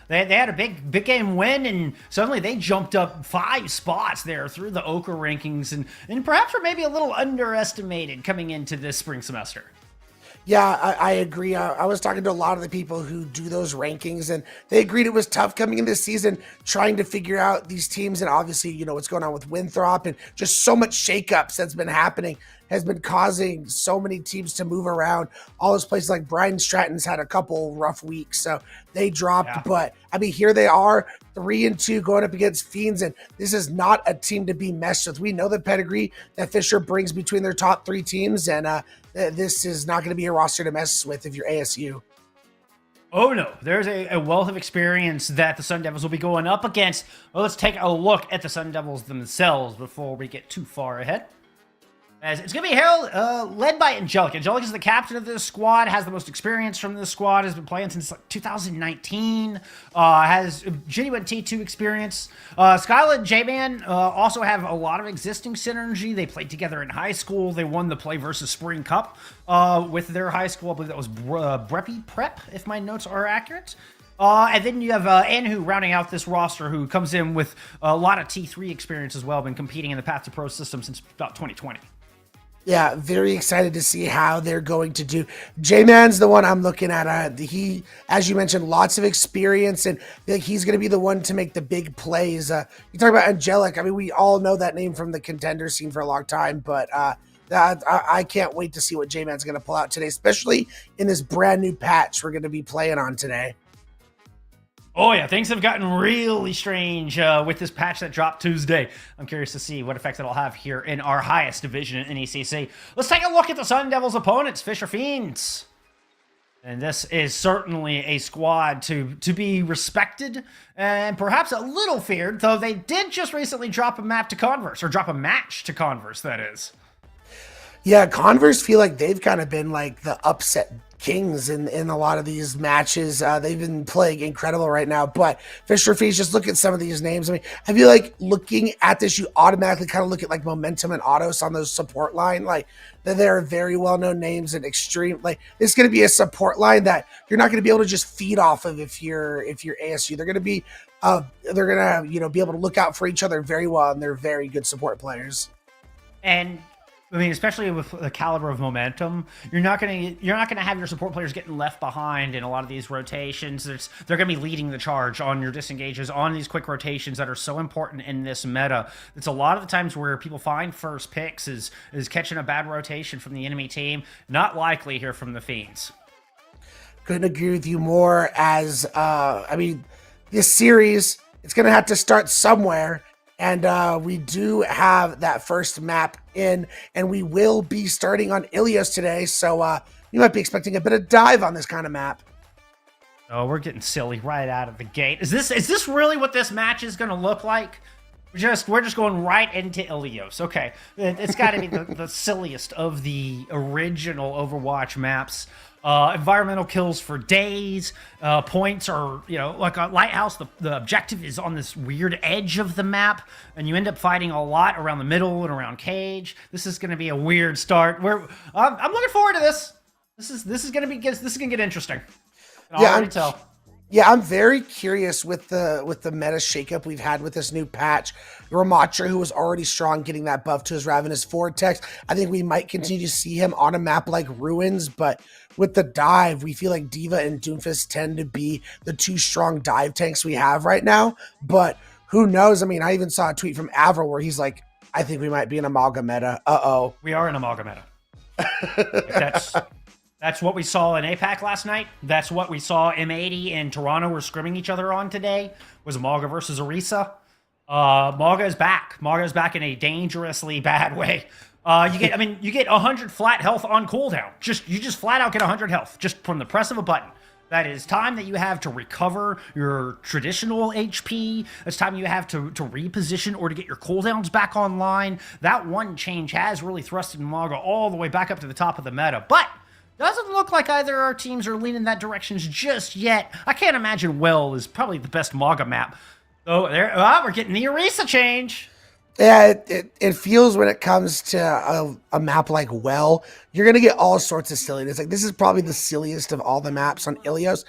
they had a big game win, and suddenly they jumped up 5 spots there through the Ochre rankings, and perhaps were maybe a little underestimated coming into this spring semester. Yeah, I agree. I was talking to a lot of the people who do those rankings, and they agreed it was tough coming into this season, trying to figure out these teams. And obviously, you know, what's going on with Winthrop and just so much shakeups that's been happening has been causing so many teams to move around. All those places like Brian Stratton's had a couple rough weeks, so they dropped. Yeah. But I mean, here they are, 3-2 going up against Fiends, and this is not a team to be messed with. We know the pedigree that Fisher brings between their top 3 teams, and this is not going to be a roster to mess with if you're ASU. Oh no, there's a wealth of experience that the Sun Devils will be going up against. Well, let's take a look at the Sun Devils themselves before we get too far ahead. As it's going to be led by Angelic. Angelic is the captain of this squad, has the most experience from this squad, has been playing since like 2019, has genuine T2 experience. Skyla and J-Man also have a lot of existing synergy. They played together in high school. They won the Play versus Spring Cup with their high school. I believe that was Breppy Prep, if my notes are accurate. And then you have Anhu rounding out this roster, who comes in with a lot of T3 experience as well, been competing in the Path to Pro system since about 2020. Yeah, very excited to see how they're going to do. J-Man's the one I'm looking at. He, as you mentioned, lots of experience, and he's going to be the one to make the big plays. You talk about Angelic. I mean, we all know that name from the contender scene for a long time, but I can't wait to see what J-Man's going to pull out today, especially in this brand new patch we're going to be playing on today. Oh yeah, things have gotten really strange with this patch that dropped Tuesday. I'm curious to see what effect it'll have here in our highest division in NECC. Let's take a look at the Sun Devils' opponents, Fisher Fiends. And this is certainly a squad to be respected and perhaps a little feared, though they did just recently drop a map to Converse, or drop a match to Converse, that is. Yeah, Converse feel like they've kind of been like the upset kings in a lot of these matches. They've been playing incredible right now, but Fisher Fiends, just look at some of these names. I mean, I feel like looking at this, you automatically kind of look at like Momentum and Autos on those support line. Like, they're very well-known names and extreme. Like, this is going to be a support line that you're not going to be able to just feed off of if you're ASU. They're going to be be able to look out for each other very well, and they're very good support players. And I mean, especially with the caliber of Momentum, you're not gonna have your support players getting left behind in a lot of these rotations. They're gonna be leading the charge on your disengages, on these quick rotations that are so important in this meta. It's a lot of the times where people find first picks is catching a bad rotation from the enemy team. Not likely here from the Fiends. Couldn't agree with you more. As I mean, this series, it's gonna have to start somewhere. And we do have that first map in, and we will be starting on Ilios today, so you might be expecting a bit of dive on this kind of map. Oh, we're getting silly right out of the gate. Is this really what this match is going to look like? We're just going right into Ilios. Okay, it's got to be the silliest of the original Overwatch maps. Environmental kills for days. Points are, like a lighthouse. The objective is on this weird edge of the map, and you end up fighting a lot around the middle and around cage. This is going to be a weird start. I'm looking forward to this. This is going to get interesting. I can tell. Yeah, I'm very curious with the meta shakeup we've had with this new patch. Ramatra, who was already strong, getting that buff to his Ravenous Vortex. I think we might continue to see him on a map like Ruins, but with the dive, we feel like D.Va and Doomfist tend to be the 2 strong dive tanks we have right now. But who knows? I mean, I even saw a tweet from Avril where he's like, I think we might be an Amalgam meta. Uh-oh. We are an Amalgam meta. That's what we saw in APAC last night. That's what we saw M80 and Toronto were scrimming each other on today, was Malga versus Orisa. Malga is back. Malga is back in a dangerously bad way. You get 100 flat health on cooldown. You just flat out get 100 health just from the press of a button. That is time that you have to recover your traditional HP. It's time you have to reposition or to get your cooldowns back online. That one change has really thrusted Maga all the way back up to the top of the meta. But doesn't look like either our teams are leaning that direction just yet. I can't imagine Well is probably the best Maga map. So there, we're getting the Orisa change. Yeah, it feels when it comes to a map like Well, you're going to get all sorts of silliness. Like, this is probably the silliest of all the maps on Ilios.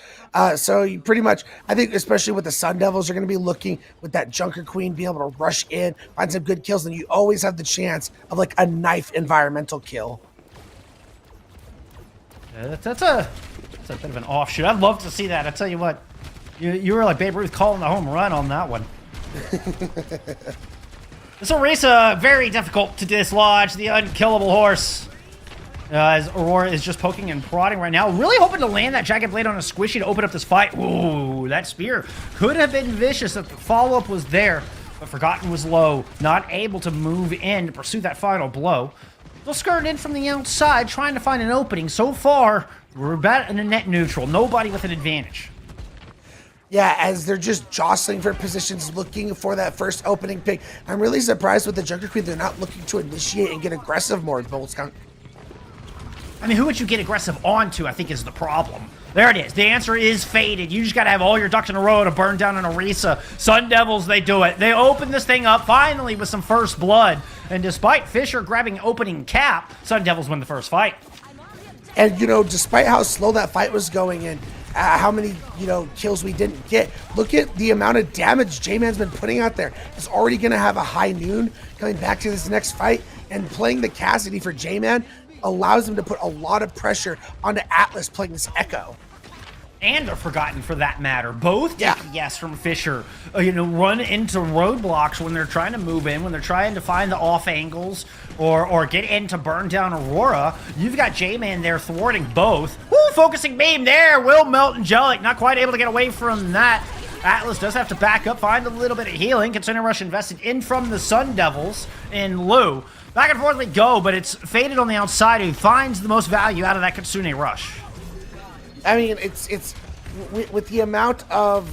So you pretty much, I think, especially with the Sun Devils, you're going to be looking with that Junker Queen, be able to rush in, find some good kills, and you always have the chance of, like, a knife environmental kill. Yeah, that's a bit of an offshoot. I'd love to see that. I tell you what, you were like Babe Ruth calling the home run on that one. This Orisa, very difficult to dislodge. The unkillable horse. As Aurora is just poking and prodding right now. Really hoping to land that Jagged Blade on a squishy to open up this fight. Ooh, that spear could have been vicious if the follow-up was there. But Forgotten was low. Not able to move in to pursue that final blow. They'll skirt in from the outside, trying to find an opening. So far, we're about in a net neutral. Nobody with an advantage. Yeah, as they're just jostling for positions, looking for that first opening pick. I'm really surprised with the Junker Queen. They're not looking to initiate and get aggressive more. I mean, who would you get aggressive onto, I think, is the problem. There it is. The answer is Faded. You just got to have all your ducks in a row to burn down an Orisa. Sun Devils, they do it. They open this thing up, finally, with some first blood. And despite Fisher grabbing opening cap, Sun Devils win the first fight. And, you know, despite how slow that fight was going and how many, you know, kills we didn't get, look at the amount of damage J-Man's been putting out there. He's already going to have a high noon coming back to this next fight. And playing the Cassidy for J-Man allows him to put a lot of pressure onto Atlas playing this Echo. And are Forgotten, for that matter. Both take Yeah. yes from Fisher. You know, run into roadblocks when they're trying to move in, when they're trying to find the off angles, or get in to burn down Aurora. You've got J-Man there thwarting both. Woo, focusing beam there. Will melt Angelic. Not quite able to get away from that. Atlas does have to back up, find a little bit of healing. Kitsune Rush invested in from the Sun Devils in lieu. Back and forth they go, but it's Faded on the outside who finds the most value out of that Kitsune Rush. I mean, it's with the amount of,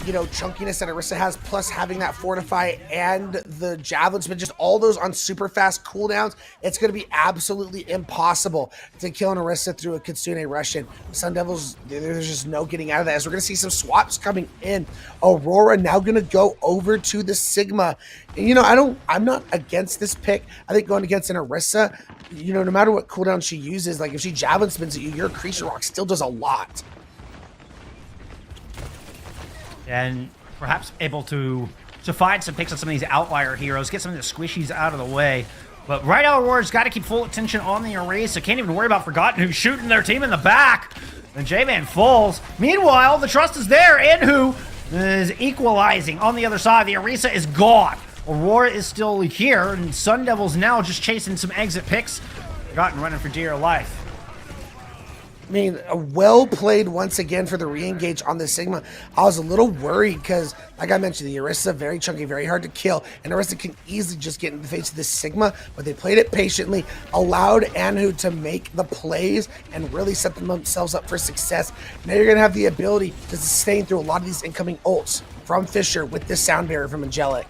you know, chunkiness that Orisa has, plus having that Fortify and the Javelins, but just all those on super fast cooldowns, it's going to be absolutely impossible to kill an Orisa through a Kitsune Rush. And Sun Devils, there's just no getting out of that. As we're going to see some swaps coming in. Aurora now going to go over to the Sigma. And, you know, I'm not against this pick. I think going against an Orisa, you know, no matter what cooldown she uses, like if she Javelin spins at you, your Creature Rock still does a lot. And perhaps able to find some picks on some of these outlier heroes, get some of the squishies out of the way. But right now, Aurora's got to keep full attention on the Erase, so can't even worry about Forgotten, who's shooting their team in the back. And J-Man falls. Meanwhile, the trust is there, and who is equalizing on the other side. The Orisa is gone. Aurora is still here, and Sun Devils now just chasing some exit picks. Forgotten running for dear life. I mean, well played once again for the re-engage on the Sigma. I was a little worried because, like I mentioned, the Orisa very chunky, very hard to kill, and Orisa can easily just get in the face of this Sigma, but they played it patiently, allowed Anhu to make the plays, and really set themselves up for success. Now you're going to have the ability to sustain through a lot of these incoming ults from Fisher with this sound barrier from Angelic.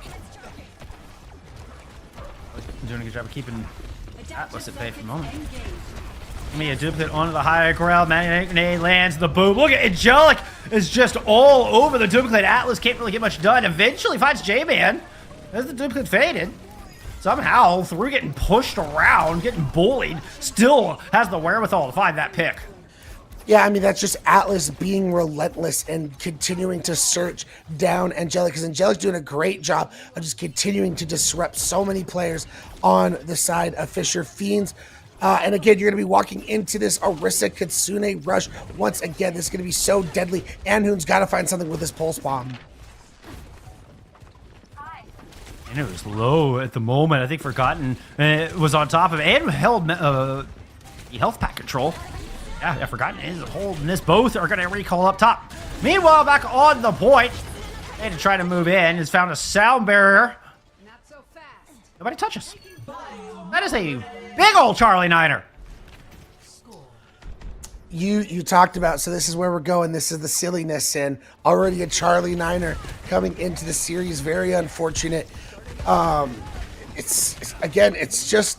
Doing a good job of keeping Atlas at bay for the moment. Me a duplicate onto the higher ground. Magnate lands the boom. Look at Angelic is just all over the duplicate. Atlas can't really get much done. Eventually finds J-Man as the duplicate faded. Somehow, through getting pushed around, getting bullied, still has the wherewithal to find that pick. Yeah, I mean, that's just Atlas being relentless and continuing to search down Angelic, because Angelic's doing a great job of just continuing to disrupt so many players on the side of Fisher Fiends. And again, you're going to be walking into this Orisa Kitsune Rush. Once again, this is going to be so deadly. Anhu's got to find something with his Pulse Bomb. And it was low at the moment. I think Forgotten was on top of it and held the health pack control. Yeah, Forgotten is holding this. Both are going to recall up top. Meanwhile, back on the point, and to try to move in, has found a sound barrier. Not so fast. Nobody touch us. That is a big old Charlie Niner. you talked about, so this is where we're going. This is the silliness, and already a Charlie Niner coming into the series. Very unfortunate. It's just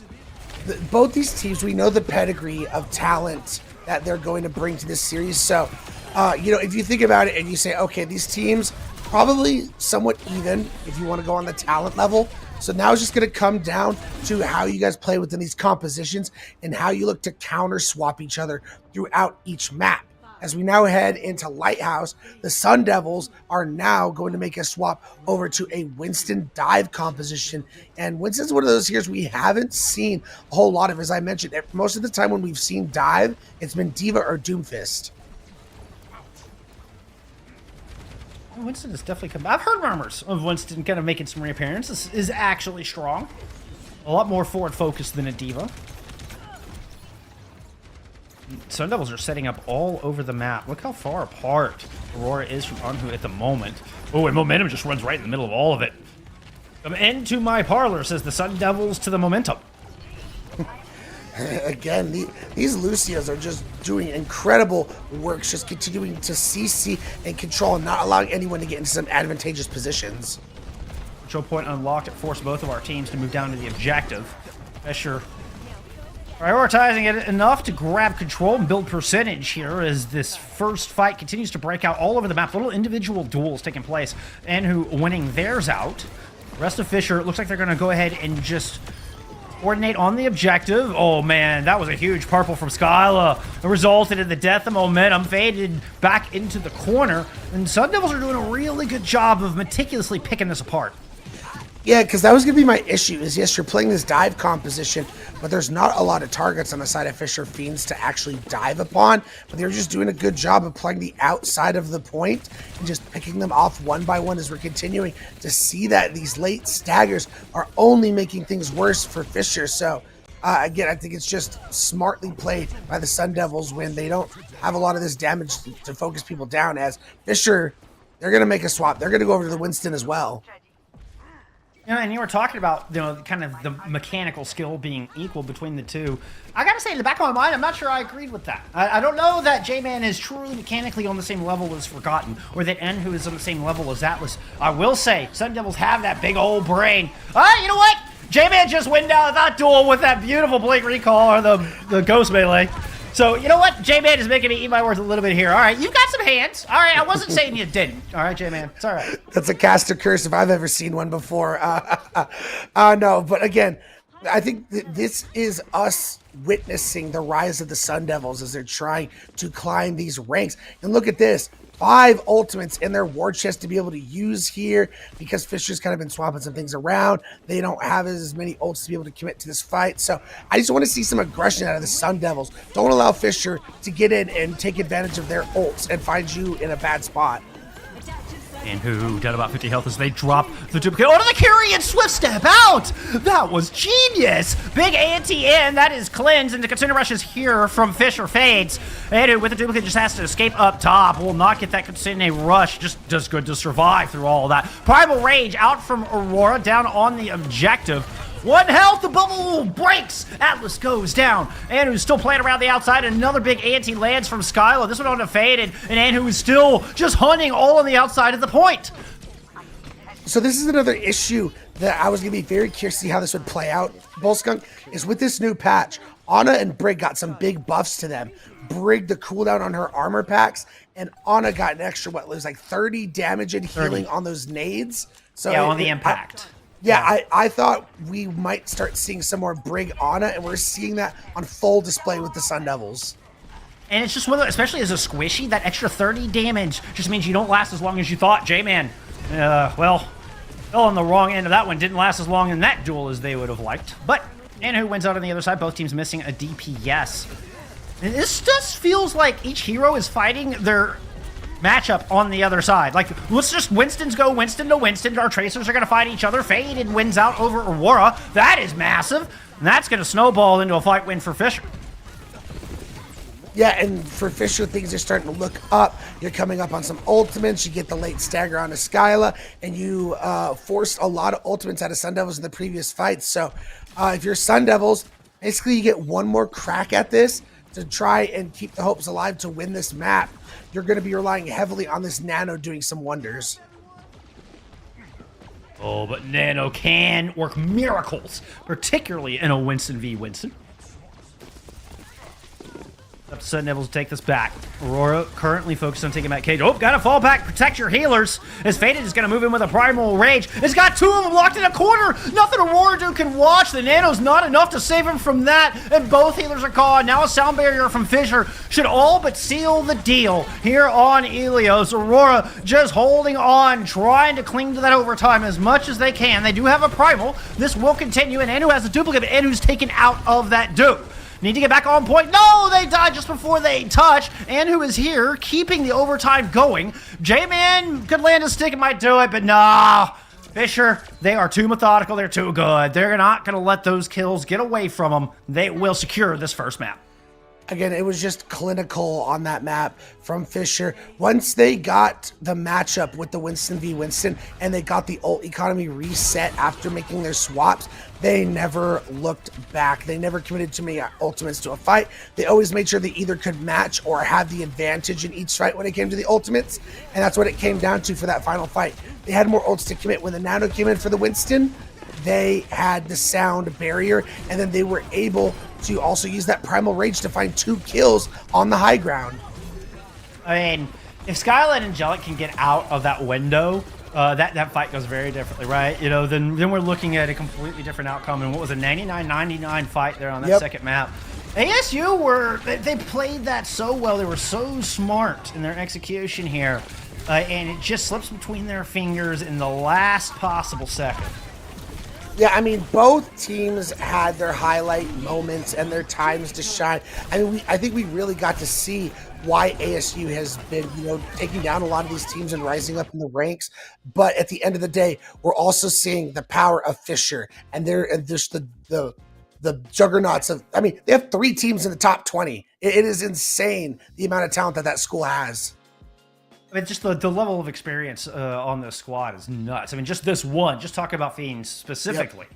both these teams. We know the pedigree of talent that they're going to bring to this series. So, if you think about it and you say, okay, these teams probably somewhat even if you want to go on the talent level. So now it's just going to come down to how you guys play within these compositions and how you look to counter swap each other throughout each map. As we now head into Lighthouse, the Sun Devils are now going to make a swap over to a Winston dive composition. And Winston's one of those heroes we haven't seen a whole lot of. As I mentioned, most of the time when we've seen dive, it's been Diva or Doomfist. Winston has definitely come. I've heard rumors of Winston kind of making some reappearances. This is actually strong. A lot more forward focused than a Diva. Sun Devils are setting up all over the map. Look how far apart Aurora is from Anhu at the moment. Oh, and Momentum just runs right in the middle of all of it. Come into my parlor, says the Sun Devils to the Momentum. Again, these Lucios are just doing incredible work, just continuing to CC and control and not allowing anyone to get into some advantageous positions. Control point unlocked. It forced both of our teams to move down to the objective. Fisher prioritizing it enough to grab control and build percentage here as this first fight continues to break out all over the map. Little individual duels taking place. And who winning theirs out. The rest of Fisher, it looks like they're going to go ahead and just coordinate on the objective. Oh man, that was a huge purple from Skyla. It resulted in the death of Momentum, faded back into the corner, and Sun Devils are doing a really good job of meticulously picking this apart. Yeah, because that was going to be my issue, is yes, you're playing this dive composition, but there's not a lot of targets on the side of Fisher Fiends to actually dive upon, but they're just doing a good job of playing the outside of the point and just picking them off one by one as we're continuing to see that these late staggers are only making things worse for Fisher. So, again, I think it's just smartly played by the Sun Devils when they don't have a lot of this damage to focus people down, as Fisher, they're going to make a swap. They're going to go over to the Winston as well. You know, and you were talking about, kind of the mechanical skill being equal between the two. I gotta say, in the back of my mind, I'm not sure I agreed with that. I don't know that J-Man is truly mechanically on the same level as Forgotten, or that Enhu is on the same level as Atlas. I will say, Sun Devils have that big old brain. You know what? J-Man just went down that duel with that beautiful Blink Recall, or the Ghost Melee. So, you know what? J-Man is making me eat my words a little bit here. All right, you've got some hands. All right, I wasn't saying you didn't. All right, J-Man, it's all right. That's a caster curse if I've ever seen one before. No, but again, I think this is us witnessing the rise of the Sun Devils as they're trying to climb these ranks. And look at this. 5 ultimates in their war chest to be able to use here, because Fisher's kind of been swapping some things around. They don't have as many ults to be able to commit to this fight. So I just want to see some aggression out of the Sun Devils. Don't allow Fisher to get in and take advantage of their ults and find you in a bad spot. And who down about 50 health as they drop the duplicate. Oh, the Kyrian Swift Step out! That was genius! Big anti-in, that is cleanse, and the Katsuna Rush is here from Fisher Fades. And who with the duplicate just has to escape up top. Will not get that Katsuna Rush, just does good to survive through all of that. Primal Rage out from Aurora, down on the objective. 1 health, the bubble breaks. Atlas goes down. Anhu's still playing around the outside. Another big anti lands from Skyla. This one on a faded, and Anhu is still just hunting all on the outside of the point. So this is another issue that I was going to be very curious to see how this would play out, Bullskunk, is with this new patch. Anna and Brig got some big buffs to them. Brig, the cooldown on her armor packs, and Anna got an extra, it was like 30 damage and healing on those nades. So yeah, on the impact. I thought we might start seeing some more Brig Anna, and we're seeing that on full display with the Sun Devils. And it's just one of the, especially as a squishy, that extra 30 damage just means you don't last as long as you thought. J-Man, well, fell on the wrong end of that one. Didn't last as long in that duel as they would have liked. But Anhu wins out on the other side. Both teams missing a DPS. And this just feels like each hero is fighting their matchup on the other side. Like, let's just Winston's go Winston to Winston. Our Tracers are going to fight each other. Faded wins out over Aurora. That is massive. And that's going to snowball into a fight win for Fisher. Yeah, and for Fisher, things are starting to look up. You're coming up on some ultimates. You get the late stagger on a Skyla, and you forced a lot of ultimates out of Sun Devils in the previous fights. So if you're Sun Devils, basically you get one more crack at this to try and keep the hopes alive to win this map, you're going to be relying heavily on this Nano doing some wonders. Oh, but Nano can work miracles, particularly in a Winston v. Winston. Up to Sun Devils to take this back. Aurora currently focused on taking back Cage. Oh, gotta fall back, protect your healers. As Faded is gonna move in with a Primal Rage. It's got two of them locked in a corner. Nothing Aurora Dude can watch. The Nano's not enough to save him from that. And both healers are gone. Now a sound barrier from Fissure should all but seal the deal here on Ilios. Aurora just holding on, trying to cling to that overtime as much as they can. They do have a Primal. This will continue, and Anu has a duplicate, and Anu's taken out of that dupe. Need to get back on point. No, they died just before they touch. And who is here, keeping the overtime going. J-Man could land a stick and might do it, but nah. Fissure, they are too methodical. They're too good. They're not going to let those kills get away from them. They will secure this first map. Again, it was just clinical on that map from Fissure. Once they got the matchup with the Winston v. Winston and they got the ult economy reset after making their swaps, they never looked back. They never committed too many ultimates to a fight. They always made sure they either could match or have the advantage in each fight when it came to the ultimates. And that's what it came down to for that final fight. They had more ults to commit. When the Nano came in for the Winston, they had the sound barrier, and then they were able to also use that Primal Rage to find 2 kills on the high ground. I mean, if Skylight and Angelic can get out of that window, that fight goes very differently, right? You know, then we're looking at a completely different outcome. And what was a 99-99 fight there on that second map? ASU they played that so well. They were so smart in their execution here, and it just slips between their fingers in the last possible second. Yeah, I mean, both teams had their highlight moments and their times to shine. I mean, I think we really got to see why ASU has been, taking down a lot of these teams and rising up in the ranks. But at the end of the day, we're also seeing the power of Fissure, and they're just the juggernauts of. I mean, they have 3 teams in the top 20. It is insane the amount of talent that squad has. I mean, just the level of experience on this squad is nuts. I mean, just this one, just talking about Fiends specifically,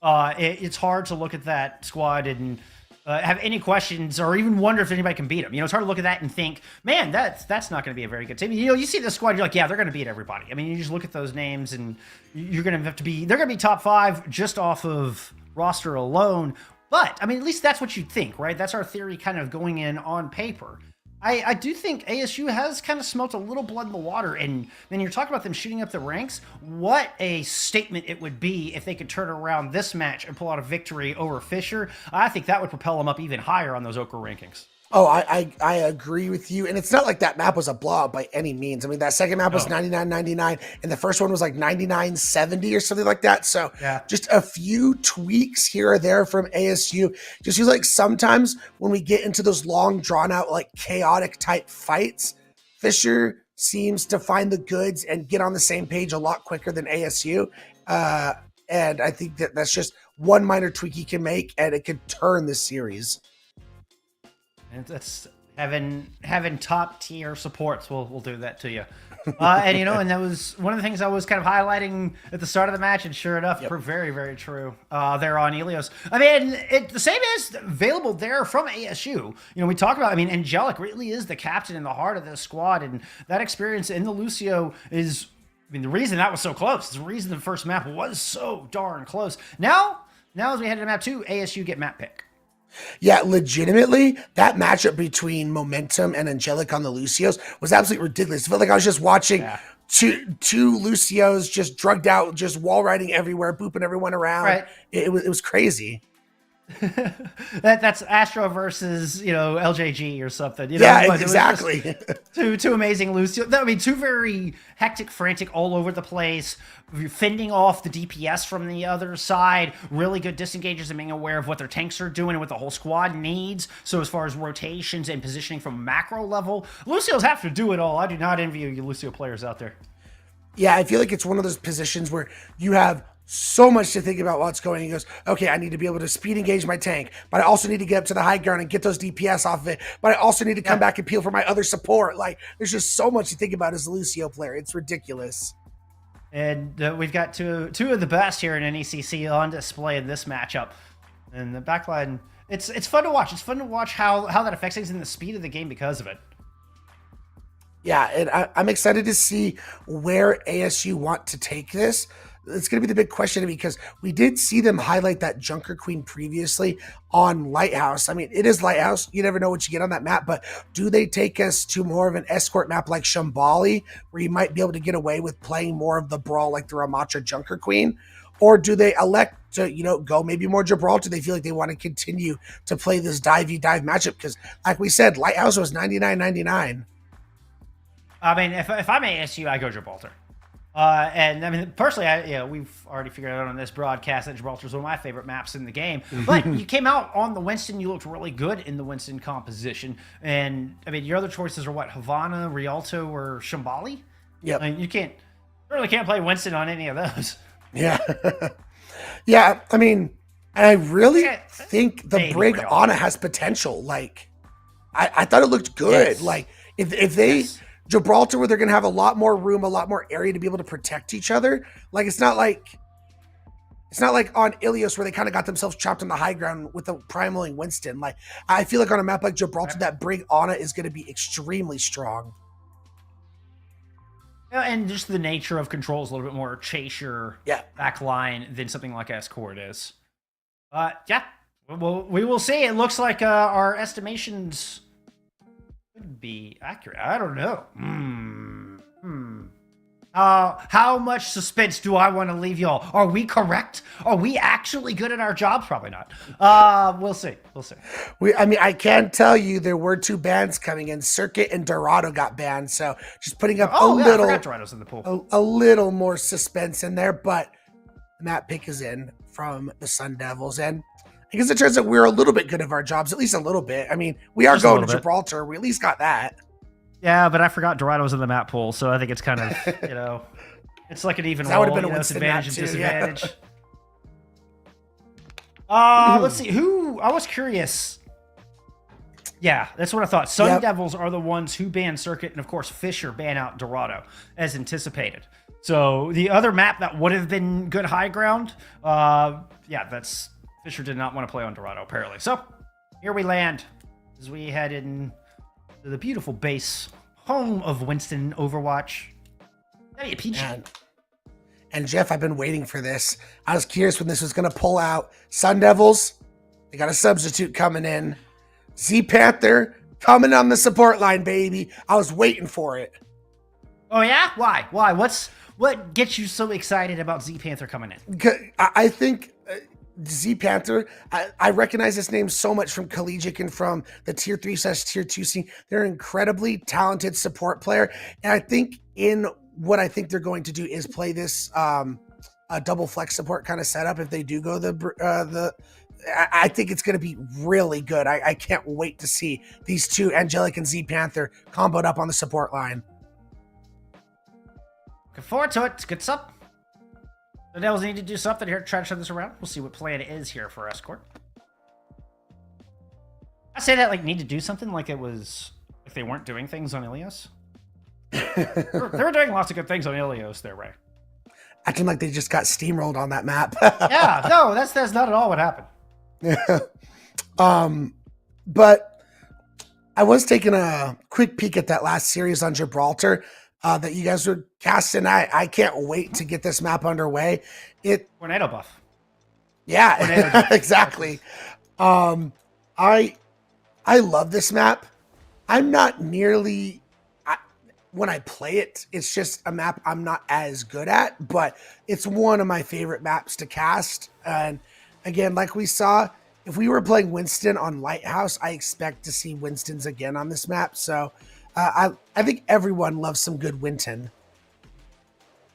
it's hard to look at that squad and have any questions or even wonder if anybody can beat them. It's hard to look at that and think, man, that's not going to be a very good team. You see this squad, you're like, yeah, they're going to beat everybody. I mean, you just look at those names and you're going to have to be, they're going to be top 5 just off of roster alone. But, I mean, at least that's what you'd think, right? That's our theory kind of going in on paper. I do think ASU has kind of smelt a little blood in the water, and then you're talking about them shooting up the ranks. What a statement it would be if they could turn around this match and pull out a victory over Fissure. I think that would propel them up even higher on those Ochre rankings. Oh, I agree with you. And it's not like that map was a blowout by any means. I mean, that second map was 99-99, and the first one was like 99-70 or something like that. So just a few tweaks here or there from ASU. Just feels like sometimes when we get into those long, drawn-out, like chaotic type fights, Fissure seems to find the goods and get on the same page a lot quicker than ASU. And I think that's just one minor tweak he can make, and it could turn this series. And that's having top tier supports will do that to you. And that was one of the things I was kind of highlighting at the start of the match, and sure enough, proved very, very true there on Ilios. I mean, the same is available there from ASU. We talk about, Angelic really is the captain in the heart of this squad, and that experience in the Lucio is, the reason that was so close, the reason the first map was so darn close. Now as we head to map 2, ASU get map pick. Yeah, legitimately, that matchup between Momentum and Angelic on the Lucios was absolutely ridiculous. I felt like I was just watching two Lucios just drugged out, just wall riding everywhere, booping everyone around. Right. It was crazy. That's Astro versus LJG or something. Yeah, exactly. Two amazing Lucio. Two very hectic, frantic, all over the place, fending off the DPS from the other side. Really good disengages and being aware of what their tanks are doing and what the whole squad needs. So as far as rotations and positioning from macro level, Lucios have to do it all. I do not envy you Lucio players out there. Yeah, I feel like it's one of those positions where you have so much to think about what's going. He goes, okay, I need to be able to speed engage my tank, but I also need to get up to the high ground and get those DPS off of it. But I also need to come back and peel for my other support. Like, there's just so much to think about as a Lucio player. It's ridiculous. And we've got two of the best here in NECC on display in this matchup. And the backline, it's fun to watch. It's fun to watch how that affects things and the speed of the game because of it. Yeah, and I'm excited to see where ASU want to take this. It's going to be the big question to me because we did see them highlight that Junker Queen previously on Lighthouse. I mean, it is Lighthouse. You never know what you get on that map, but do they take us to more of an escort map like Shambali, where you might be able to get away with playing more of the brawl like the Ramatra Junker Queen? Or do they elect to, go maybe more Gibraltar? They feel like they want to continue to play this dive matchup because, like we said, Lighthouse was 99.99. I mean, if I'm ASU, I go Gibraltar. And I mean, personally, we've already figured out on this broadcast that Gibraltar is one of my favorite maps in the game. But you came out on the Winston. You looked really good in the Winston composition. And I mean, your other choices are what? Havana, Rialto, or Shambali? Yeah. I mean, you really can't play Winston on any of those. Yeah. Yeah. I mean, I really think the Brig Rialto. Anna has potential. Like, I thought it looked good. Yes. Like, if they. Yes. Gibraltar, where they're going to have a lot more room, a lot more area to be able to protect each other. Like, it's not like on Ilios where they kind of got themselves trapped on the high ground with the primaling Winston. Like, I feel like on a map like Gibraltar, that Brig Anna is going to be extremely strong. Yeah, and just the nature of control is a little bit more chase your back line than something like Escort is. Yeah, we will see. It looks like our estimations be accurate. I don't know. How much suspense do I want to leave y'all? Are we correct? Are we actually good at our jobs? Probably not. We'll see. I can tell you there were 2 bans coming in. Circuit and Dorado got banned, so just putting up I forgot Dorado's in the pool. a little more suspense in there. But the map pick is in from the Sun Devils, and I guess it turns out we're a little bit good at our jobs, at least a little bit. I mean, we are going to Gibraltar. We at least got that. Yeah, but I forgot Dorado was in the map pool, so I think it's kind of, it's like an even roll. That would have been a it's advantage and too, disadvantage. Let's see. I was curious. Yeah, that's what I thought. Sun Devils are the ones who ban Circuit, and of course, Fisher ban out Dorado, as anticipated. So the other map that would have been good high ground, that's... Fisher did not want to play on Dorado, apparently. So, here we land as we head in to the beautiful base, home of Winston Overwatch. WPG. And Jeff, I've been waiting for this. I was curious when this was going to pull out. Sun Devils, they got a substitute coming in. Z Panther coming on the support line, baby. I was waiting for it. Oh, yeah? Why? What gets you so excited about Z Panther coming in? I think... Z Panther, I recognize this name so much from Collegiate and from the tier 3/tier 2 scene. They're an incredibly talented support player. And I think what I think they're going to do is play this a double flex support kind of setup. If they do go I think it's going to be really good. I can't wait to see these two, Angelic and Z Panther, comboed up on the support line. Looking forward to it. It's good stuff. The Devils need to do something here to try to turn this around. We'll see what plan is here for Escort. I say that need to do something like it was if they weren't doing things on Ilios. They were doing lots of good things on Ilios there, Ray. Acting like they just got steamrolled on that map. Yeah, no, that's not at all what happened. But I was taking a quick peek at that last series on Gibraltar. That you guys were casting. I can't wait to get this map underway. Tornado buff. Yeah, Tornado buff. exactly. I love this map. I'm not nearly when I play it, it's just a map I'm not as good at, but it's one of my favorite maps to cast. And again, like we saw, if we were playing Winston on Lighthouse, I expect to see Winstons again on this map. So I think everyone loves some good Winton.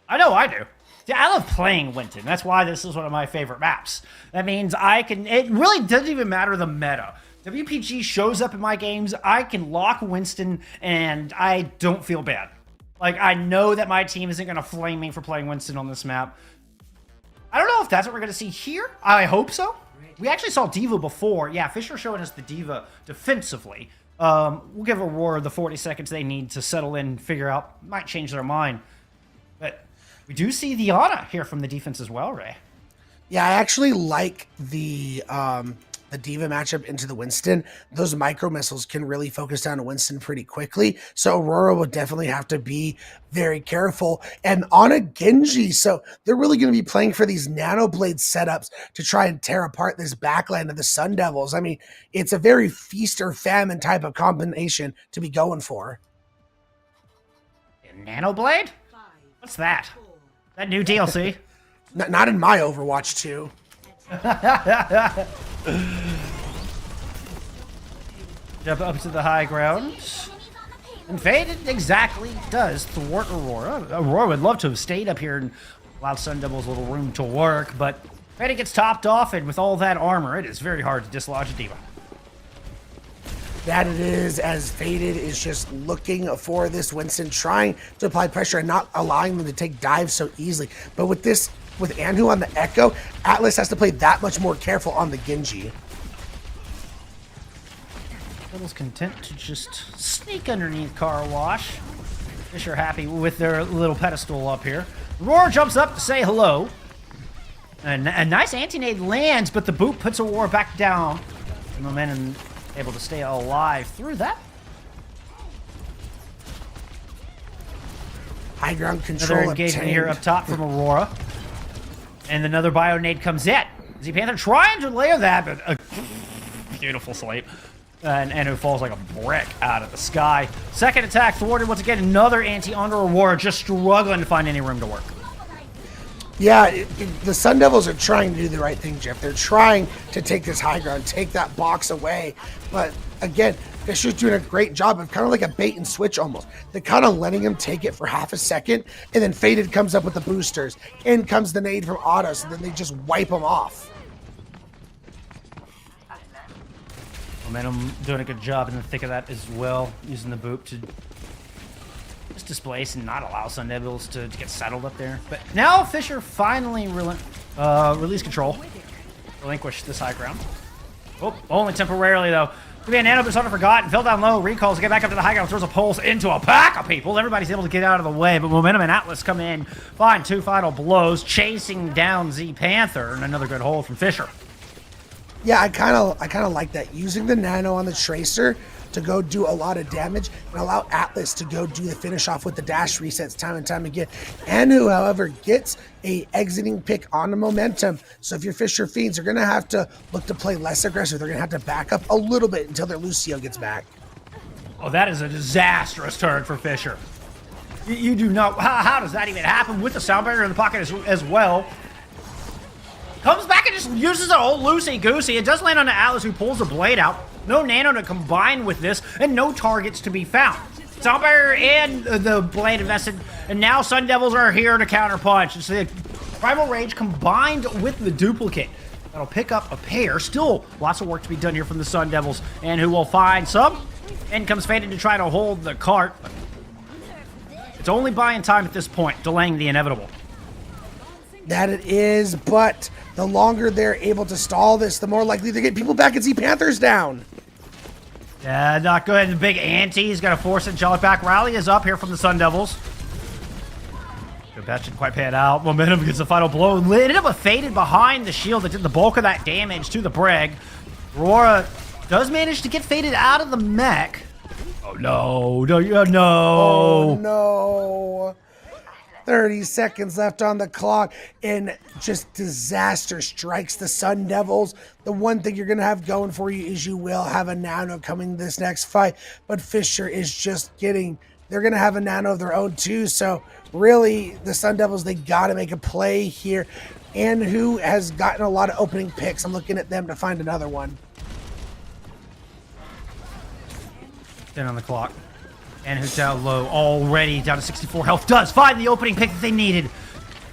I know I do. Yeah, I love playing Winton. That's why this is one of my favorite maps. That means it really doesn't even matter the meta. WPG shows up in my games, I can lock Winston, and I don't feel bad. I know that my team isn't going to flame me for playing Winston on this map. I don't know if that's what we're going to see here. I hope so. We actually saw Diva before. Yeah, Fisher showing us the Diva defensively. We'll give Aurora the 40 seconds they need to settle in, figure out, might change their mind. But we do see the Ana here from the defense as well, Ray. Yeah, I actually like the the Diva matchup into the Winston, those micro missiles can really focus down a Winston pretty quickly. So Aurora will definitely have to be very careful. And on a Genji, so they're really going to be playing for these nano blade setups to try and tear apart this backline of the Sun Devils. I mean, it's a very feast or famine type of combination to be going for. Nano blade? What's that? That new DLC? Not in my Overwatch 2. Jump up to the high ground. And Faded exactly does thwart Aurora. Aurora would love to have stayed up here and allowed Sun Devils a little room to work, but Faded gets topped off, and with all that armor, it is very hard to dislodge a Diva. That it is, as Faded is just looking for this Winston, trying to apply pressure and not allowing them to take dives so easily. But with this, with Anhu on the Echo, Atlas has to play that much more careful on the Genji. Little's content to just sneak underneath Car Wash. Fisher happy with their little pedestal up here. Aurora jumps up to say hello. And a nice anti-nade lands, but the boot puts Aurora back down. The momentum able to stay alive through that. High ground control. Another engagement here up top from Aurora. And another bio nade comes in. Z Panther trying to layer that, but a beautiful sleep. And it falls like a brick out of the sky. Second attack thwarted once again. Another anti under Aurora, just struggling to find any room to work. Yeah, the Sun Devils are trying to do the right thing, Jeff. They're trying to take this high ground, take that box away. But again, Fisher's doing a great job of kind of like a bait and switch almost. They're kind of letting him take it for half a second, and then Faded comes up with the boosters. In comes the nade from Autos, and then they just wipe him off. Momentum doing a good job in the thick of that as well, using the boot to just displace and not allow Sun Devils to get settled up there. But now Fisher finally release control, relinquish this high ground. Oh, only temporarily though. Man, Nano was forgotten, fell down low, recalls, get back up to the high ground, throws a pulse into a pack of people. Everybody's able to get out of the way, but Momentum and Atlas come in, find two final blows, chasing down Z Panther, and another good hold from Fisher. Yeah, I kind of like that. Using the Nano on the Tracer to go do a lot of damage and allow Atlas to go do the finish off with the dash resets time and time again. Anu, however, gets a exiting pick on the Momentum. So if you're Fisher Fiends, they're going to have to look to play less aggressive. They're going to have to back up a little bit until their Lucio gets back. Oh, that is a disastrous turn for Fisher. You do not... How does that even happen with the sound barrier in the pocket as well? Comes back and just uses an old loosey-goosey. It does land on the Atlas, who pulls the blade out. No Nano to combine with this, and no targets to be found. Sound barrier and the blade invested, and now Sun Devils are here to counterpunch. It's the Primal Rage combined with the duplicate. That'll pick up a pair. Still lots of work to be done here from the Sun Devils, and who will find some. In comes Faded to try to hold the cart. It's only buying time at this point, delaying the inevitable. That it is, but the longer they're able to stall this, the more likely they get people back and see Panthers down. Yeah, not good. The big ante. He's going to force it. Jolly back. Rally is up here from the Sun Devils. Good patch didn't quite pan out. Momentum gets the final blow. Ended up with Faded behind the shield that did the bulk of that damage to the Brig. Aurora does manage to get Faded out of the mech. Oh, no. No. Oh, no. 30 seconds left on the clock, and just disaster strikes the Sun Devils. The one thing you're going to have going for you is you will have a Nano coming this next fight, but Fisher is just getting... They're going to have a Nano of their own too, so really, the Sun Devils, they got to make a play here. And who has gotten a lot of opening picks. I'm looking at them to find another one. 10 on the clock. And who's down low, already down to 64 health, does find the opening pick that they needed.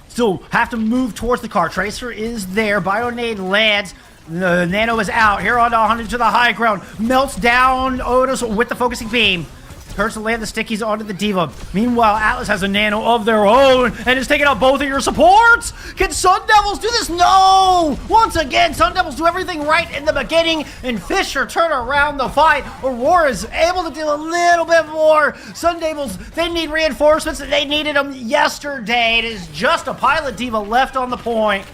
Still have to move towards the car. Tracer is there. Bionade lands. The Nano is out. Here on 100 to the high ground. Melts down Otis with the focusing beam. Hurts to land the stickies onto the Diva. Meanwhile, Atlas has a Nano of their own and is taking out both of your supports. Can Sun Devils do this? No! Once again, Sun Devils do everything right in the beginning, and Fisher turn around the fight. Aurora is able to do a little bit more. Sun Devils, they need reinforcements, and they needed them yesterday. It is just a Pilot Diva left on the point.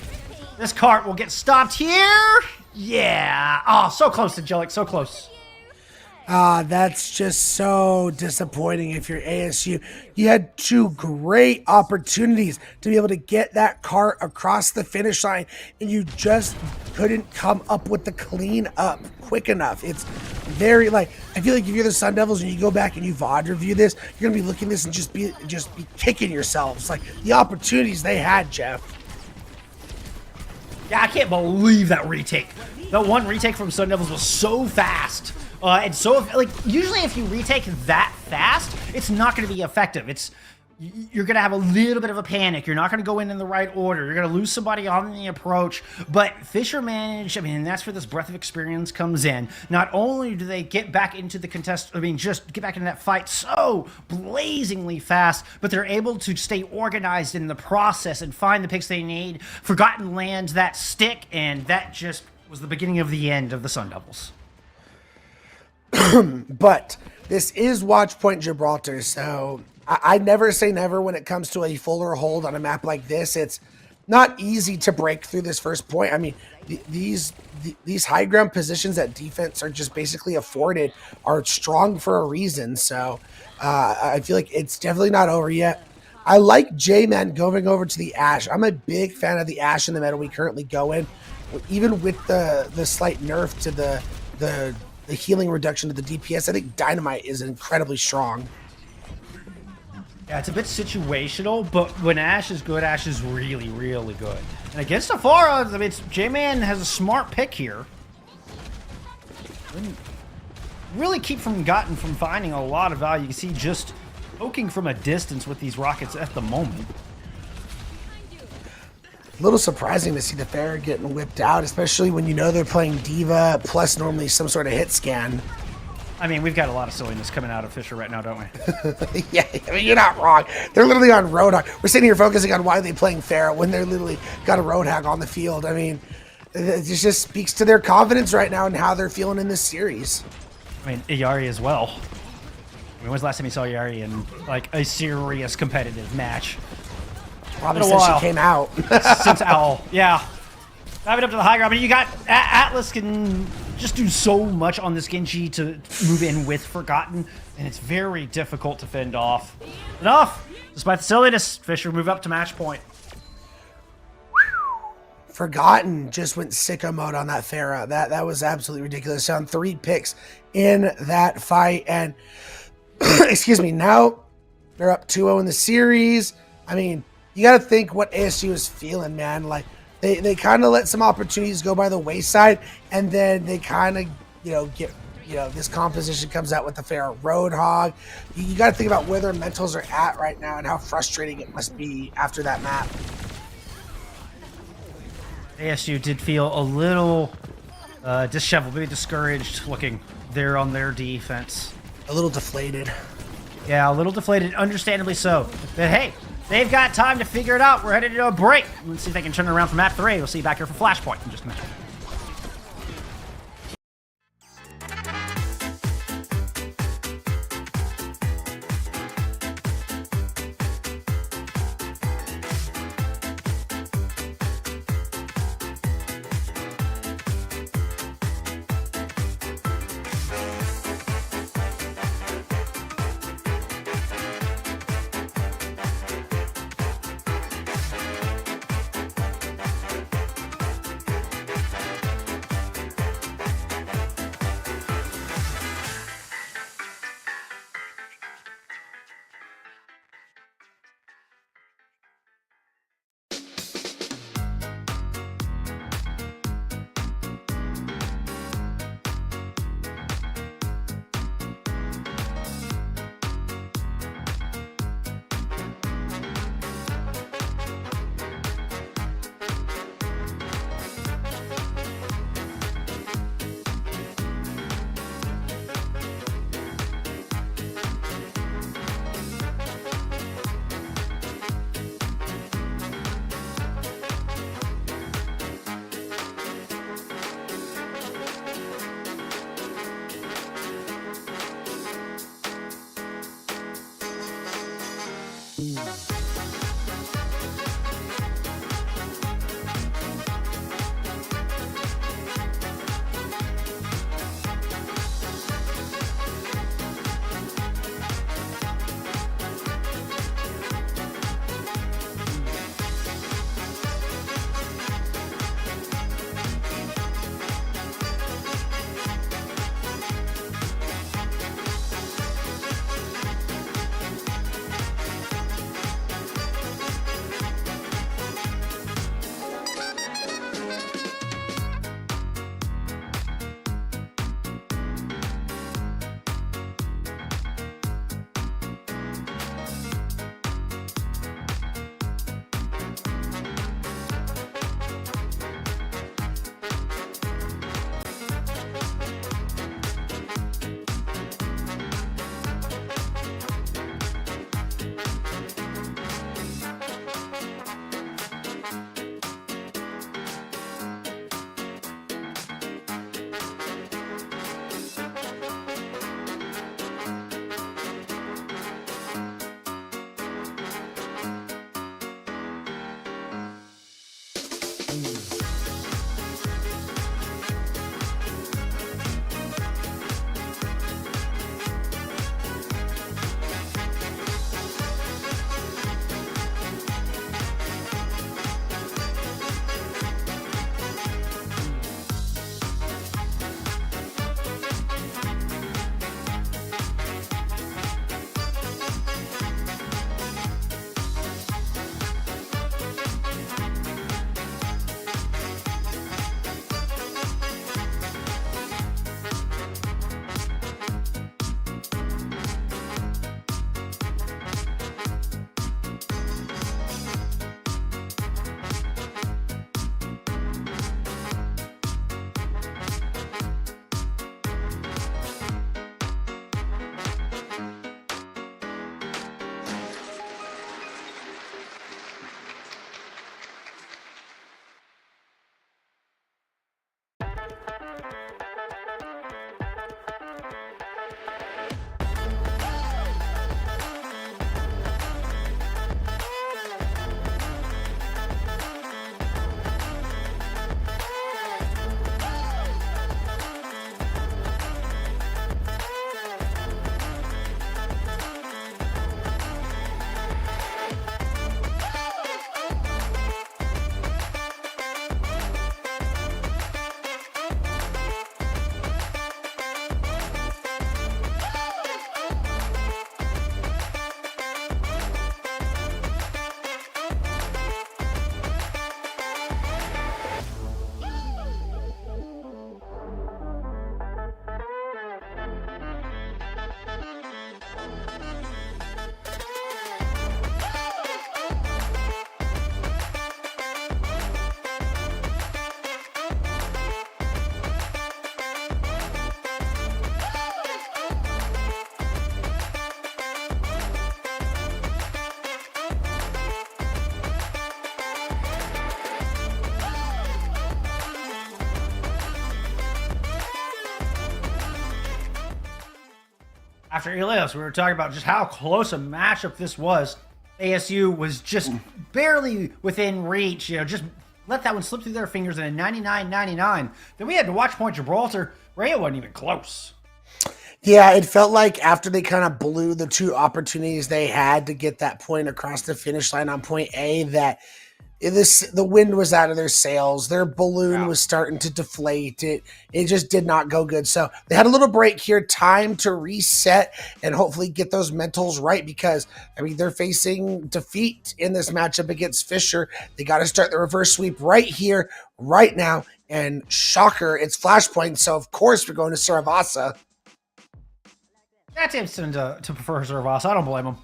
This cart will get stopped here. Yeah. Oh, so close, Angelic. So close. That's just so disappointing if you're ASU. You had two great opportunities to be able to get that cart across the finish line, and you just couldn't come up with the clean up quick enough. It's very like, I feel like if you're the Sun Devils and you go back and you VOD review this, you're gonna be looking at this and just be kicking yourselves. Like the opportunities they had, Jeff. Yeah, I can't believe that retake. That one retake from Sun Devils was so fast. And so, usually if you retake that fast, it's not going to be effective. You're going to have a little bit of a panic. You're not going to go in the right order. You're going to lose somebody on the approach. But Fisher managed, and that's where this breadth of experience comes in. Not only do they get back into the contest, just get back into that fight so blazingly fast, but they're able to stay organized in the process and find the picks they need. Forgotten lands that stick, and that just was the beginning of the end of the Sun Devils. But this is Watchpoint Gibraltar, so I never say never when it comes to a fuller hold on a map like this. It's not easy to break through this first point. I mean, these high ground positions that defense are just basically afforded are strong for a reason. So I feel like it's definitely not over yet. I like J-Man going over to the Ash. I'm a big fan of the Ash in the meta we currently go in, even with the slight nerf to the healing reduction to the DPS. I think Dynamite is incredibly strong. Yeah, it's a bit situational, but when Ash is good, Ash is really, really good. And against Afara, J-Man has a smart pick here. Really keep Forgotten from finding a lot of value. You can see just poking from a distance with these rockets at the moment. A little surprising to see the Pharah getting whipped out, especially when you know they're playing Diva plus normally some sort of hit scan. I mean, we've got a lot of silliness coming out of Fisher right now, don't we? Yeah, I mean, you're not wrong. They're literally on Roadhog. We're sitting here focusing on why they're playing Pharah when they're literally got a Roadhog on the field. I mean, it just speaks to their confidence right now and how they're feeling in this series. I mean, Yari as well. I mean, when was the last time you saw Yari in, like, a serious competitive match? Probably since she came out. Since Owl, yeah. Diving up to the high ground. I mean, you got Atlas can just do so much on this Genji to move in with Forgotten, and it's very difficult to fend off. Enough! Despite the silliness, Fisher move up to match point. Forgotten just went sicko mode on that Pharah. That was absolutely ridiculous. Found 3 picks in that fight, and excuse me, now they're up 2-0 in the series. I mean, you got to think what ASU is feeling, man. Like, they kind of let some opportunities go by the wayside, and then they kind of, get, this composition comes out with the Pharah Roadhog. You got to think about where their mentals are at right now and how frustrating it must be after that map. ASU did feel a little disheveled, maybe discouraged looking there on their defense. A little deflated. Yeah, a little deflated, understandably so. But hey, they've got time to figure it out. We're headed to a break. Let's see if they can turn it around for map 3. We'll see you back here for Flashpoint in just a minute. After Ilios, we were talking about just how close a matchup this was. ASU was just barely within reach, just let that one slip through their fingers in a 99-99. Then we had to Watchpoint Gibraltar. Rhea wasn't even close. Yeah, it felt like after they kind of blew the two opportunities they had to get that point across the finish line on point A, that the wind was out of their sails. Their balloon was starting to deflate. It just did not go good. So they had a little break here, time to reset and hopefully get those mentals right, because they're facing defeat in this matchup against Fisher. They got to start the reverse sweep right here, right now. And shocker, it's Flashpoint. So of course we're going to Suravasa. That team tend to prefer Suravasa. I don't blame them.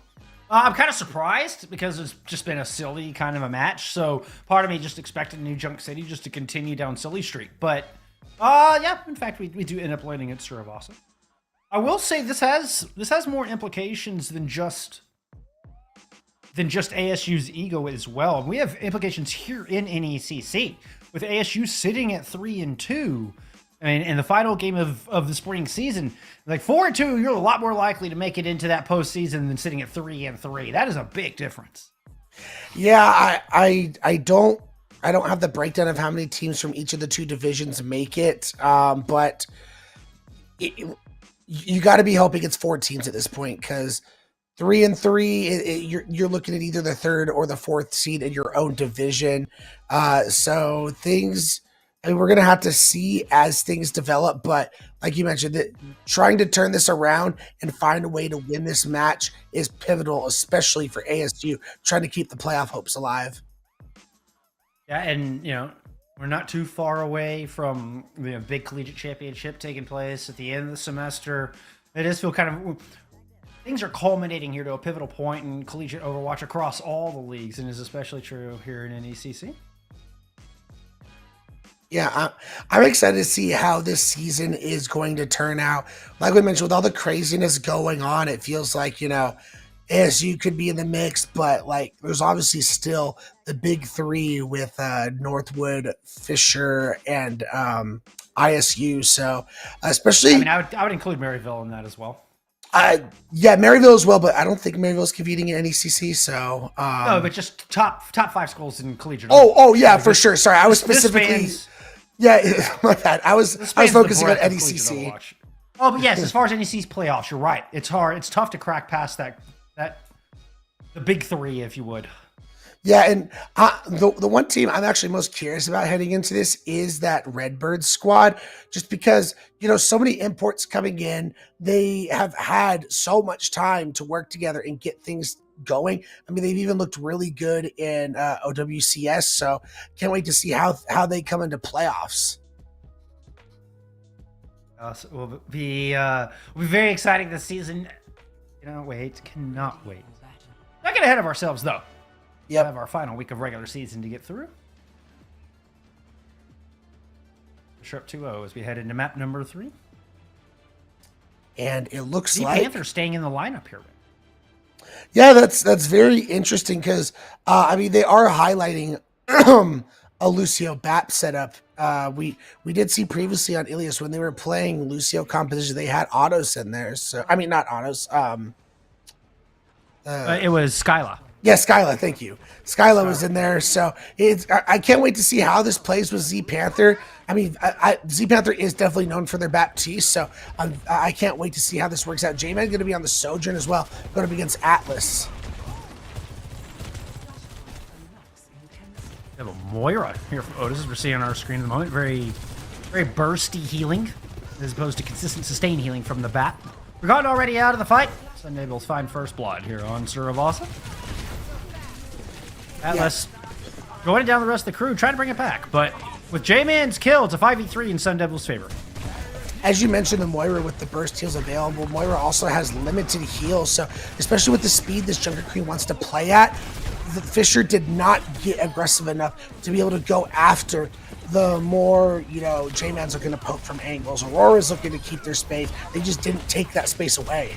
I'm kind of surprised because it's just been a silly kind of a match. So part of me just expected New Junk City just to continue down silly streak. But yeah, in fact, we do end up landing at Suravasa. I will say this has more implications than just ASU's ego as well. We have implications here in NECC with ASU sitting at 3-2. In the final game of the spring season, like 4-2, you're a lot more likely to make it into that postseason than sitting at 3-3. That is a big difference. Yeah, I don't have the breakdown of how many teams from each of the two divisions make it, but you got to be hoping it's 4 teams at this point, because 3-3, you're looking at either the 3rd or the 4th seed in your own division. So things. We're going to have to see as things develop, but like you mentioned, that trying to turn this around and find a way to win this match is pivotal, especially for ASU, trying to keep the playoff hopes alive. Yeah, and, we're not too far away from the big collegiate championship taking place at the end of the semester. It does feel kind of... Things are culminating here to a pivotal point in collegiate Overwatch across all the leagues, and is especially true here in NECC. Yeah, I'm excited to see how this season is going to turn out. Like we mentioned, with all the craziness going on, it feels like, ASU could be in the mix, but there's obviously still the big 3 with Northwood, Fisher, and ISU. So especially... I would include Maryville in that as well. Yeah, Maryville as well, but I don't think Maryville's competing in NECC, so... no, but just top 5 schools in collegiate. Oh, yeah, for sure. Sorry, I was specifically... Yeah, my bad. I was focusing on NECC. Oh, but yes, as far as NEC's playoffs, you're right. It's hard. It's tough to crack past the big 3, if you would. Yeah, and the one team I'm actually most curious about heading into this is that Redbird squad, just because, so many imports coming in. They have had so much time to work together and get things going. They've even looked really good in OWCS, so can't wait to see how they come into playoffs. So will be very exciting this season. Cannot wait. Not get ahead of ourselves though. Yep. We have our final week of regular season to get through. Sharp 2-0 as we head into map number 3. And it looks the like Panther staying in the lineup here. Yeah, that's very interesting because they are highlighting a Lucio BAP setup. We did see previously on Ilias when they were playing Lucio composition, they had autos in there. So not autos. It was Skyla. Yeah, Skyla, thank you. Skyla was in there, so I can't wait to see how this plays with Z Panther. Z Panther is definitely known for their Baptiste, so I can't wait to see how this works out. J-Man going to be on the Sojourn as well, going to be against Atlas. We have a Moira here from Otis, as we're seeing on our screen at the moment. Very, very bursty healing, as opposed to consistent sustained healing from the bat. We're gotten already out of the fight. Sunday will find first blood here on Suravasa. Atlas going down the rest of the crew, trying to bring it back. But with J-Man's kill, it's a 5v3 in Sun Devil's favor. As you mentioned, the Moira with the burst heals available, Moira also has limited heals. So especially with the speed this Junker Queen wants to play at, the Fisher did not get aggressive enough to be able to go after the more, J-Man's looking to poke from angles. Aurora's looking to keep their space. They just didn't take that space away.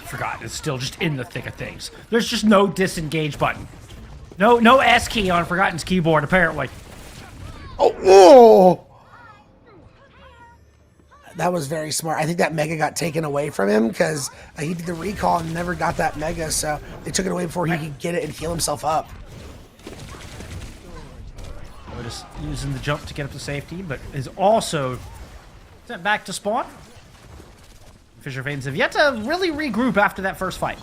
Forgot, it's still just in the thick of things. There's just no disengage button. No S key on Forgotten's keyboard, apparently. Oh, whoa! That was very smart. I think that Mega got taken away from him because he did the recall and never got that Mega, so they took it away before he could get it and heal himself up. Just using the jump to get up to safety, but is also sent back to spawn. Fisher Fanes have yet to really regroup after that first fight.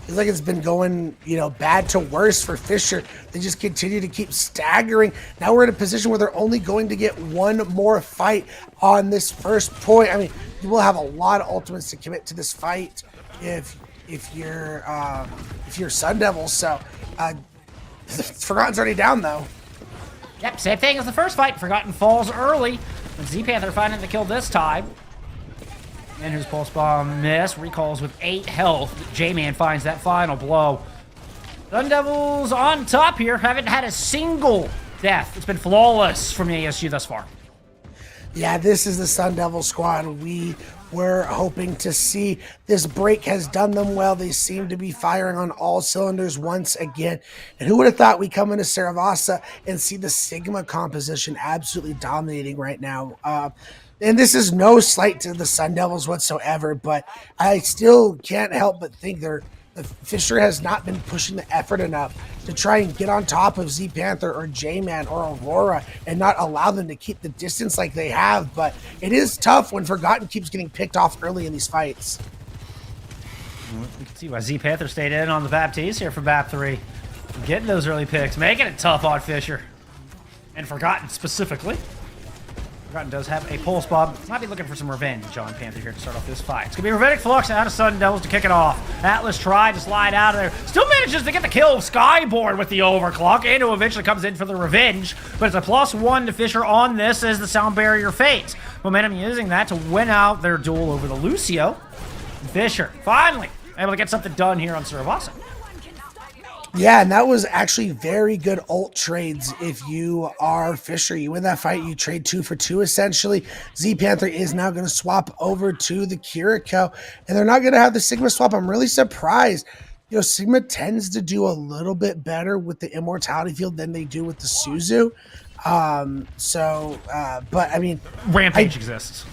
It's like it's been going, bad to worse for Fisher. They just continue to keep staggering. Now we're in a position where they're only going to get one more fight on this first point. I mean, you will have a lot of ultimates to commit to this fight if you're Sun Devils. So Forgotten's already down though. Yep, same thing as the first fight. Forgotten falls early. And Z-Panther finding the kill this time. And his pulse bomb miss. Recalls with 8 health. J-Man finds that final blow. Sun Devils on top here. Haven't had a single death. It's been flawless from the ASU thus far. Yeah, this is the Sun Devil squad we were hoping to see. This break has done them well. They seem to be firing on all cylinders once again. And who would have thought we come into Suravasa and see the Sigma composition absolutely dominating right now? And this is no slight to the Sun Devils whatsoever, but I still can't help but think the Fisher has not been pushing the effort enough to try and get on top of Z-Panther or J-Man or Aurora and not allow them to keep the distance like they have. But it is tough when Forgotten keeps getting picked off early in these fights. You can see why Z-Panther stayed in on the Baptiste here for BAP 3. Getting those early picks, making it tough on Fisher. And Forgotten specifically. Forgotten does have a pulse bomb. Might be looking for some revenge on Panther here to start off this fight. It's going to be Rabbinic Flux out of Sun Devils to kick it off. Atlas tried to slide out of there. Still manages to get the kill of Skyborn with the overclock. And who eventually comes in for the revenge. But it's a +1 to Fisher on this as the sound barrier fades. Momentum using that to win out their duel over the Lucio. Fisher finally able to get something done here on Suravasa. Yeah, and that was actually very good ult trades. If you are Fisher, you win that fight, you trade 2 for 2 essentially. Z-Panther is now going to swap over to the Kiriko, and they're not going to have the Sigma swap. I'm really surprised. Sigma tends to do a little bit better with the Immortality Field than they do with the Suzu. But I mean... Rampage exists.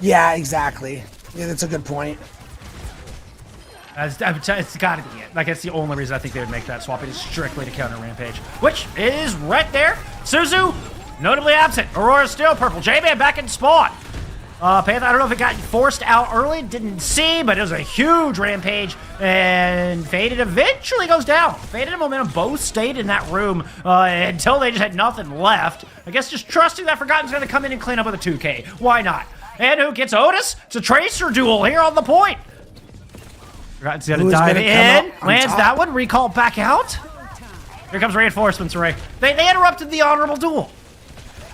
Yeah, exactly. Yeah, that's a good point. It's got to be it. Like, it's the only reason I think they would make that swap. It is strictly to counter Rampage, which is right there. Suzu, notably absent. Aurora's still purple. J-Man back in spawn. Panther, I don't know if it got forced out early. Didn't see, but it was a huge Rampage. And Faded eventually goes down. Faded and Momentum both stayed in that room until they just had nothing left. I guess just trusting that Forgotten's going to come in and clean up with a 2K. Why not? And who gets Otis? It's a Tracer duel here on the point. Forgotten's gonna dive in, lands that one, recall back out. Here comes reinforcements, Ray. They interrupted the honorable duel.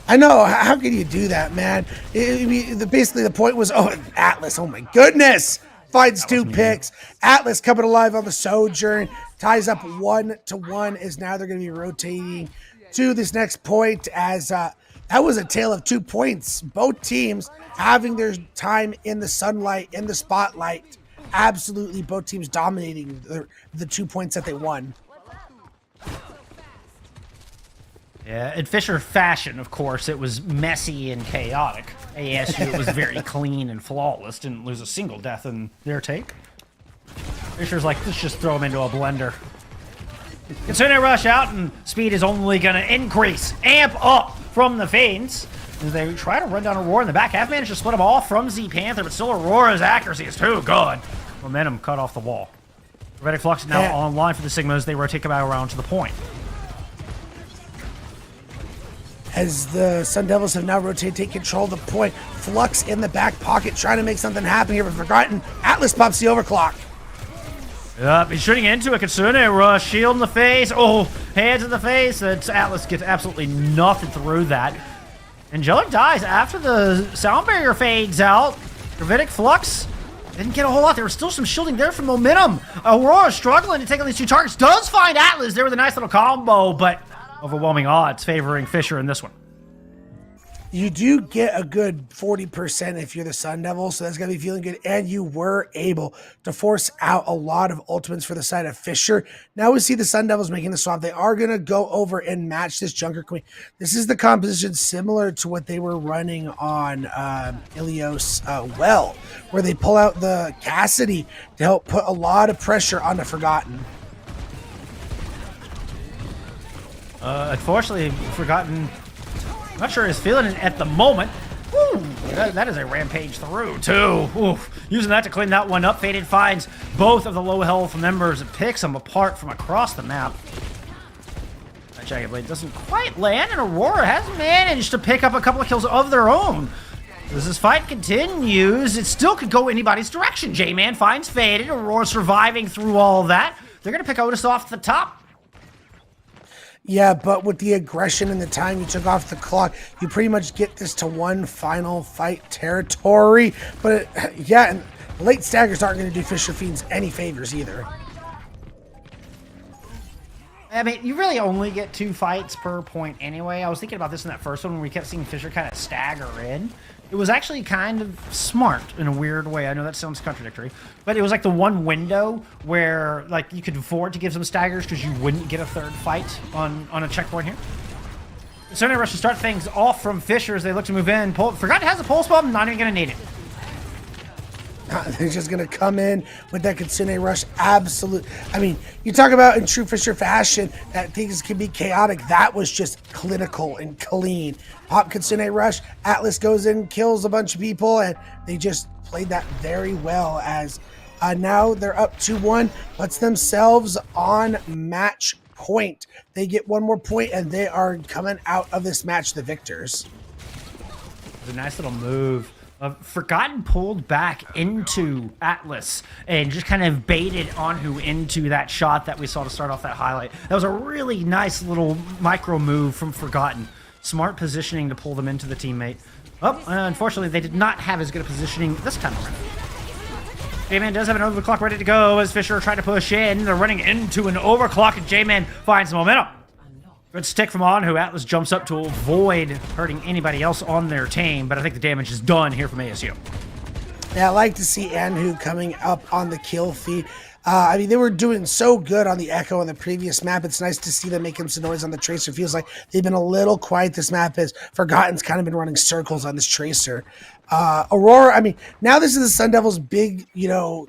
I know, how can you do that, man? Basically the point was, Atlas, oh my goodness, finds 2 picks. Atlas coming alive on the Sojourn, ties up 1-1, as now they're gonna be rotating to this next point as that was a tale of 2 points. Both teams having their time in the sunlight, in the spotlight. Absolutely, both teams dominating the 2 points that they won. Yeah, in Fisher fashion, of course, it was messy and chaotic. ASU was very clean and flawless. Didn't lose a single death in their take. Fisher's like, let's just throw him into a blender. Kitsune rush out, and speed is only going to increase. Amp up from the Fanes. As they try to run down Aurora in the back half, managed to split them off from Z-Panther, but still Aurora's accuracy is too good. Momentum cut off the wall. Rabbinic Flux now online for the Sigma as they rotate back around to the point. As the Sun Devils have now rotated, take control of the point. Flux in the back pocket, trying to make something happen here, but Forgotten. Atlas pops the overclock. Yep, he's shooting into a Kitsune rush. Shield in the face. Oh, hands in the face. Atlas gets absolutely nothing through that. Angelic dies after the sound barrier fades out. Rabbinic Flux didn't get a whole lot. There was still some shielding there from Momentum. Aurora struggling to take on these 2 targets. Does find Atlas there with a nice little combo, but overwhelming odds favoring Fisher in this one. You do get a good 40% if you're the Sun Devils, so that's going to be feeling good. And you were able to force out a lot of ultimates for the side of Fisher. Now we see the Sun Devils making the swap. They are going to go over and match this Junker Queen. This is the composition similar to what they were running on Ilios Well, where they pull out the Cassidy to help put a lot of pressure on the Forgotten. Unfortunately, Forgotten, I'm not sure he's feeling it at the moment. Woo, that is a rampage through, too. Oof. Using that to clean that one up. Faded finds both of the low health members and picks them apart from across the map. That Jagged Blade doesn't quite land, and Aurora has managed to pick up a couple of kills of their own. As this fight continues, it still could go anybody's direction. J-Man finds Faded. Aurora surviving through all that. They're going to pick Otis off the top. Yeah, but with the aggression and the time you took off the clock, you pretty much get this to one final fight territory. But yeah, and late staggers aren't going to do Fisher Fiends any favors either. I mean, you really only get 2 fights per point anyway. I was thinking about this in that first one when we kept seeing Fisher kind of stagger in. It was actually kind of smart in a weird way. I know that sounds contradictory, but it was like the one window where like you could afford to give some staggers because you wouldn't get a third fight on a checkpoint here. So Rush to start things off from Fisher as they look to move in. Forgotten has a pulse bomb, not even going to need it. They're just going to come in with that Kitsune Rush. Absolute. I mean, you talk about in true Fisher fashion that things can be chaotic. That was just clinical and clean. Pop Kitsune Rush. Atlas goes in, kills a bunch of people, and they just played that very well as now they're up 2-1, puts themselves on match point. They get one more point, and they are coming out of this match the victors. It was a nice little move. Forgotten pulled back into Atlas and just kind of baited Anhu into that shot that we saw to start off that highlight. That was a really nice little micro move from Forgotten. Smart positioning to pull them into the teammate. Oh, unfortunately, they did not have as good a positioning this time around. J-Man does have an overclock ready to go as Fisher trying to push in. They're running into an overclock, and J-Man finds the momentum. Good stick from Anhu. Atlas jumps up to avoid hurting anybody else on their team, but I think the damage is done here from ASU. Yeah, I like to see Anhu coming up on the kill feed. I mean, they were doing so good on the Echo on the previous map. It's nice to see them making some noise on the Tracer. Feels like they've been a little quiet this map as Forgotten's kind of been running circles on this Tracer. Aurora, I mean, now this is the Sun Devils' big,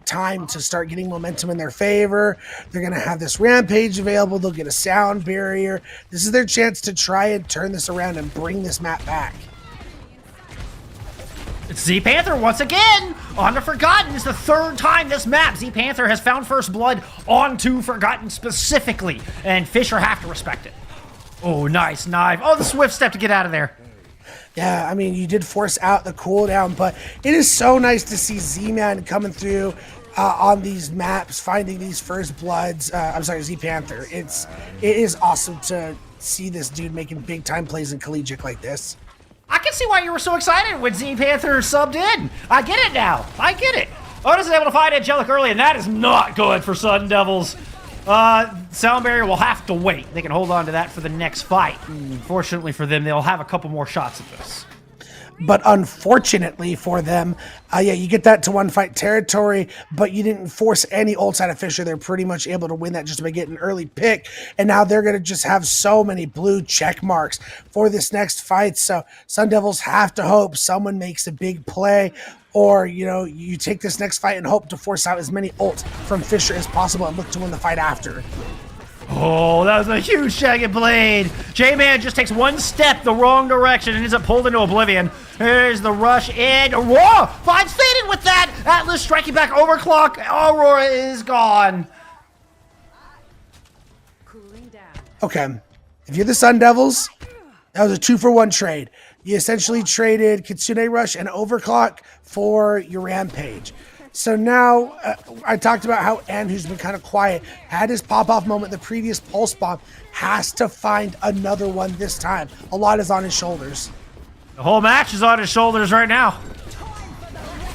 time to start getting momentum in their favor. They're going to have this Rampage available. They'll get a sound barrier. This is their chance to try and turn this around and bring this map back. It's Z-Panther once again onto Forgotten. It's the third time this map Z-Panther has found first blood onto Forgotten specifically, and Fisher have to respect it. Oh, nice knife. Oh, the swift step to get out of there. Yeah, I mean, you did force out the cooldown, but it is so nice to see Z-Man coming through on these maps, finding these first bloods. Z-Panther. It is awesome to see this dude making big time plays in collegiate like this. I can see why you were so excited when Z-Panther subbed in. I get it now. I get it. Otis is able to find Angelic early, and that is not good for Sun Devils. Sound barrier will have to wait. They can hold on to that for the next fight. Fortunately for them, they'll have a couple more shots at this. But unfortunately for them, you get that to one fight territory, but you didn't force any ults out of Fisher. They're pretty much able to win that just by getting an early pick. And now they're going to just have so many blue check marks for this next fight. So Sun Devils have to hope someone makes a big play, or, you take this next fight and hope to force out as many ults from Fisher as possible and look to win the fight after. Oh, that was a huge Jagged Blade. J-Man just takes one step the wrong direction and ends up pulled into oblivion. Here's the rush in. Aurora finds Faded with that. Atlas striking back overclock. Aurora is gone. Cooling down. Okay, if you're the Sun Devils, that was a 2-for-1 trade. You essentially traded Kitsune Rush and Overclock for your Rampage. So now, I talked about how Anhu's been kind of quiet, had his pop-off moment, the previous Pulse Bomb, has to find another one this time. A lot is on his shoulders. The whole match is on his shoulders right now.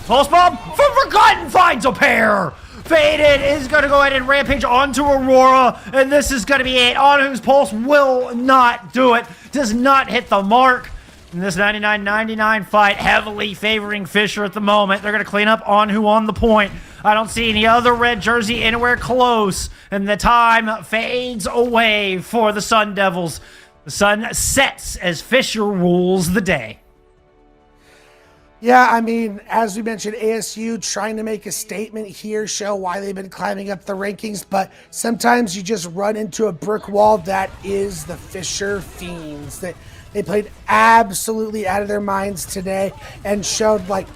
Pulse Bomb from Forgotten finds a pair. Faded is going to go ahead and Rampage onto Aurora, and this is going to be it. Anhu's Pulse will not do it. Does not hit the mark. in this 99-99 fight, heavily favoring Fisher at the moment. They're going to clean up on who on the point. I don't see any other red jersey anywhere close, and the time fades away for the Sun Devils. The sun sets as Fisher rules the day. Yeah, I mean, as we mentioned, ASU trying to make a statement here, show why they've been climbing up the rankings, but sometimes you just run into a brick wall. That is the Fisher Fiends. They played absolutely out of their minds today and showed like,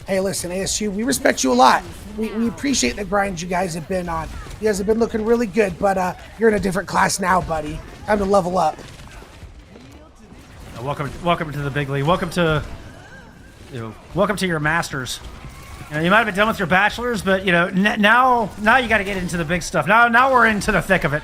hey, listen, ASU, we respect you a lot. We appreciate the grind you guys have been on. You guys have been looking really good, but you're in a different class now, buddy. Time to level up. Welcome to the big league. Welcome to your masters. You might have been done with your bachelors, but now you got to get into the big stuff. Now we're into the thick of it.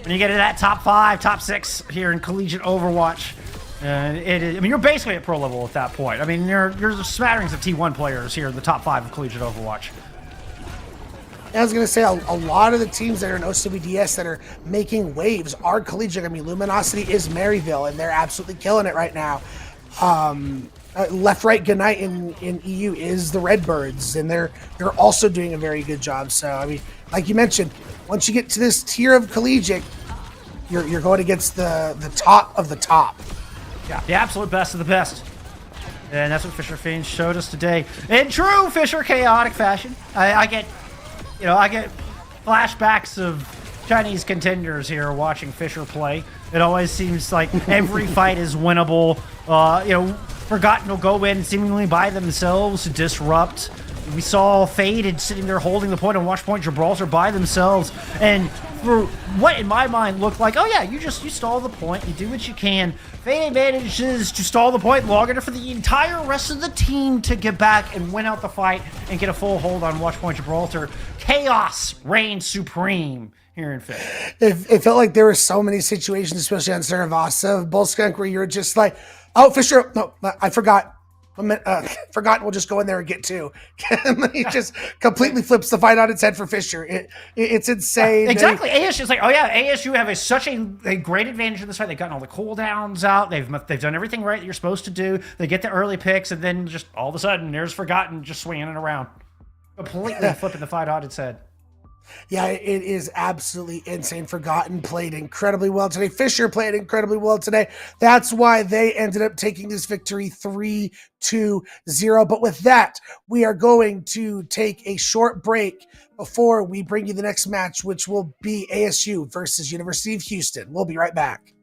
When you get to that top 5, top 6 here in collegiate Overwatch, you're basically at pro level at that point. I mean, there's smatterings of T1 players here in the top 5 of collegiate Overwatch. I was going to say a lot of the teams that are in OCBDS that are making waves are collegiate. I mean, Luminosity is Maryville, and they're absolutely killing it right now. Left, right, good night in EU is the Redbirds, and they're also doing a very good job. So, I mean, like you mentioned, once you get to this tier of collegiate, you're going against the top of the top. Yeah, the absolute best of the best. And that's what Fisher Fiends showed us today. In true Fisher chaotic fashion. I get flashbacks of Chinese contenders here watching Fisher play. It always seems like every fight is winnable. Forgotten will go in seemingly by themselves to disrupt. We saw Faded sitting there holding the point on Watchpoint Gibraltar by themselves. And for what in my mind looked like, oh yeah, you stall the point, you do what you can. Faded manages to stall the point long enough for the entire rest of the team to get back and win out the fight and get a full hold on Watchpoint Gibraltar. Chaos reigns supreme here in Fisher. It felt like there were so many situations, especially on Suravasa, Bullskunk, where you're just like, oh, Fisher, no, I forgot. Forgotten, we'll just go in there and get 2. And he just completely flips the fight on its head for Fisher. It's insane. Exactly. ASU is like, oh yeah, ASU have such a great advantage in this fight. They've gotten all the cooldowns out. They've done everything right that you're supposed to do. They get the early picks, and then just all of a sudden, there's Forgotten just swinging it around. Completely flipping the fight on its head. Yeah, it is absolutely insane. Forgotten played incredibly well today. Fisher played incredibly well today. That's why they ended up taking this victory 3-0. But with that, we are going to take a short break before we bring you the next match, which will be ASU versus University of Houston. We'll be right back.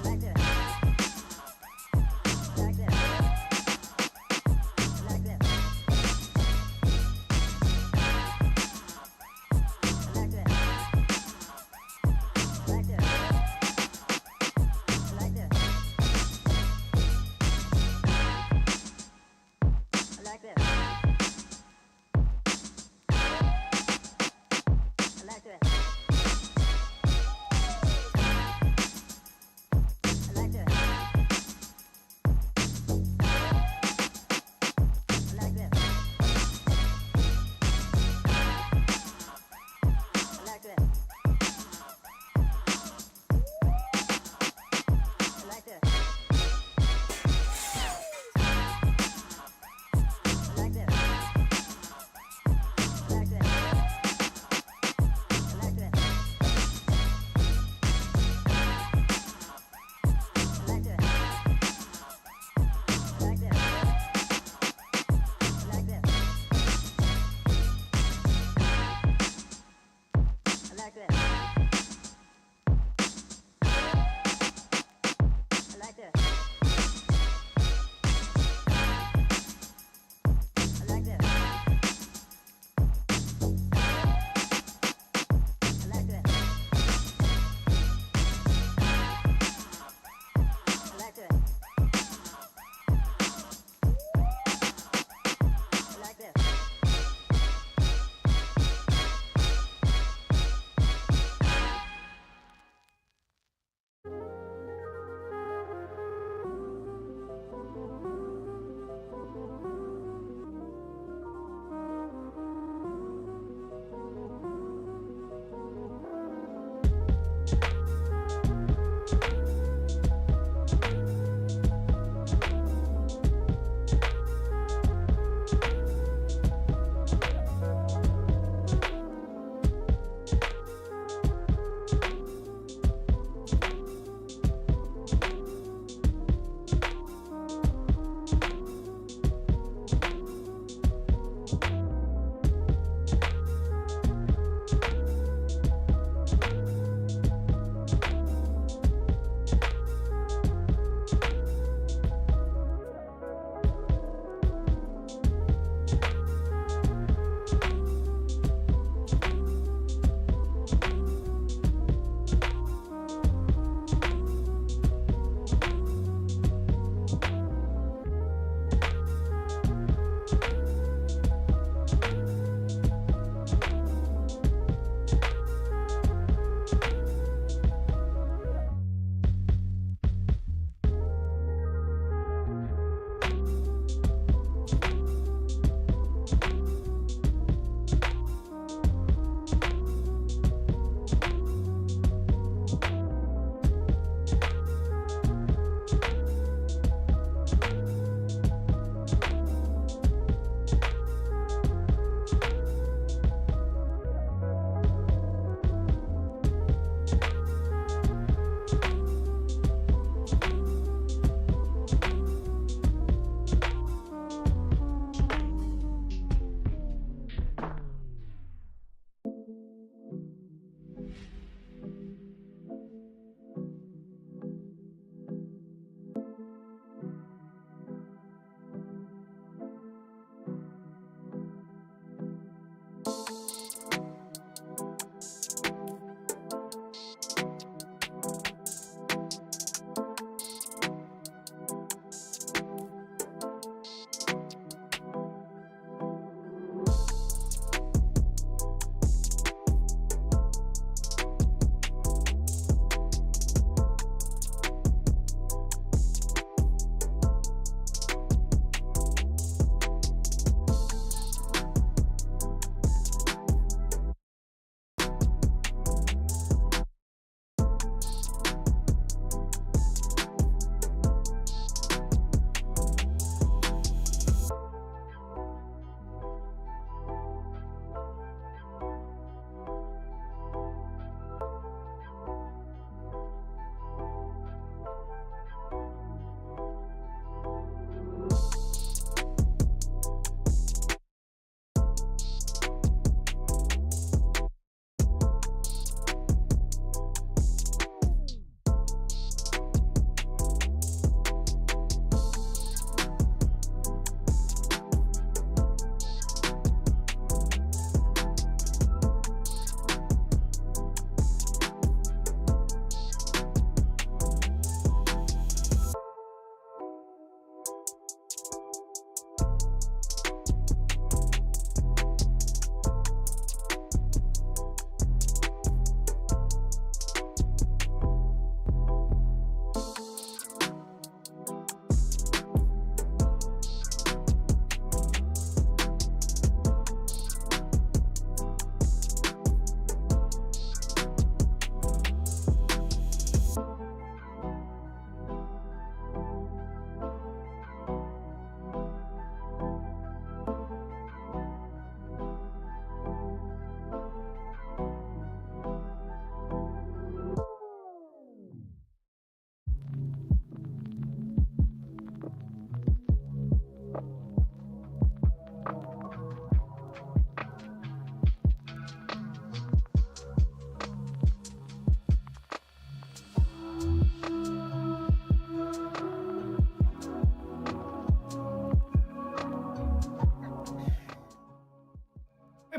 Like this.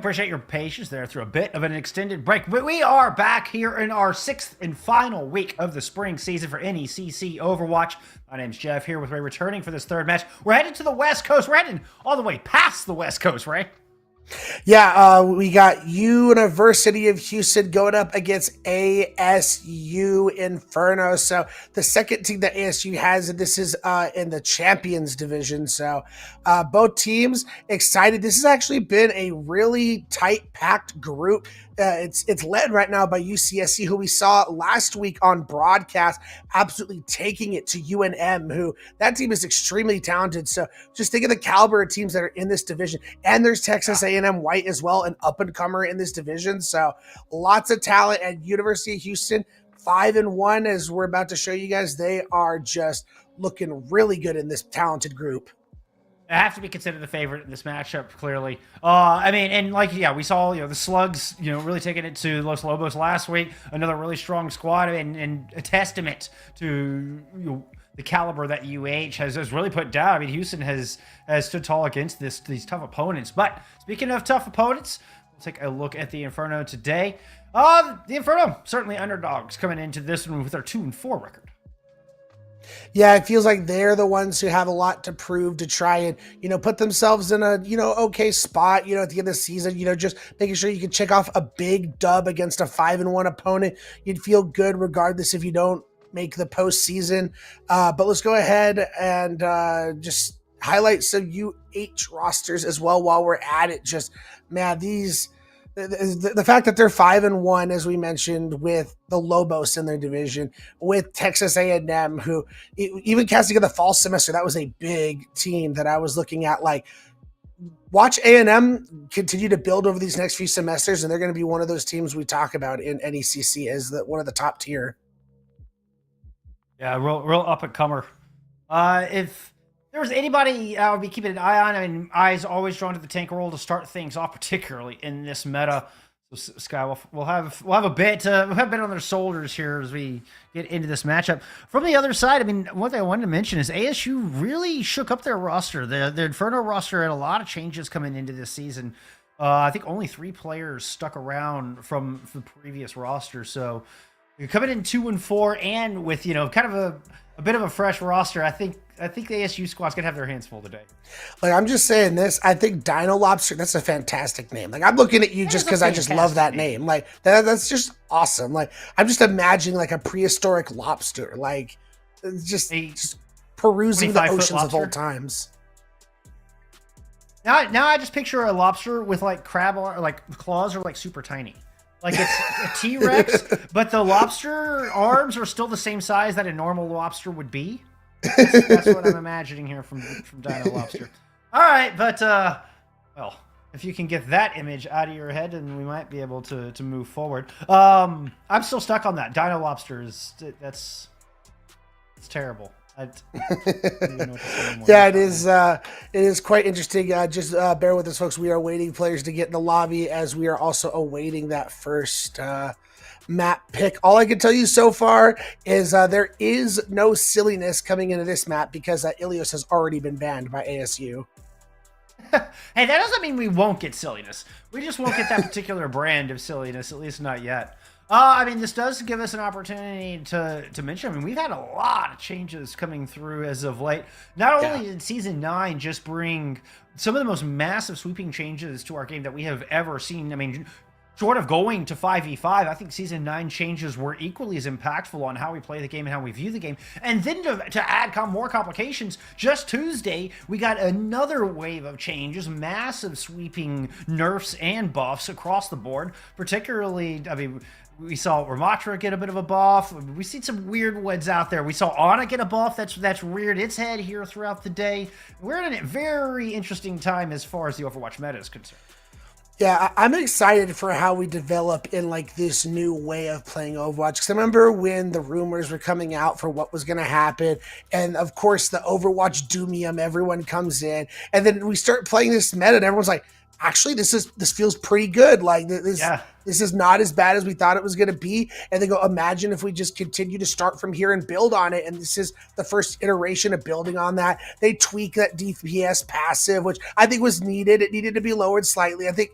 appreciate your patience there through a bit of an extended break. But we are back here in our 6th and final week of the spring season for NECC Overwatch. My name's Jeff here with Ray returning for this 3rd match. We're headed to the West Coast. We're heading all the way past the West Coast, Ray. Yeah, we got University of Houston going up against ASU Inferno. So the second team that ASU has, and this is in the Champions Division. So both teams excited. This has actually been a really tight, packed group. It's led right now by UCSC, who we saw last week on broadcast, absolutely taking it to UNM, who that team is extremely talented. So just think of the caliber of teams that are in this division. And there's Texas A&M White as well, an up-and-comer in this division. So lots of talent at University of Houston. 5-1, as we're about to show you guys. They are just looking really good in this talented group. I have to be considered the favorite in this matchup, clearly. I mean, and we saw, the Slugs, really taking it to Los Lobos last week. Another really strong squad, and a testament to the caliber that UH has really put down. I mean, Houston has stood tall against these tough opponents. But speaking of tough opponents, we'll take a look at the Inferno today. The Inferno, certainly underdogs coming into this one with their 2-4 record. Yeah, it feels like they're the ones who have a lot to prove to try and, put themselves in a, okay spot, at the end of the season, just making sure you can check off a big dub against a 5-1 opponent. You'd feel good regardless if you don't make the postseason. But let's go ahead and just highlight some UH rosters as well while we're at it. Just, man, the fact that they're 5-1, as we mentioned, with the Lobos in their division, with Texas A&M, who even casting in the fall semester, that was a big team that I was looking at. Like, watch A&M continue to build over these next few semesters, and they're going to be one of those teams we talk about in NECC as one of the top tier. Yeah, real up and comer. If there was anybody I would be keeping an eye on, I mean, eyes always drawn to the tank role to start things off, particularly in this meta. So Sky, we'll have a bit on their shoulders here as we get into this matchup. From the other side, I mean, one thing I wanted to mention is ASU really shook up their roster. The Inferno roster had a lot of changes coming into this season. I think only 3 players stuck around from the previous roster. So you're coming in 2-4, and with kind of a bit of a fresh roster. I think the ASU squad's gonna have their hands full today. Like, I'm just saying this. I think Dino Lobster, that's a fantastic name. Like, I'm looking at you just because I just love that name. Like, that's just awesome. Like, I'm just imagining like a prehistoric lobster, like just perusing the oceans of old times. Now I just picture a lobster with like crab or like claws are like super tiny. Like it's a T-Rex, but the lobster arms are still the same size that a normal lobster would be. That's what I'm imagining here from Dino Lobster. All right, but well, if you can get that image out of your head, then we might be able to move forward. I'm still stuck on that. Dino Lobster it's terrible. I don't even know what to say anymore. Yeah, it is quite interesting. Just bear with us, folks. We are waiting players to get in the lobby as we are also awaiting that first map pick. All I can tell you so far is there is no silliness coming into this map because Ilios has already been banned by ASU. Hey, that doesn't mean we won't get silliness. We just won't get that particular brand of silliness, at least not yet. I mean, this does give us an opportunity to mention. I mean, we've had a lot of changes coming through as of late. Not only did Season 9 just bring some of the most massive sweeping changes to our game that we have ever seen. I mean, short of going to 5v5, I think Season 9 changes were equally as impactful on how we play the game and how we view the game. And then to add more complications, just Tuesday, we got another wave of changes, massive sweeping nerfs and buffs across the board. Particularly, I mean, we saw Ramatra get a bit of a buff. We've seen some weird ones out there. We saw Ana get a buff that's reared its head here throughout the day. We're in a very interesting time as far as the Overwatch meta is concerned. Yeah, I'm excited for how we develop in like this new way of playing Overwatch. Because I remember when the rumors were coming out for what was going to happen. And of course, the Overwatch Doomium, everyone comes in. And then we start playing this meta and everyone's like, actually this feels pretty good. Like Yeah. this is not as bad as we thought it was going to be. And they go, imagine if we just continue to start from here and build on it. And this is the first iteration of building on that. They tweak that DPS passive, which I think was needed. It needed to be lowered slightly. I think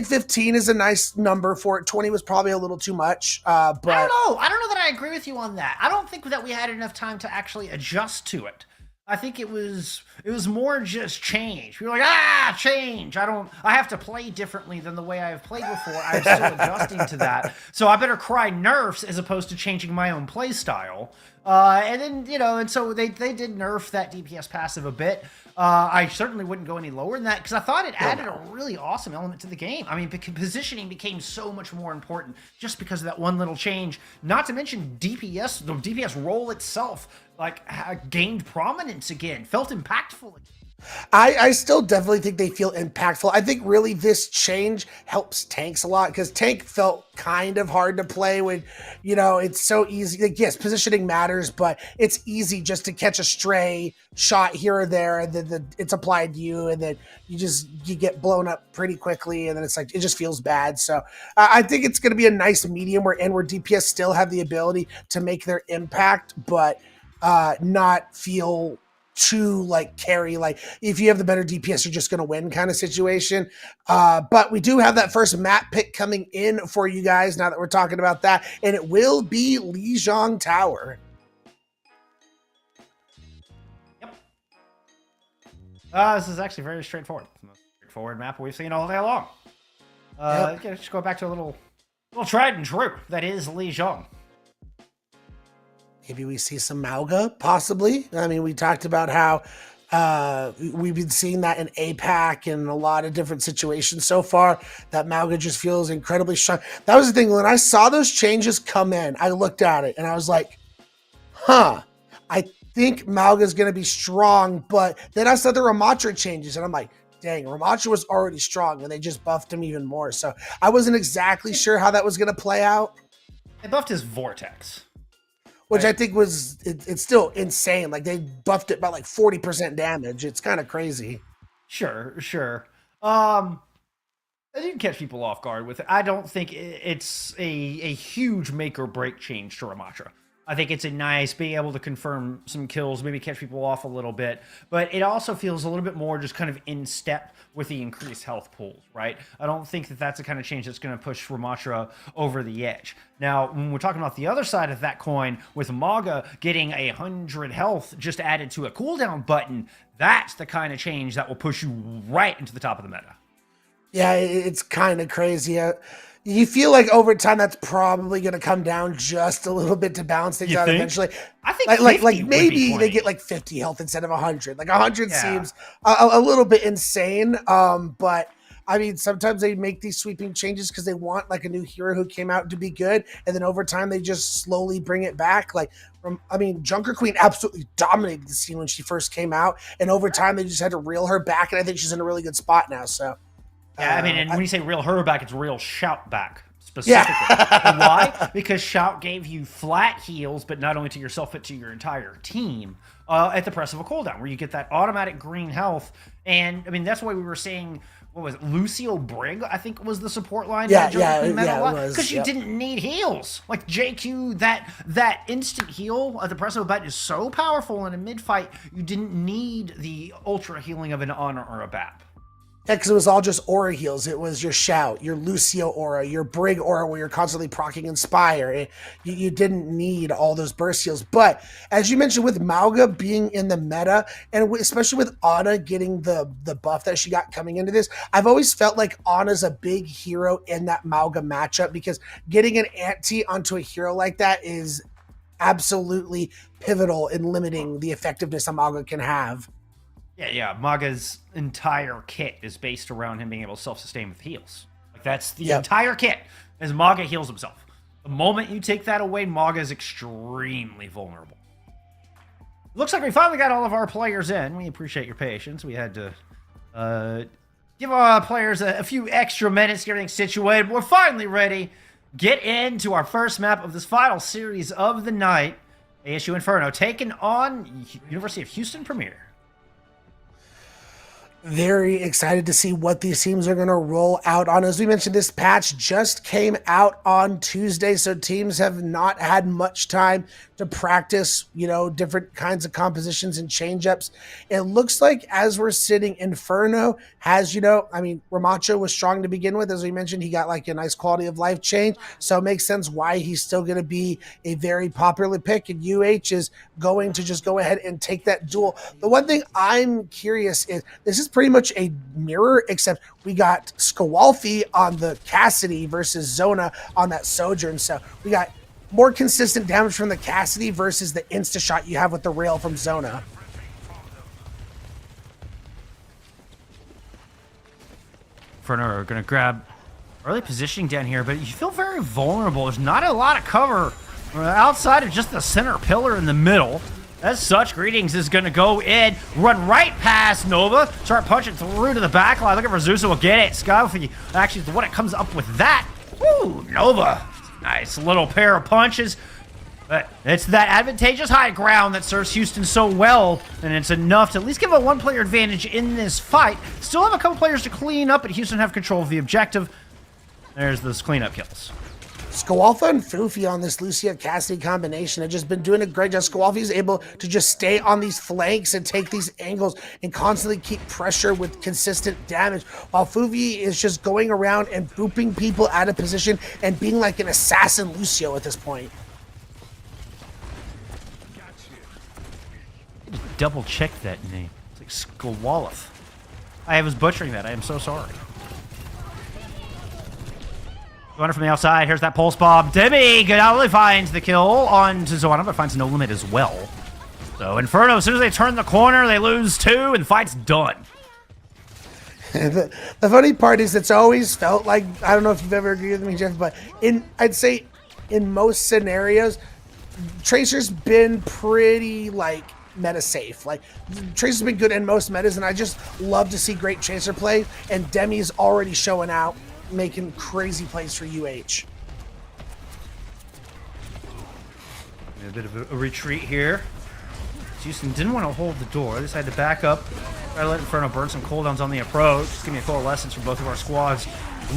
15 is a nice number for it. 20 was probably a little too much. But I don't know that I agree with you on that. I don't think that we had enough time to actually adjust to it. I think it was more just change. We were like, change. I have to play differently than the way I have played before. I'm still adjusting to that. So I better cry nerfs as opposed to changing my own play style. And then, and so they did nerf that DPS passive a bit. I certainly wouldn't go any lower than that because I thought it added a really awesome element to the game. I mean, positioning became so much more important just because of that one little change. Not to mention DPS, the DPS role itself, gained prominence again, felt impactful. I still definitely think they feel impactful. I think really this change helps tanks a lot because tank felt kind of hard to play when, it's so easy. Like, yes, positioning matters, but it's easy just to catch a stray shot here or there, and then it's applied to you, and then you get blown up pretty quickly, and then it's like it just feels bad. So I think it's going to be a nice medium where DPS still have the ability to make their impact, but not feel too carry, if you have the better DPS you're just going to win kind of situation. But we do have that first map pick coming in for you guys now that we're talking about that, and it will be Lijiang Tower. Yep. This is actually very straightforward. It's the most straightforward map we've seen all day long. Just go back to a little tried and true. That is Lijiang. Maybe we see some Mauga, possibly. I mean, we talked about how we've been seeing that in APAC and a lot of different situations so far. That Mauga just feels incredibly strong. That was the thing. When I saw those changes come in, I looked at it and I was like, I think Mauga's going to be strong. But then I saw the Ramatra changes and I'm like, dang, Ramatra was already strong and they just buffed him even more. So I wasn't exactly sure how that was going to play out. They buffed his Vortex. Which I think it's still insane. Like, they buffed it by 40% damage. It's kind of crazy. Sure. I didn't catch people off guard with it. I don't think it's a huge make or break change to Ramatra. I think it's a nice being able to confirm some kills, maybe catch people off a little bit, but it also feels a little bit more just kind of in step with the increased health pools, right? I don't think that that's the kind of change that's going to push Ramatra over the edge. Now, when we're talking about the other side of that coin, with Mauga getting 100 health just added to a cooldown button, that's the kind of change that will push you right into the top of the meta. Yeah, it's kind of crazy. You feel like over time that's probably going to come down just a little bit to balance things out eventually. I think like maybe they get 50 health instead of 100. 100 seems a little bit insane. But I mean, sometimes they make these sweeping changes because they want a new hero who came out to be good, and then over time they just slowly bring it back. Junker Queen absolutely dominated the scene when she first came out, and over time they just had to reel her back, and I think she's in a really good spot now. So. Yeah, I mean, and when you say reel her back, it's real Shout back, specifically. Yeah. Why? Because Shout gave you flat heals, but not only to yourself, but to your entire team at the press of a cooldown, where you get that automatic green health. And, I mean, that's why we were saying, what was it, Lucio Brig, I think was the support line. Yeah, it was. Because you didn't need heals. Like, JQ, that instant heal at the press of a button is so powerful in a mid-fight, you didn't need the ultra healing of an Honor or a BAP. Yeah, because it was all just aura heals. It was your Shout, your Lucio aura, your Brig aura where you're constantly proccing Inspire. You didn't need all those burst heals. But as you mentioned with Mauga being in the meta, and especially with Ana getting the buff that she got coming into this, I've always felt like Ana's a big hero in that Mauga matchup because getting an anti onto a hero like that is absolutely pivotal in limiting the effectiveness a Mauga can have. Yeah, Mauga's entire kit is based around him being able to self-sustain with heals. That's the entire kit, as Mauga heals himself. The moment you take that away, Mauga is extremely vulnerable. Looks like we finally got all of our players in. We appreciate your patience. We had to give our players a few extra minutes to get everything situated. We're finally ready. Get into our first map of this final series of the night. ASU Inferno taking on University of Houston Premier. Very excited to see what these teams are going to roll out on. As we mentioned, this patch just came out on Tuesday, so teams have not had much time to practice, different kinds of compositions and change-ups. It looks like as we're sitting, Inferno has, Ramacho was strong to begin with. As we mentioned, he got like a nice quality of life change, so it makes sense why he's still going to be a very popular pick, and UH is going to just go ahead and take that duel. The one thing I'm curious is, this is pretty much a mirror, except we got Skawalfi on the Cassidy versus Zona on that Sojourn. So we got more consistent damage from the Cassidy versus the insta shot you have with the rail from Zona. Inferno are going to grab early positioning down here, but you feel very vulnerable. There's not a lot of cover outside of just the center pillar in the middle. As such, Greetings is going to go in, run right past Nova, start punching through to the back line. Looking for Zeus will get it. Skywalfi actually is the one that comes up with that. Woo, Nova. Nice little pair of punches. But it's that advantageous high ground that serves Houston so well, and it's enough to at least give a one-player advantage in this fight. Still have a couple players to clean up, but Houston have control of the objective. There's those cleanup kills. Skawalfa and Fufi on this Lucia Cassidy combination have just been doing a great job. Skawalfi is able to just stay on these flanks and take these angles and constantly keep pressure with consistent damage, while Fufi is just going around and booping people out of position and being like an assassin Lucio at this point. Double check that name. It's like Skawalif. I was butchering that. I am so sorry. Going from the outside, here's that pulse bomb. Demi not only finds the kill on Zoana, but finds no limit as well. So Inferno, as soon as they turn the corner, they lose 2, and the fight's done. The funny part is, it's always felt like, I don't know if you've ever agreed with me, Jeff, but I'd say in most scenarios, Tracer's been pretty meta safe. Tracer's been good in most metas, and I just love to see great Tracer play, and Demi's already showing out, making crazy plays for UH. A bit of a retreat here. Houston didn't want to hold the door. They decided to back up. Try to let Inferno burn some cooldowns on the approach. Just give me a coalescence from both of our squads.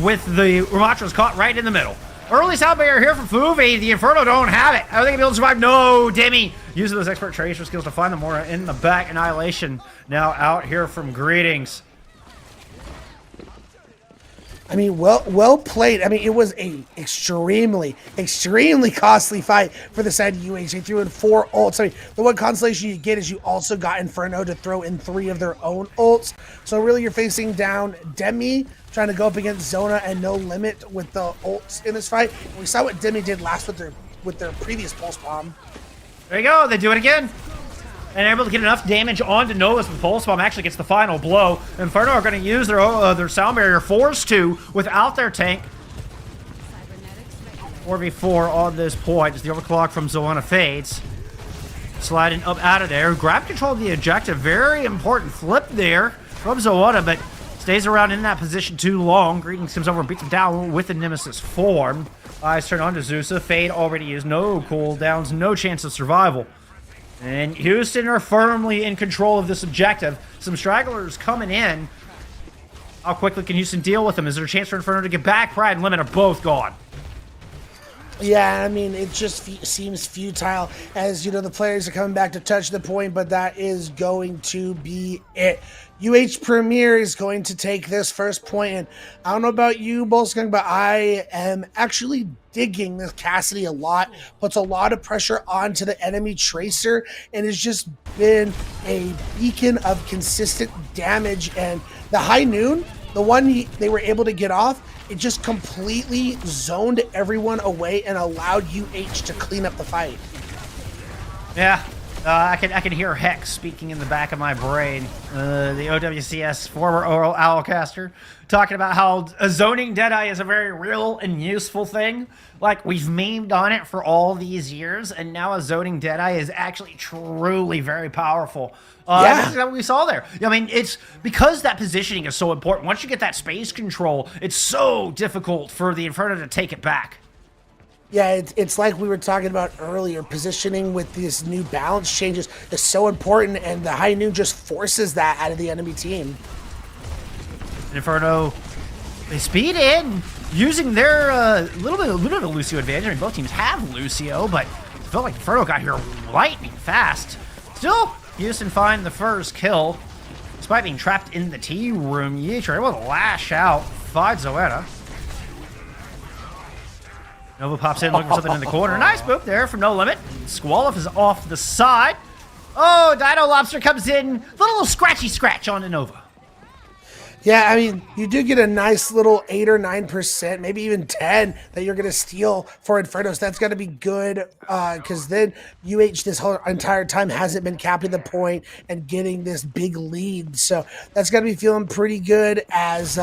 With the Ramachos caught right in the middle. Early sound barrier here from Fuvi. The Inferno don't have it. Are they going to be able to survive? No, Demi using those expert tracer skills to find the Mora in the back. Annihilation now out here from Greetings. I mean, well played. I mean, it was a extremely costly fight for the side of UH. They threw in 4 ults. I mean, the one consolation you get is you also got Inferno to throw in 3 of their own ults. So really, you're facing down Demi, trying to go up against Zona and No Limit with the ults in this fight. And we saw what Demi did last with their previous pulse bomb. There you go. They do it again. And able to get enough damage onto Novus with Pulse Bomb actually gets the final blow. Inferno are going to use their sound barrier, forced to, without their tank. 4v4 on this point as the overclock from Zoana fades. Sliding up out of there. Grab control of the objective. Very important flip there from Zoana, but stays around in that position too long. Greetings comes over and beats him down with the Nemesis form. Eyes turn on to Zeusa. Fade already used. No cooldowns, no chance of survival. And Houston are firmly in control of this objective. Some stragglers coming in. How quickly can Houston deal with them? Is there a chance for Inferno to get back? Pride and Limit are both gone. Yeah, I mean, it just seems futile as, the players are coming back to touch the point, but that is going to be it. UH Premier is going to take this first point, and I don't know about you, Bolskung, but I am actually digging this Cassidy a lot. Puts a lot of pressure onto the enemy Tracer, and has just been a beacon of consistent damage. And the High Noon, the one they were able to get off, it just completely zoned everyone away and allowed UH to clean up the fight. Yeah, I can hear Hex speaking in the back of my brain. The OWCS former oral owlcaster talking about how zoning Deadeye is a very real and useful thing. Like, we've memed on it for all these years, and now a zoning Deadeye is actually truly very powerful. Yeah. This is what we saw there. I mean, it's because that positioning is so important. Once you get that space control, it's so difficult for the Inferno to take it back. Yeah, it's like we were talking about earlier. Positioning with these new balance changes is so important, and the High Noon just forces that out of the enemy team. Inferno, they speed in, using their little bit of Lucio advantage. I mean, both teams have Lucio, but it felt like Inferno got here lightning fast. Still, Houston find the first kill. Despite being trapped in the tea room, Yeesh are able to lash out, find Zoetta. Nova pops in looking for something in the corner. Nice move there from No Limit. Squallif is off the side. Oh, Dino Lobster comes in. Little scratchy scratch on Nova. Yeah, I mean, you do get a nice little 8 or 9%, maybe even 10 that you're going to steal for Inferno. So that's going to be good because then UH this whole entire time hasn't been capping the point and getting this big lead. So that's going to be feeling pretty good as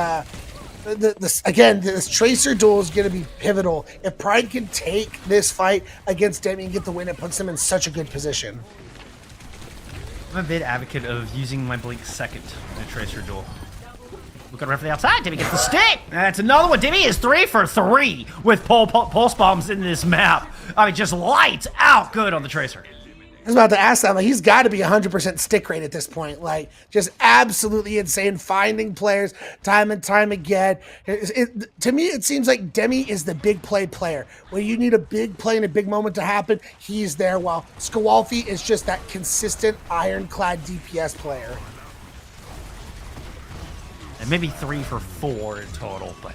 this Tracer duel is going to be pivotal. If Pride can take this fight against Demi and get the win, it puts them in such a good position. I'm a big advocate of using my Blink second in a Tracer duel. Look at right from the outside. Demi gets the stick. That's another one. Demi is 3 for 3 with pulse bombs in this map. I mean, just lights out good on the Tracer. I was about to ask that. Like, he's got to be 100% stick rate at this point. Like, just absolutely insane. Finding players time and time again. To me, it seems like Demi is the big play player. When you need a big play and a big moment to happen, he's there. While Skawalfi is just that consistent ironclad DPS player. And maybe 3 for 4 in total, but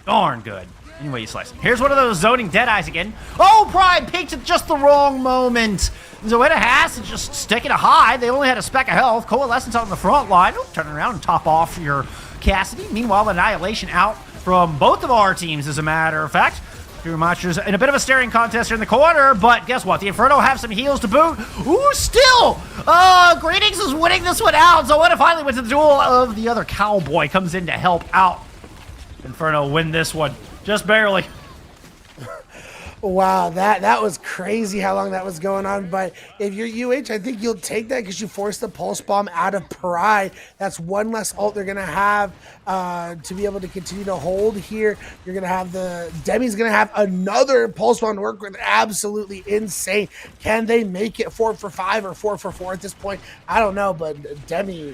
darn good. Anyway, you slice it. Here's one of those zoning Deadeyes again. Oh, Pride peaked at just the wrong moment. Zoetta has to just stick it a high. They only had a speck of health. Coalescence on the front line. Oh, turn around and top off your Cassidy. Meanwhile, Annihilation out from both of our teams, as a matter of fact. Two monsters in a bit of a staring contest here in the corner, but guess what? The Inferno have some heals to boot. Ooh, still! Greetings is winning this one out. Zoetta finally wins the duel of the other Cowboy. Comes in to help out. Inferno win this one. Just barely. Wow, that was crazy how long that was going on. But if you're UH, I think you'll take that because you forced the pulse bomb out of Pride. That's one less ult they're going to have to be able to continue to hold here. You're going to have Demi's going to have another pulse bomb to work with. Absolutely insane. Can they make it 4 for 5 or 4 for 4 at this point? I don't know, but Demi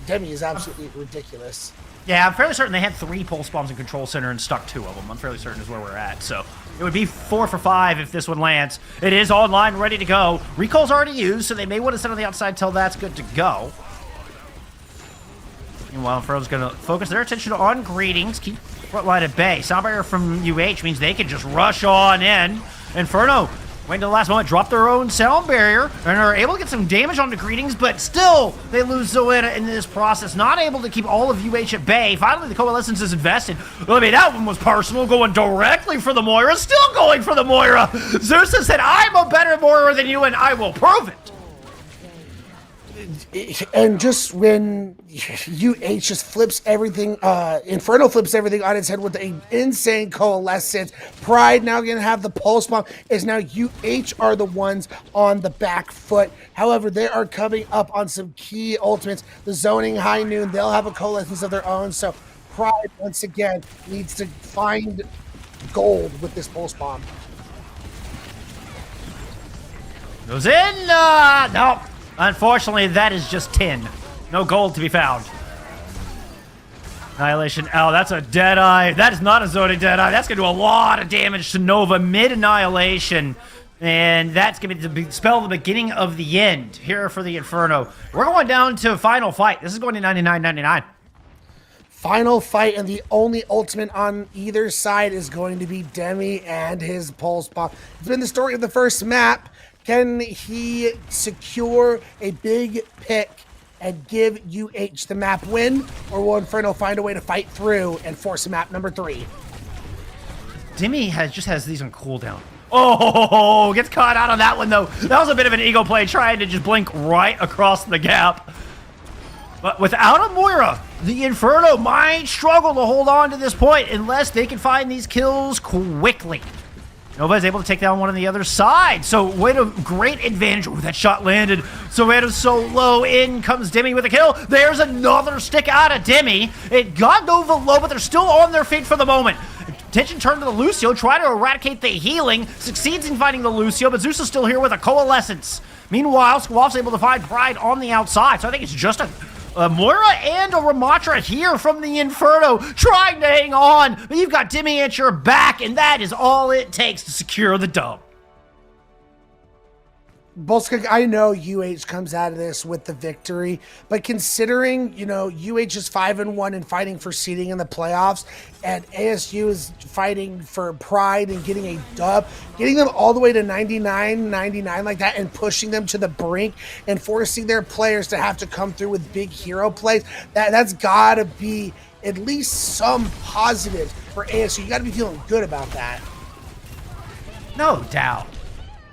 is absolutely ridiculous. Yeah, I'm fairly certain they had 3 pulse bombs in Control Center and stuck 2 of them. I'm fairly certain is where we're at. So it would be 4 for 5 if this one lands. It is online, ready to go. Recall's already used, so they may want to sit on the outside till that's good to go. Meanwhile, Inferno's going to focus their attention on Greetings. Keep front line at bay. Sound barrier from UH means they can just rush on in. Inferno, wait until the last moment, drop their own sound barrier and are able to get some damage onto Greetings, but still they lose Zoetta in this process, not able to keep all of UH at bay. Finally, the Coalescence is invested. I mean, that one was personal, going directly for the Moira, still going for the Moira. Zeus has said, I'm a better Moira than you, and I will prove it. And just when UH just flips everything, Inferno flips everything on its head with an insane Coalescence. Pride now going to have the pulse bomb. Is now UH are the ones on the back foot. However, they are coming up on some key ultimates. The zoning high noon, they'll have a Coalescence of their own. So Pride once again needs to find gold with this pulse bomb. Goes in. No. Unfortunately, that is just 10. No gold to be found. Annihilation. Oh, that's a Deadeye. That is not a zoning Deadeye. That's going to do a lot of damage to Nova mid-Annihilation. And that's going to spell the beginning of the end here for the Inferno. We're going down to final fight. This is going to 99-99. Final fight, and the only ultimate on either side is going to be Demi and his pulse bomb. It's been the story of the first map. Can he secure a big pick and give UH the map win, or will Inferno find a way to fight through and force a map number 3? Demi just has these on cooldown. Oh, gets caught out on that one, though. That was a bit of an ego play, trying to just blink right across the gap. But without a Moira, the Inferno might struggle to hold on to this point unless they can find these kills quickly. Nova is able to take down one on the other side. So, wait a great advantage. Oh, that shot landed. Zoetta's so low. In comes Demi with a kill. There's another stick out of Demi. It got Nova low, but they're still on their feet for the moment. Attention turned to the Lucio, try to eradicate the healing. Succeeds in finding the Lucio, but Zeus is still here with a Coalescence. Meanwhile, Squaw's able to find Pride on the outside. So I think it's just a Moira and a Ramatra here from the Inferno, trying to hang on. But you've got Demi at your back, and that is all it takes to secure the dub. Bolskak, I know UH comes out of this with the victory, but considering, UH is 5-1 and fighting for seeding in the playoffs, and ASU is fighting for pride and getting a dub, getting them all the way to 99 like that and pushing them to the brink and forcing their players to have to come through with big hero plays, that's got to be at least some positives for ASU. You got to be feeling good about that. No doubt.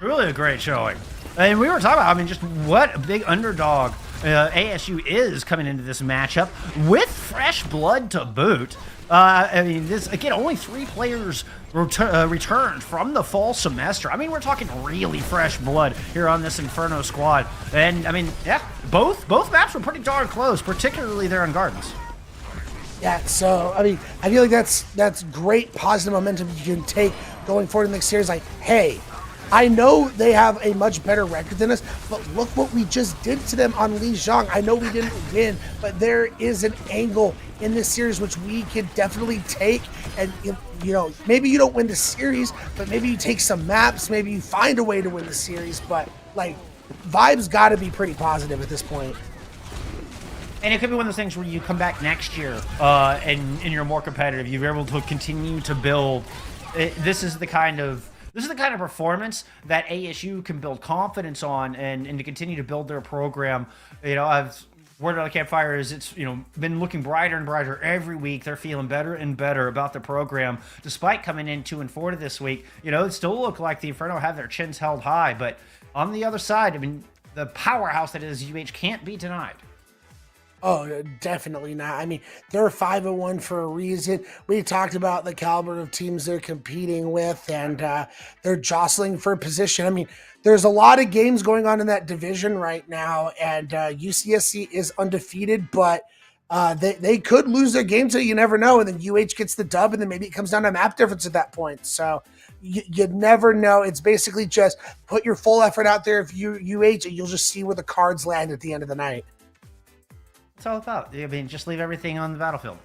Really a great showing. And we were talking about, just what a big underdog ASU is coming into this matchup with fresh blood to boot. This again, only 3 players returned from the fall semester. We're talking really fresh blood here on this Inferno squad. And both maps were pretty darn close, particularly there in Gardens. Yeah, so I feel like that's great positive momentum you can take going forward in the next series. Like, hey, I know they have a much better record than us, but look what we just did to them on Lijiang. I know we didn't win, but there is an angle in this series which we could definitely take. And, maybe you don't win the series, but maybe you take some maps, maybe you find a way to win the series. But, vibes got to be pretty positive at this point. And it could be one of those things where you come back next year and you're more competitive. You're able to continue to build. This is the kind of performance that ASU can build confidence on and to continue to build their program. I've word on the campfire is it's been looking brighter and brighter every week. They're feeling better and better about the program, despite coming in 2-4 this week. It still looked like the Inferno have their chins held high, but on the other side, the powerhouse that is UH can't be denied. Oh, definitely not. They're 5-1 for a reason. We talked about the caliber of teams they're competing with, and they're jostling for position. There's a lot of games going on in that division right now, and UCSC is undefeated, but they could lose their game, so you never know, and then UH gets the dub, and then maybe it comes down to map difference at that point. So you never know. It's basically just put your full effort out there if you UH, and you'll just see where the cards land at the end of the night. It's all about. Just leave everything on the battlefield.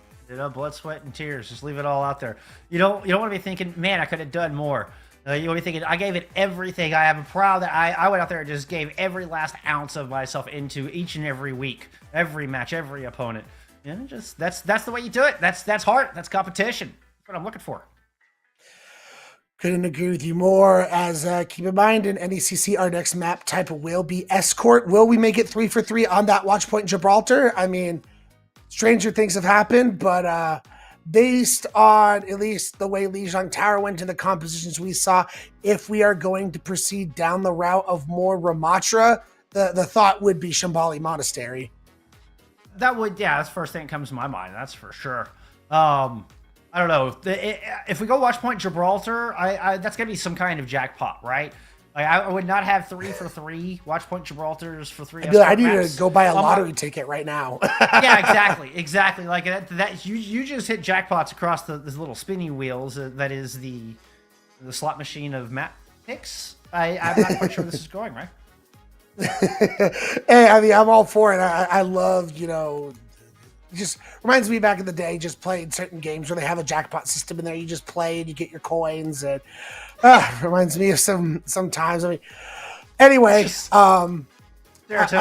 Blood, sweat, and tears. Just leave it all out there. You don't want to be thinking, man, I could have done more. You want to be thinking, I gave it everything. I am proud that I went out there and just gave every last ounce of myself into each and every week, every match, every opponent. That's the way you do it. That's heart. That's competition. That's what I'm looking for. Couldn't agree with you more. As keep in mind, in NECC, our next map type will be Escort. Will we make it 3 for 3 on that Watchpoint in Gibraltar? Stranger things have happened, but based on at least the way Lijiang Tower went to the compositions we saw, if we are going to proceed down the route of more Ramatra, the thought would be Shambhala Monastery. That would, that's the first thing that comes to my mind. That's for sure. I don't know. If we go Watchpoint Gibraltar, that's going to be some kind of jackpot, right? I would not have 3 for 3 Watchpoint Gibraltars for 3. I need to go buy a lottery ticket right now. Yeah, exactly. Like that you just hit jackpots across these little spinny wheels. That is the slot machine of map picks. I'm not quite sure where this is going, right? Hey, I'm all for it. I love, just reminds me back in the day, just playing certain games where they have a jackpot system in there. You just play and you get your coins, and reminds me of some times. Anyway, I'm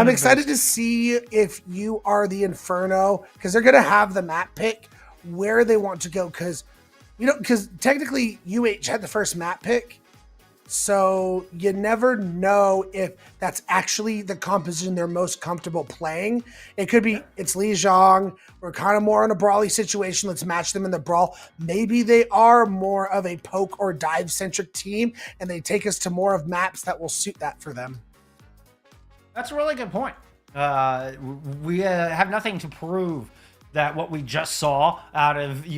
excited to see if you are the Inferno, because they're going to have the map pick where they want to go. Because technically UH had the first map pick. So you never know if that's actually the composition they're most comfortable playing. It could be it's Lijiang. We're kind of more in a brawly situation. Let's match them in the brawl. Maybe they are more of a poke or dive centric team, and they take us to more of maps that will suit that for them. That's a really good point. We have nothing to prove that what we just saw out of out of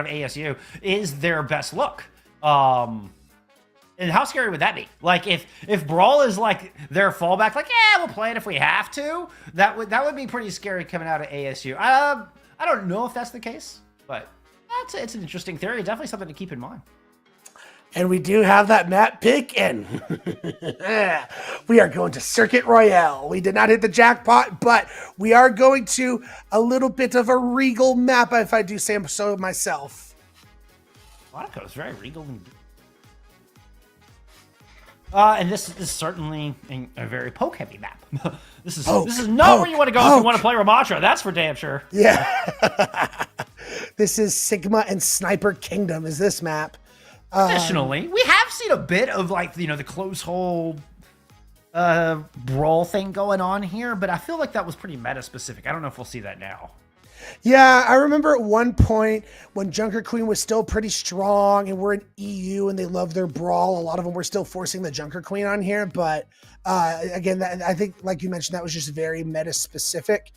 ASU is their best look. And how scary would that be? Like if Brawl is like their fallback, like, yeah, we'll play it if we have to, that would be pretty scary coming out of ASU. I don't know if that's the case, but it's an interesting theory. Definitely something to keep in mind. And we do have that map pick, and we are going to Circuit Royale. We did not hit the jackpot, but we are going to a little bit of a regal map, if I do say so myself. Monaco is very regal. And this is certainly a very poke-heavy map. This is not where you want to go if you want to play Ramatra. That's for damn sure. Yeah. This is Sigma and Sniper Kingdom is this map. Additionally, we have seen a bit of like, you know, the close hole brawl thing going on here, but I feel like that was pretty meta specific. I don't know if we'll see that now. Yeah, I remember at one point when Junker Queen was still pretty strong and we're in EU and they love their brawl. A lot of them were still forcing the Junker Queen on here. But again, I think, like you mentioned, that was just very meta specific.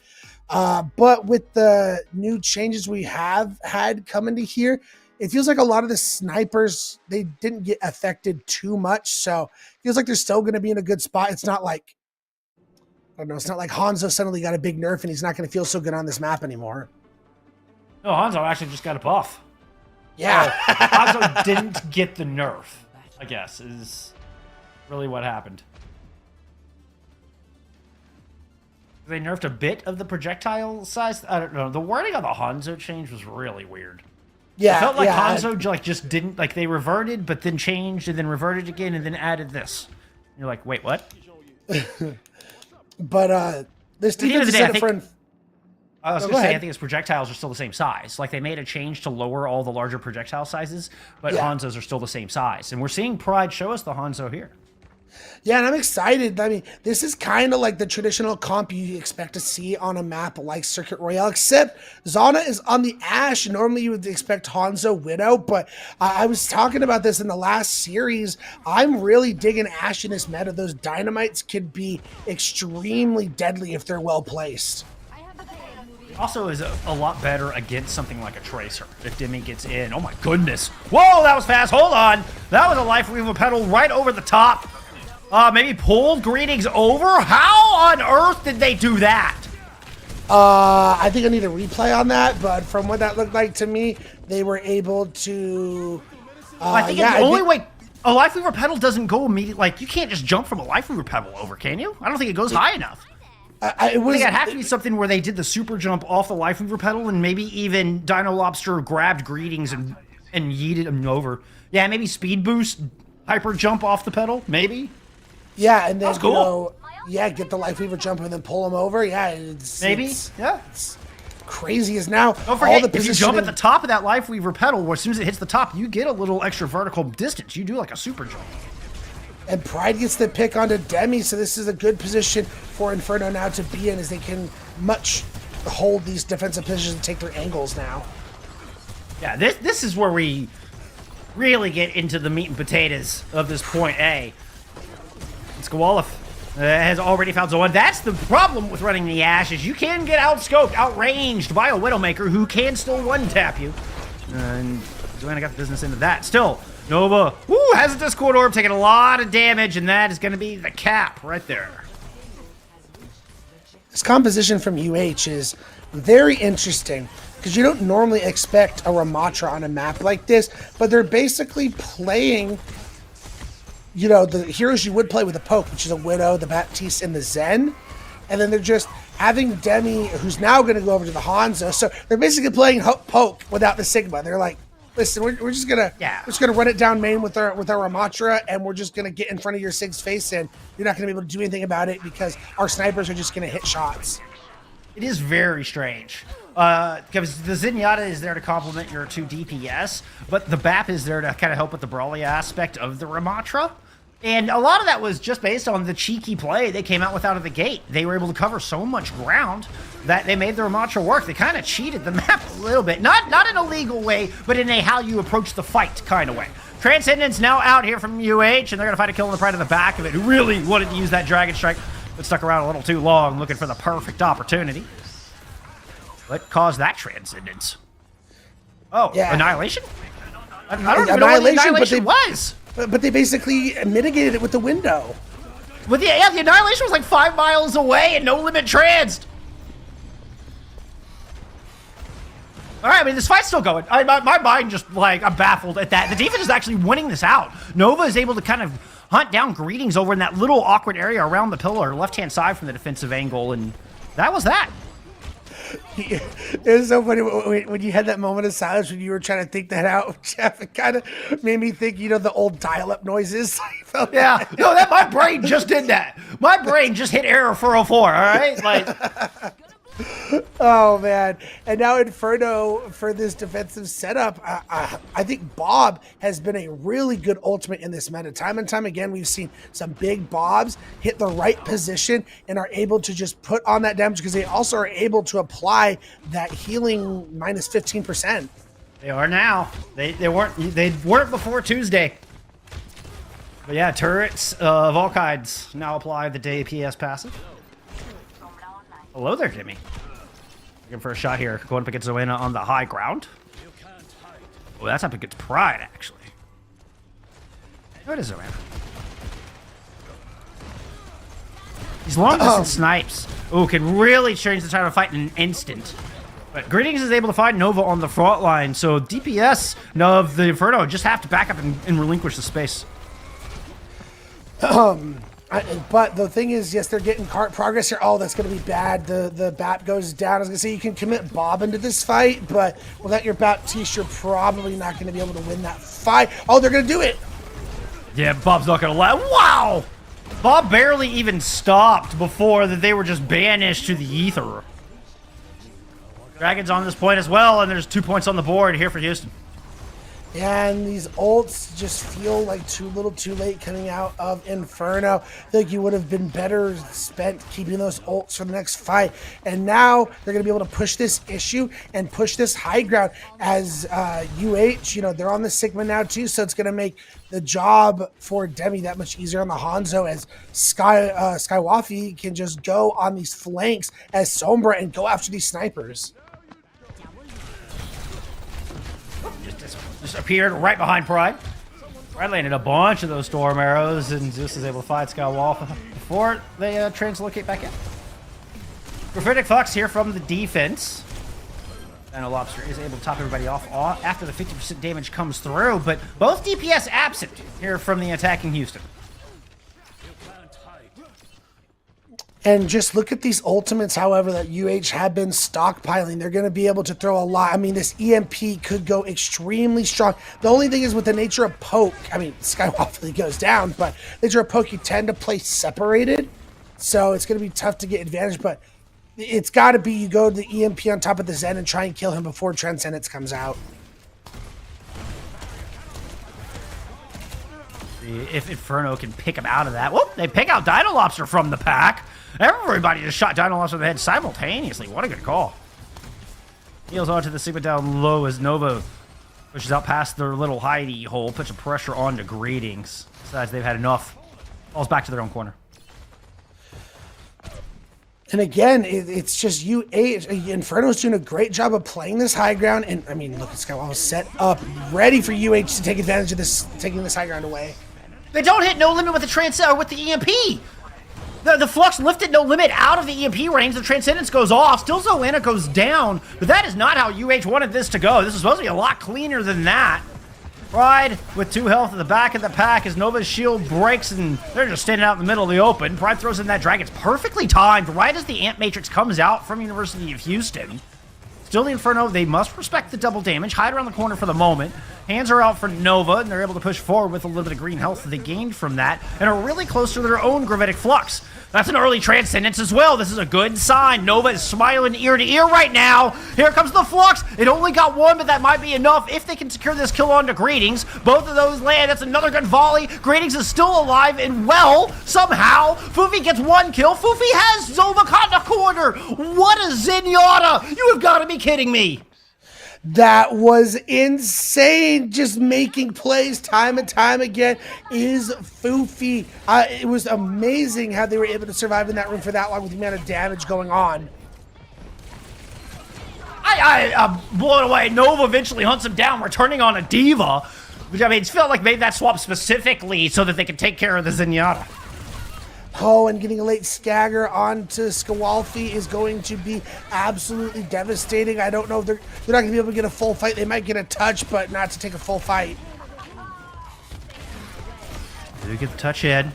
But with the new changes we have had coming to here, it feels like a lot of the snipers, they didn't get affected too much. So it feels like they're still going to be in a good spot. It's not like, I don't know, it's not like Hanzo suddenly got a big nerf and he's not going to feel so good on this map anymore. No, Hanzo actually just got a buff. Yeah. Hanzo didn't get the nerf, I guess, is really what happened. They nerfed a bit of the projectile size. I don't know. The wording on the Hanzo change was really weird. Yeah, it felt like Hanzo like just didn't, like they reverted, but then changed and then reverted again and then added this. And you're like, wait, what? But this defense is set for. I was going to say, I think his projectiles are still the same size. Like they made a change to lower all the larger projectile sizes, but Hanzo's are still the same size. And we're seeing Pride show us the Hanzo here. Yeah, and I'm excited. I mean, this is kind of like the traditional comp you expect to see on a map like Circuit Royale, except Zana is on the Ashe. Normally you would expect Hanzo Widow, but I was talking about this in the last series. I'm really digging Ashe in this meta. Those dynamites could be extremely deadly if they're well placed. Also is a lot better against something like a Tracer if Demi gets in. Oh my goodness. Whoa, that was fast. Hold on. That was a Life Weaver pedal right over the top. Maybe pulled greetings over? How on earth did they do that? I think I need a replay on that, but from what that looked like to me, they were able to... I think the only way... A Life Weaver pedal doesn't go immediately... Like, you can't just jump from a Life Weaver pedal over, can you? I don't think it goes high enough. I think it'd have to be something where they did the super jump off the Life Weaver pedal and maybe even Dino Lobster grabbed greetings and yeeted them over. Yeah, maybe speed boost, hyper jump off the pedal, maybe? Yeah, and then, that's cool. Get the Life Weaver jump and then pull them over. Yeah, it's crazy as now. Don't forget, if you jump at the top of that Life Weaver pedal, as soon as it hits the top, you get a little extra vertical distance. You do like a super jump. And Pride gets the pick onto Demi, so this is a good position for Inferno now to be in, as they can much hold these defensive positions and take their angles now. Yeah, this is where we really get into the meat and potatoes of this point A. Skawalef has already found someone. That's the problem with running the Ashe, is you can get outscoped, outranged by a Widowmaker who can still one-tap you. And Joanna got the business into that. Still, Nova has a Discord Orb, taking a lot of damage, and that is going to be the cap right there. This composition from UH is very interesting, because you don't normally expect a Ramatra on a map like this, but they're basically playing... you know, the heroes you would play with a Poke, which is a Widow, the Baptiste, and the Zen. And then they're just having Demi, who's now going to go over to the Hanzo. So they're basically playing Poke without the Sigma. They're like, listen, we're just gonna run it down main with our Ramatra, and we're just gonna get in front of your Sig's face, and you're not gonna be able to do anything about it because our snipers are just gonna hit shots. It is very strange. Because the Zenyatta is there to complement your 2 DPS, but the BAP is there to kind of help with the brawly aspect of the Ramatra. And a lot of that was just based on the cheeky play they came out with out of the gate. They were able to cover so much ground that they made the Ramatra work. They kind of cheated the map a little bit. Not in a legal way, but in a how you approach the fight kind of way. Transcendence now out here from UH, and they're going to fight a kill on the Pride of the back of it, who really wanted to use that Dragon Strike, but stuck around a little too long looking for the perfect opportunity. What caused that Transcendence? Oh, yeah. Annihilation? I don't even know what the Annihilation was. But they basically mitigated it with the window. But the Annihilation was like 5 miles away and no limit transed. All right, I mean, this fight's still going. My mind just, like, I'm baffled at that. The defense is actually winning this out. Nova is able to kind of hunt down Greetings over in that little awkward area around the pillar, left-hand side from the defensive angle, and that was that. It was so funny when you had that moment of silence when you were trying to think that out, Jeff. It kind of made me think, the old dial-up noises. Yeah, no, my brain just did that. My brain just hit error 404. All right, like. Oh man! And now Inferno for this defensive setup. I think Bob has been a really good ultimate in this meta. Time and time again, we've seen some big Bobs hit the right position and are able to just put on that damage because they also are able to apply that healing minus 15%. They are now. They weren't before Tuesday. But yeah, turrets of all kinds now apply the DPS passive. Hello there, Jimmy. Looking for a shot here. Going up against Zoena on the high ground. Oh, that's up against Pride, actually. What is Zoena? These long distance snipes. Oh, can really change the time of fight in an instant. But Greetings is able to find Nova on the front line, so DPS of the Inferno just have to back up and relinquish the space. But the thing is, yes, they're getting progress here. Oh, that's going to be bad. The BAP goes down. I was going to say you can commit Bob into this fight, but without your Baptiste, you're probably not going to be able to win that fight. Oh, they're going to do it. Yeah, Bob's not going to let. Wow! Bob barely even stopped before that they were just banished to the ether. Dragon's on this point as well, and there's 2 points on the board here for Houston. And these ults just feel like too little too late coming out of Inferno. I feel like you would have been better spent keeping those ults for the next fight. And now they're going to be able to push this issue and push this high ground as they're on the Sigma now too. So it's going to make the job for Demi that much easier on the Hanzo as Skywafi can just go on these flanks as Sombra and go after these snipers. Just appeared right behind Pride. Pride landed a bunch of those storm arrows, and Zeus is able to fight Skywolf before they translocate back in. Prophetic Fox here from the defense. And Lobster is able to top everybody off after the 50% damage comes through, but both DPS absent here from the attacking Houston. And just look at these ultimates, however, that UH have been stockpiling. They're going to be able to throw a lot. I mean, this EMP could go extremely strong. The only thing is with the nature of poke, I mean, Skywalk goes down, but nature of poke, you tend to play separated. So it's going to be tough to get advantage, but it's got to be you go to the EMP on top of the Zen and try and kill him before Transcendence comes out. If Inferno can pick him out of that. Whoop, they pick out Dino Lobster from the pack. Everybody just shot Dino Lobster in the head simultaneously. What a good call. Heals onto the Sigma down low as Nova pushes out past their little hidey hole, puts some pressure on to Greetings. Besides, they've had enough. Falls back to their own corner. And again, it's just Inferno's doing a great job of playing this high ground. And I mean, look at Skywalker set up, ready for UH to take advantage of this, taking this high ground away. They don't hit no limit with the EMP. The Flux lifted no limit out of the EMP range. The Transcendence goes off. Still Zoena goes down. But that is not how UH wanted this to go. This is supposed to be a lot cleaner than that. Pride with 2 health at the back of the pack as Nova's shield breaks and they're just standing out in the middle of the open. Pride throws in that drag. It's perfectly timed right as the Ant Matrix comes out from University of Houston. Still the Inferno, they must respect the double damage, hide around the corner for the moment. Hands are out for Nova, and they're able to push forward with a little bit of green health that they gained from that, and are really close to their own Gravitic Flux. That's an early Transcendence as well. This is a good sign. Nova is smiling ear to ear right now. Here comes the Flux. It only got 1, but that might be enough if they can secure this kill onto Greetings. Both of those land. That's another good volley. Greetings is still alive and well, somehow. Fufi gets 1 kill. Fufi has Nova caught in a corner. What a Zenyatta. You have got to be kidding me. That was insane. Just making plays time and time again is Fufi. It was amazing how they were able to survive in that room for that long with the amount of damage going on. I'm blown away. Nova eventually hunts him down, returning on a Diva. Which, I mean, it's felt like made that swap specifically so that they could take care of the Zenyatta. Oh, and getting a late stagger onto Skawalfi is going to be absolutely devastating. I don't know if they're not going to be able to get a full fight. They might get a touch, but not to take a full fight. They get the touch in.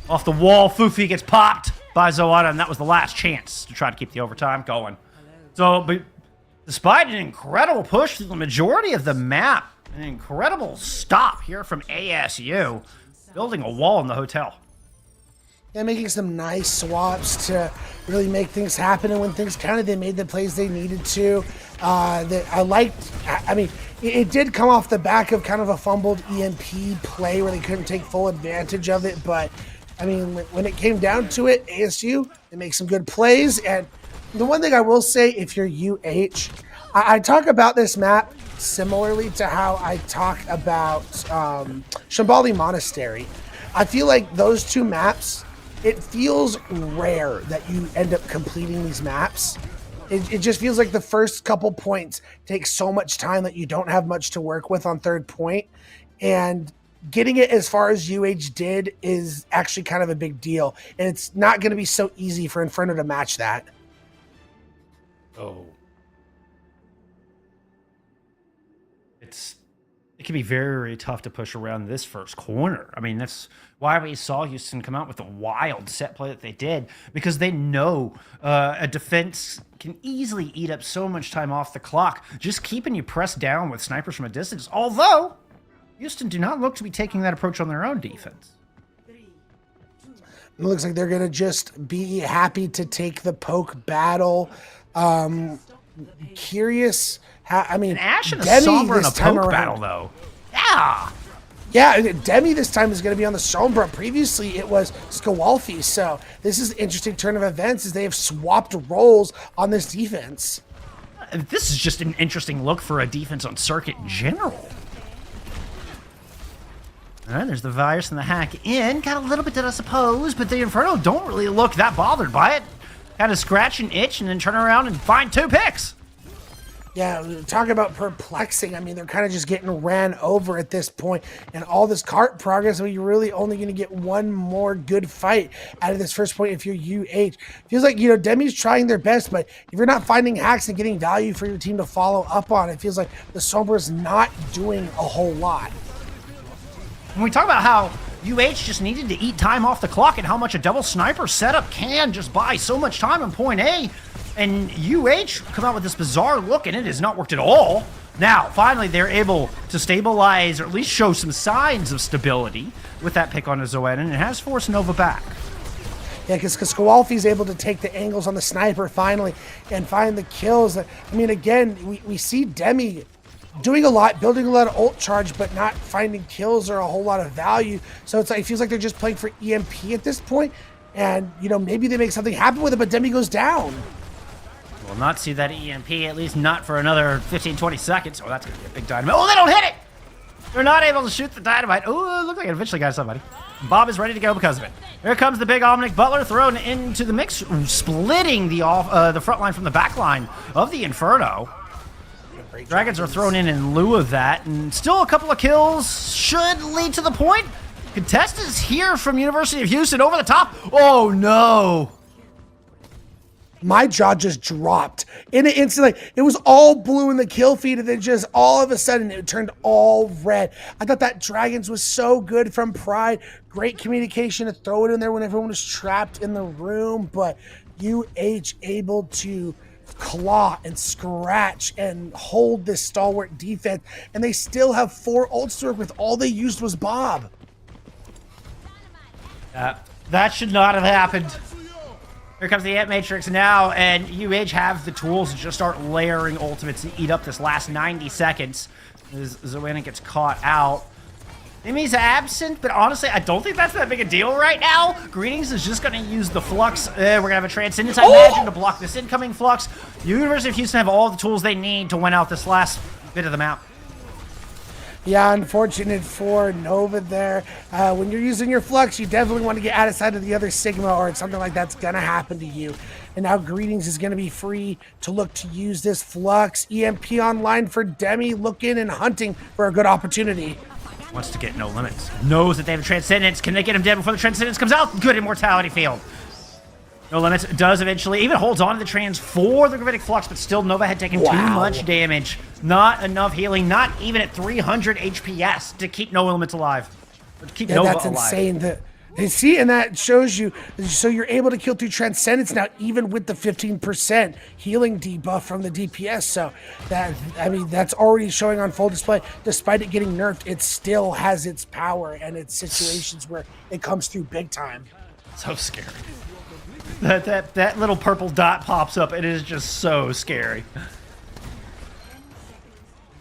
Off the wall, Fufi gets popped by Zoana, and that was the last chance to try to keep the overtime going. So, but despite an incredible push through the majority of the map, an incredible stop here from ASU, building a wall in the hotel. Yeah, making some nice swaps to really make things happen, and when things counted, they made the plays they needed to. I liked. I mean, it did come off the back of kind of a fumbled EMP play where they couldn't take full advantage of it. But I mean, when it came down to it, ASU they make some good plays. And the one thing I will say, if you're UH, I talk about this map similarly to how I talk about Shambali Monastery. I feel like those two maps. It feels rare that you end up completing these maps. It just feels like the first couple points take so much time that you don't have much to work with on third point. And getting it as far as UH did is actually kind of a big deal. And it's not going to be so easy for Inferno to match that. Oh. It can be very, very tough to push around this first corner. I mean, that's why we saw Houston come out with the wild set play that they did, because they know a defense can easily eat up so much time off the clock, just keeping you pressed down with snipers from a distance. Although, Houston do not look to be taking that approach on their own defense. It looks like they're going to just be happy to take the poke battle. Curious how, I mean, An Ash and a Demi Sombra in a this time poke around. battle, though. Yeah. Yeah, Demi this time is going to be on the Sombra. Previously, it was Skawalfi. So this is an interesting turn of events as they have swapped roles on this defense. This is just an interesting look for a defense on circuit in general. All right, there's the virus and the hack in. Got a little bit that I suppose, but the Inferno don't really look that bothered by it. Kind of scratch and itch and then turn around and find 2 picks. Yeah, talk about perplexing. I mean, they're kind of just getting ran over at this point. And all this cart progress, I mean, you're really only going to get one more good fight out of this first point if you're UH. Feels like, you know, Demi's trying their best, but if you're not finding hacks and getting value for your team to follow up on, it feels like the Sombra's not doing a whole lot. When we talk about how UH just needed to eat time off the clock and how much a double sniper setup can just buy so much time in point A, and UH come out with this bizarre look, and it has not worked at all. Now, finally, they're able to stabilize, or at least show some signs of stability with that pick on a Zoan, and it has forced Nova back. Yeah, because Skawalfi's able to take the angles on the sniper finally and find the kills. I mean, again, we see Demi doing a lot, building a lot of ult charge, but not finding kills or a whole lot of value. So it's like, it feels like they're just playing for EMP at this point. And, you know, maybe they make something happen with it, but Demi goes down. We'll not see that EMP, at least not for another 15, 20 seconds. Oh, that's going to be a big dynamite. Oh, they don't hit it! They're not able to shoot the dynamite. Oh, it looked like it eventually got somebody. Bob is ready to go because of it. Here comes the big Omnic Butler thrown into the mix, splitting the front line from the back line of the Inferno. Dragons are thrown in lieu of that, and still a couple of kills should lead to the point. Contest is here from University of Houston over the top. Oh, no. My jaw just dropped in an instant. Like, it was all blue in the kill feed, and then just all of a sudden it turned all red. I thought that Dragons was so good from Pride. Great communication to throw it in there when everyone was trapped in the room, but UH able to claw and scratch and hold this stalwart defense, and they still have 4 ults to work with. All they used was Bob. That should not have happened. Here comes the Ant Matrix now, and UH have the tools to just start layering ultimates and eat up this last 90 seconds as Zoana gets caught out. Demi's absent, but honestly, I don't think that's that big a deal right now. Greetings is just going to use the Flux. We're going to have a Transcendence, I imagine, to block this incoming Flux. University of Houston have all the tools they need to win out this last bit of the map. Yeah, unfortunate for Nova there. When you're using your Flux, you definitely want to get out of sight of the other Sigma, or something like that's going to happen to you. And now Greetings is going to be free to look to use this Flux. EMP online for Demi, looking and hunting for a good opportunity. Wants to get no limits. Knows that they have a Transcendence. Can they get him dead before the Transcendence comes out? Good Immortality field. No limits does eventually, even holds on to the trans for the Gravitic Flux, but still Nova had taken too much damage. Not enough healing, not even at 300 HPS to keep no limits alive. Or to keep Nova that's alive. insane. See, and that shows you, so you're able to kill through Transcendence now, even with the 15% healing debuff from the DPS. So that's already showing on full display. Despite it getting nerfed, it still has its power and its situations where it comes through big time. So scary. That little purple dot pops up. It is just so scary.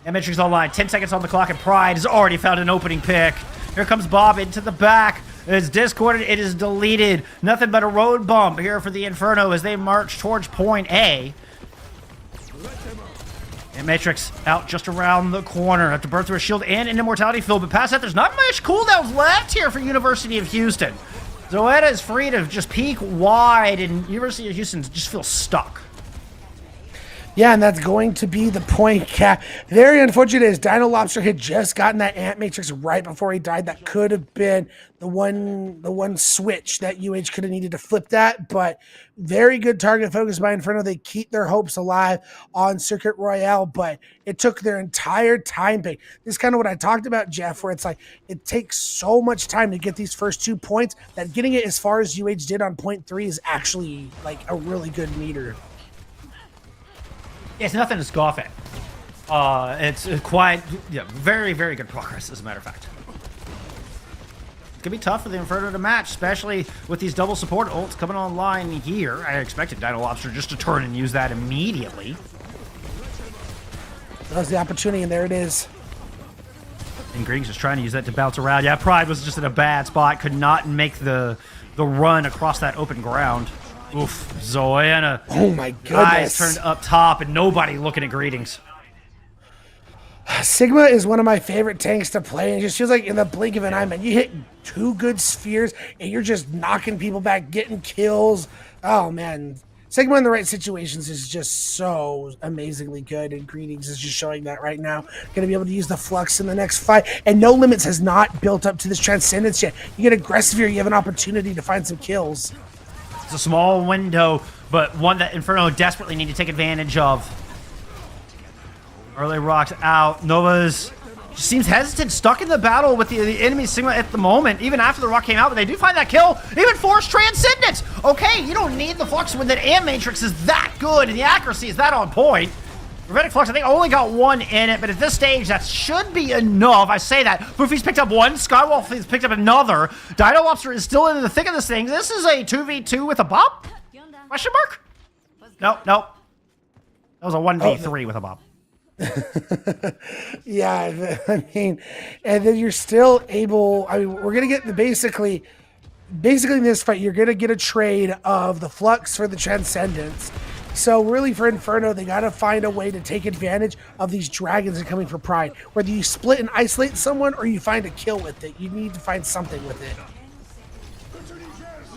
Matrix online. 10 seconds on the clock, and Pride has already found an opening pick. Here comes Bob into the back. It's discorded. It is deleted. Nothing but a road bump here for the Inferno as they march towards point A. And Matrix out just around the corner. Have to burn through a shield and an immortality field. But past that, there's not much cooldowns left here for University of Houston. Zoetta is free to just peek wide, and University of Houston just feels stuck. Yeah, and that's going to be the point cap. Very unfortunate is Dino Lobster had just gotten that Ant Matrix right before he died. That could have been the one switch that UH could have needed to flip that, but very good target focus by Inferno. They keep their hopes alive on Circuit Royale, but it took their entire time bank. This is kind of what I talked about, Jeff, where it's like it takes so much time to get these first 2 points that getting it as far as UH did on point 3 is actually like a really good meter. It's nothing to scoff at. It's quite, very, very good progress, as a matter of fact. It's going to be tough for the Inferno to match, especially with these double support ults coming online here. I expected Dino Lobster just to turn and use that immediately. That was the opportunity, and there it is. And Green's just trying to use that to bounce around. Yeah, Pride was just in a bad spot. Could not make the run across that open ground. Oof, Zoanna. Oh my goodness. Guys turned up top and nobody looking at Greetings. Sigma is one of my favorite tanks to play. It just feels like in the blink of an eye, man, you hit 2 good spheres and you're just knocking people back, getting kills. Oh man, Sigma in the right situations is just so amazingly good, and Greetings is just showing that right now. Going to be able to use the Flux in the next fight, and No Limits has not built up to this Transcendence yet. You get aggressive here, you have an opportunity to find some kills. It's a small window, but one that Inferno desperately need to take advantage of. Early rocks out. Nova's just seems hesitant, stuck in the battle with the enemy Sigma at the moment, even after the rock came out, but they do find that kill. Even force Transcendence. Okay, you don't need the Flux when that Ant Matrix is that good and the accuracy is that on point. Gravitic Flux, I think, only got 1 in it, but at this stage, that should be enough. I say that. Boofy's picked up 1. Skywolf has picked up another. Dino Lobster is still in the thick of this thing. This is a 2v2 with a bop? Question mark? No. That was a 1v3 with a bop. Yeah, I mean, and then you're still able, I mean, we're going to get basically in this fight, you're going to get a trade of the Flux for the Transcendence. So really for Inferno, they got to find a way to take advantage of these dragons that are coming for Pride. Whether you split and isolate someone or you find a kill with it, you need to find something with it.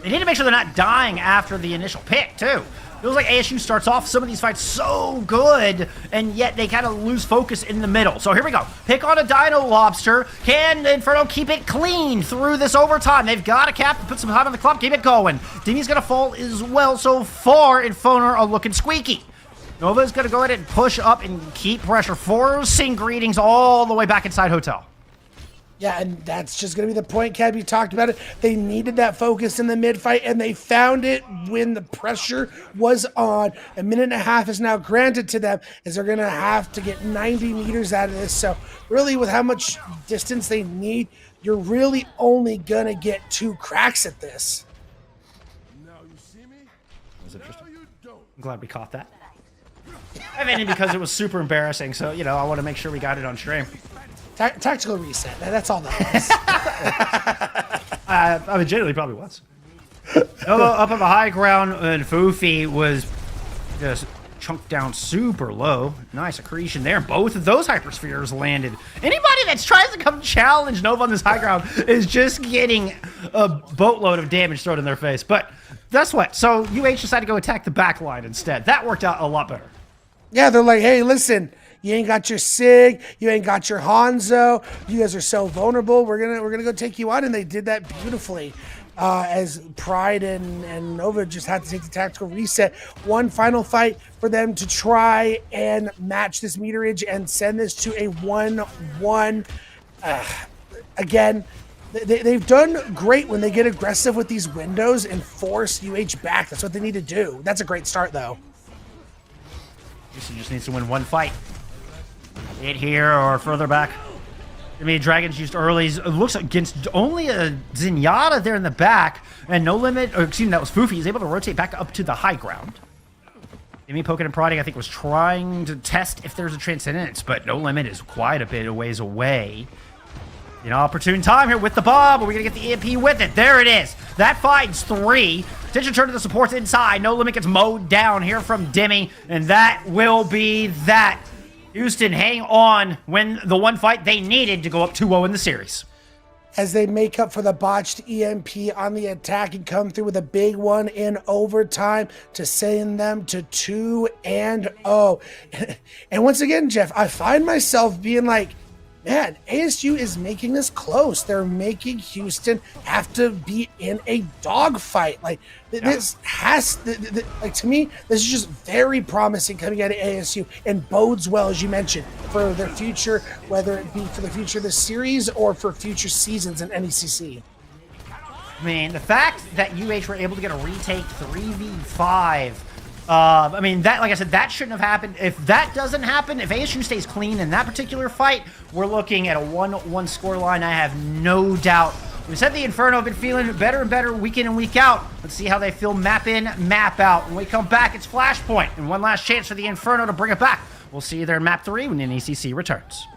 They need to make sure they're not dying after the initial pick, too. Feels like ASU starts off some of these fights so good, and yet they kind of lose focus in the middle. So here we go. Pick on a Dino Lobster. Can Inferno keep it clean through this overtime? They've got a cap to put some time on the clock. Keep it going. Demi's going to fall as well. So far, Inferno are looking squeaky. Nova's going to go ahead and push up and keep pressure, forcing Greetings all the way back inside Hotel. Yeah, and that's just going to be the point, Cab. You talked about it. They needed that focus in the mid-fight, and they found it when the pressure was on. A minute and a half is now granted to them, as they're going to have to get 90 meters out of this. So really, with how much distance they need, you're really only going to get 2 cracks at this. That was interesting. I'm glad we caught that. I mean, because it was super embarrassing, so, you know, I want to make sure we got it on stream. Tactical reset. That's all that was. I mean, generally probably was. Nova up on the high ground, and Foofy was just chunked down super low. Nice accretion there. Both of those hyperspheres landed. Anybody that tries to come challenge Nova on this high ground is just getting a boatload of damage thrown in their face. But that's what. So UH decided to go attack the back line instead. That worked out a lot better. Yeah, they're like, hey, listen, You ain't got your Sig. You ain't got your Hanzo. You guys are so vulnerable. We're gonna go take you out, and they did that beautifully. As Pride and Nova just had to take the tactical reset. One final fight for them to try and match this meterage and send this to a 1-1. Again, they've done great when they get aggressive with these windows and force UH back. That's what they need to do. That's a great start, though. Houston just needs to win one fight. Hit here or further back. I mean, Dragons used early. It looks against only a Zenyatta there in the back, and No Limit, or excuse me, that was Foofy. He's able to rotate back up to the high ground. Jimmy poking and prodding, I think, was trying to test if there's a Transcendence, but No Limit is quite a bit of ways away. An opportune time here with the bomb. Are we going to get the EMP with it? There it is. That finds 3. Attention turn to the supports inside. No Limit gets mowed down here from Demi, and that will be that. Houston hang on, win the one fight they needed to go up 2-0 in the series. As they make up for the botched EMP on the attack and come through with a big one in overtime to send them to 2-0. And once again, Jeff, I find myself being like, man, ASU is making this close. They're making Houston have to be in a dogfight. Like, this has, like, to me, this is just very promising coming out of ASU and bodes well, as you mentioned, for their future, whether it be for the future of the series or for future seasons in NECC. I mean, the fact that UH were able to get a retake 3v5, I mean, that, like I said, that shouldn't have happened. If that doesn't happen, if ASU stays clean in that particular fight, we're looking at a 1-1 scoreline. I have no doubt. We said the Inferno have been feeling better and better week in and week out. Let's see how they feel map in, map out. When we come back, it's Flashpoint, and one last chance for the Inferno to bring it back. We'll see you there in map 3 when NECC returns.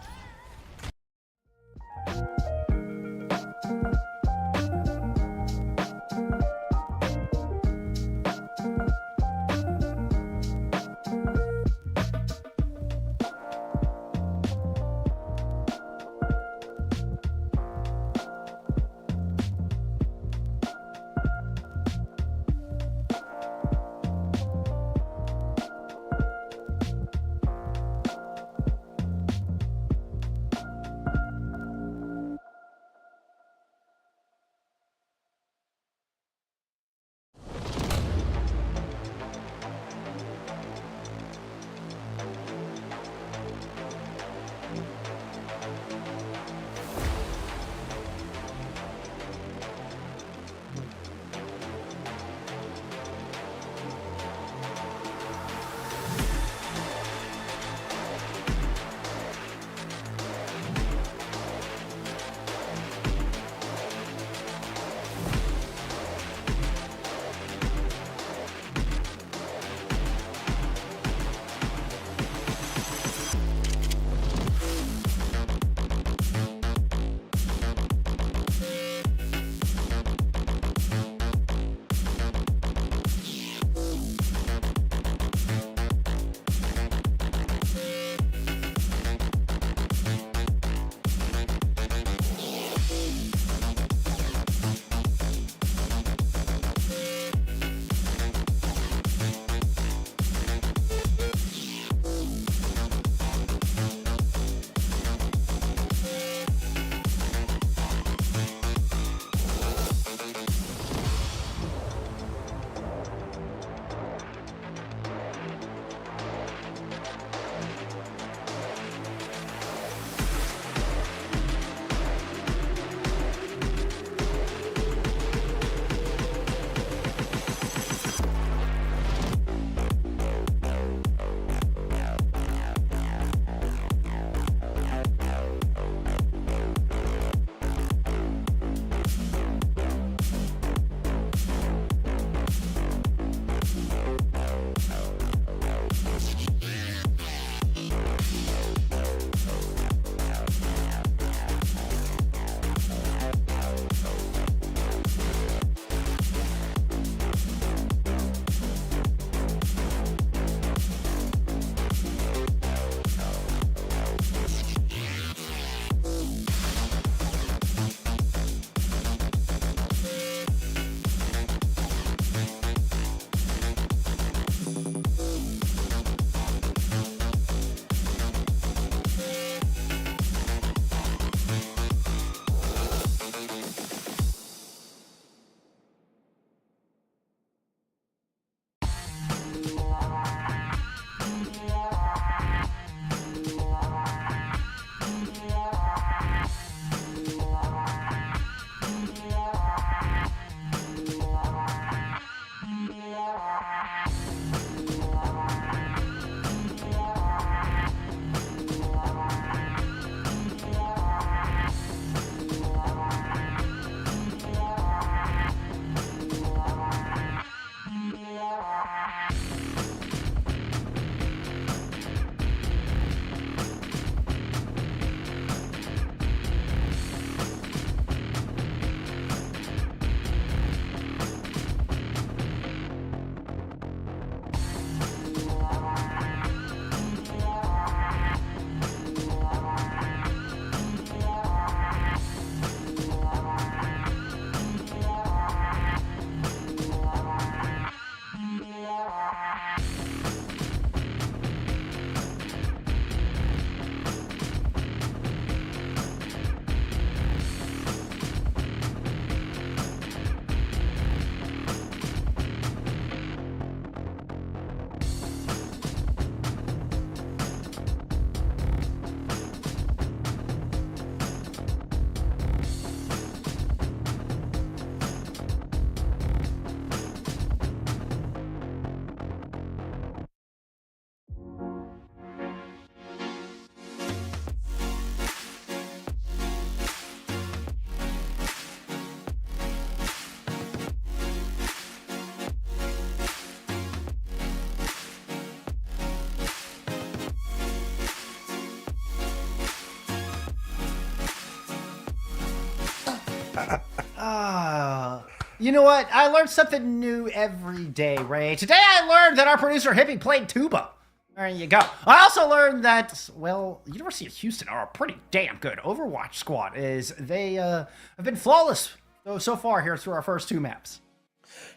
You know what? I learned something new every day, Ray. Today I learned that our producer Hippie played tuba. There you go. I also learned that, well, University of Houston are a pretty damn good Overwatch squad. They have been flawless so far here through our first 2 maps.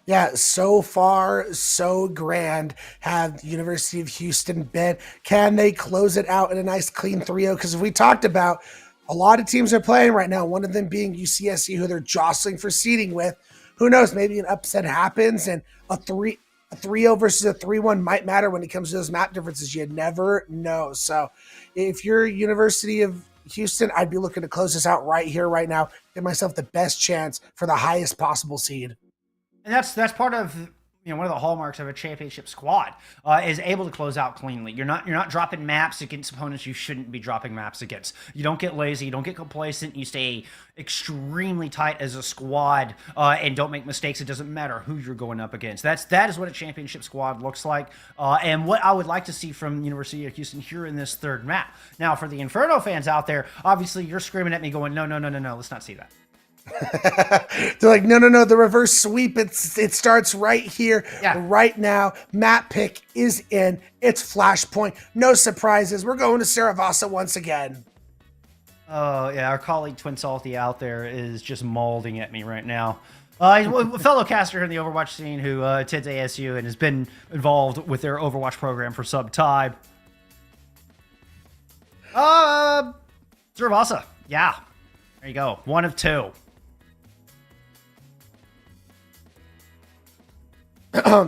Yeah, so far, so grand have the University of Houston been. Can they close it out in a nice clean 3-0? Because we talked about a lot of teams are playing right now, one of them being UCSC, who they're jostling for seeding with. Who knows, maybe an upset happens and a 3-0 versus a 3-1 might matter when it comes to those map differences. You never know. So if you're University of Houston, I'd be looking to close this out right here, right now, give myself the best chance for the highest possible seed. And that's part of one of the hallmarks of a championship squad is able to close out cleanly. You're not dropping maps against opponents you shouldn't be dropping maps against. You don't get lazy, you don't get complacent, you stay extremely tight as a squad and don't make mistakes. It doesn't matter who you're going up against. That is what a championship squad looks like, and what I would like to see from University of Houston here in this 3rd map. Now, for the Inferno fans out there, obviously you're screaming at me going, no, let's not see that. They're like, no, the reverse sweep, it starts right here, right now. Map pick is in. It's Flashpoint. No surprises. We're going to Suravasa once again. Oh, yeah, our colleague Twin Salty out there is just molding at me right now. He's a fellow caster here in the Overwatch scene who attends ASU and has been involved with their Overwatch program for some time. Suravasa. Yeah. There you go. 1 of 2.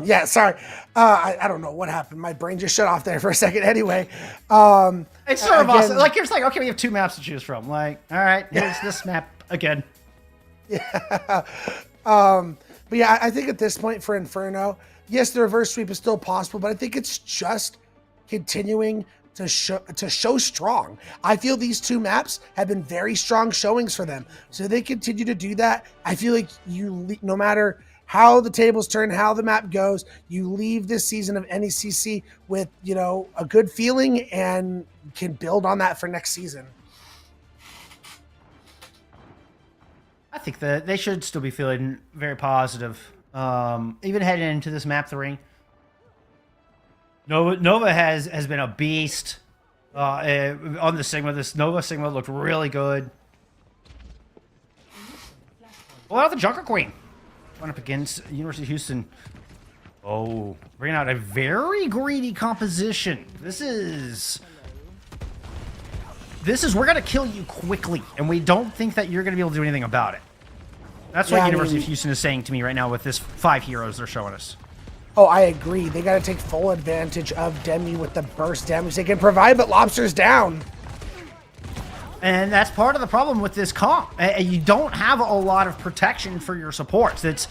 Yeah, sorry. I don't know what happened. My brain just shut off there for a second. Anyway, it's Suravasa. Like, you're like, okay, we have 2 maps to choose from. Like, all right, here's this map again. Yeah. But yeah, I think at this point for Inferno, yes, the reverse sweep is still possible, but I think it's just continuing to show strong. I feel these 2 maps have been very strong showings for them. So they continue to do that. I feel like no matter how the tables turn, how the map goes, you leave this season of NECC with, a good feeling and can build on that for next season. I think that they should still be feeling very positive. Even heading into this map 3. Nova has been a beast on the Sigma. This Nova Sigma looked really good. Well, out the Junker Queen. Going up against University of Houston. Oh, bringing out a very greedy composition. This is we're going to kill you quickly, and we don't think that you're going to be able to do anything about it. That's what University of Houston is saying to me right now with this 5 heroes they're showing us. Oh, I agree. They got to take full advantage of Demi with the burst damage they can provide, but Lobster's down. And that's part of the problem with this comp. You don't have a lot of protection for your supports. It's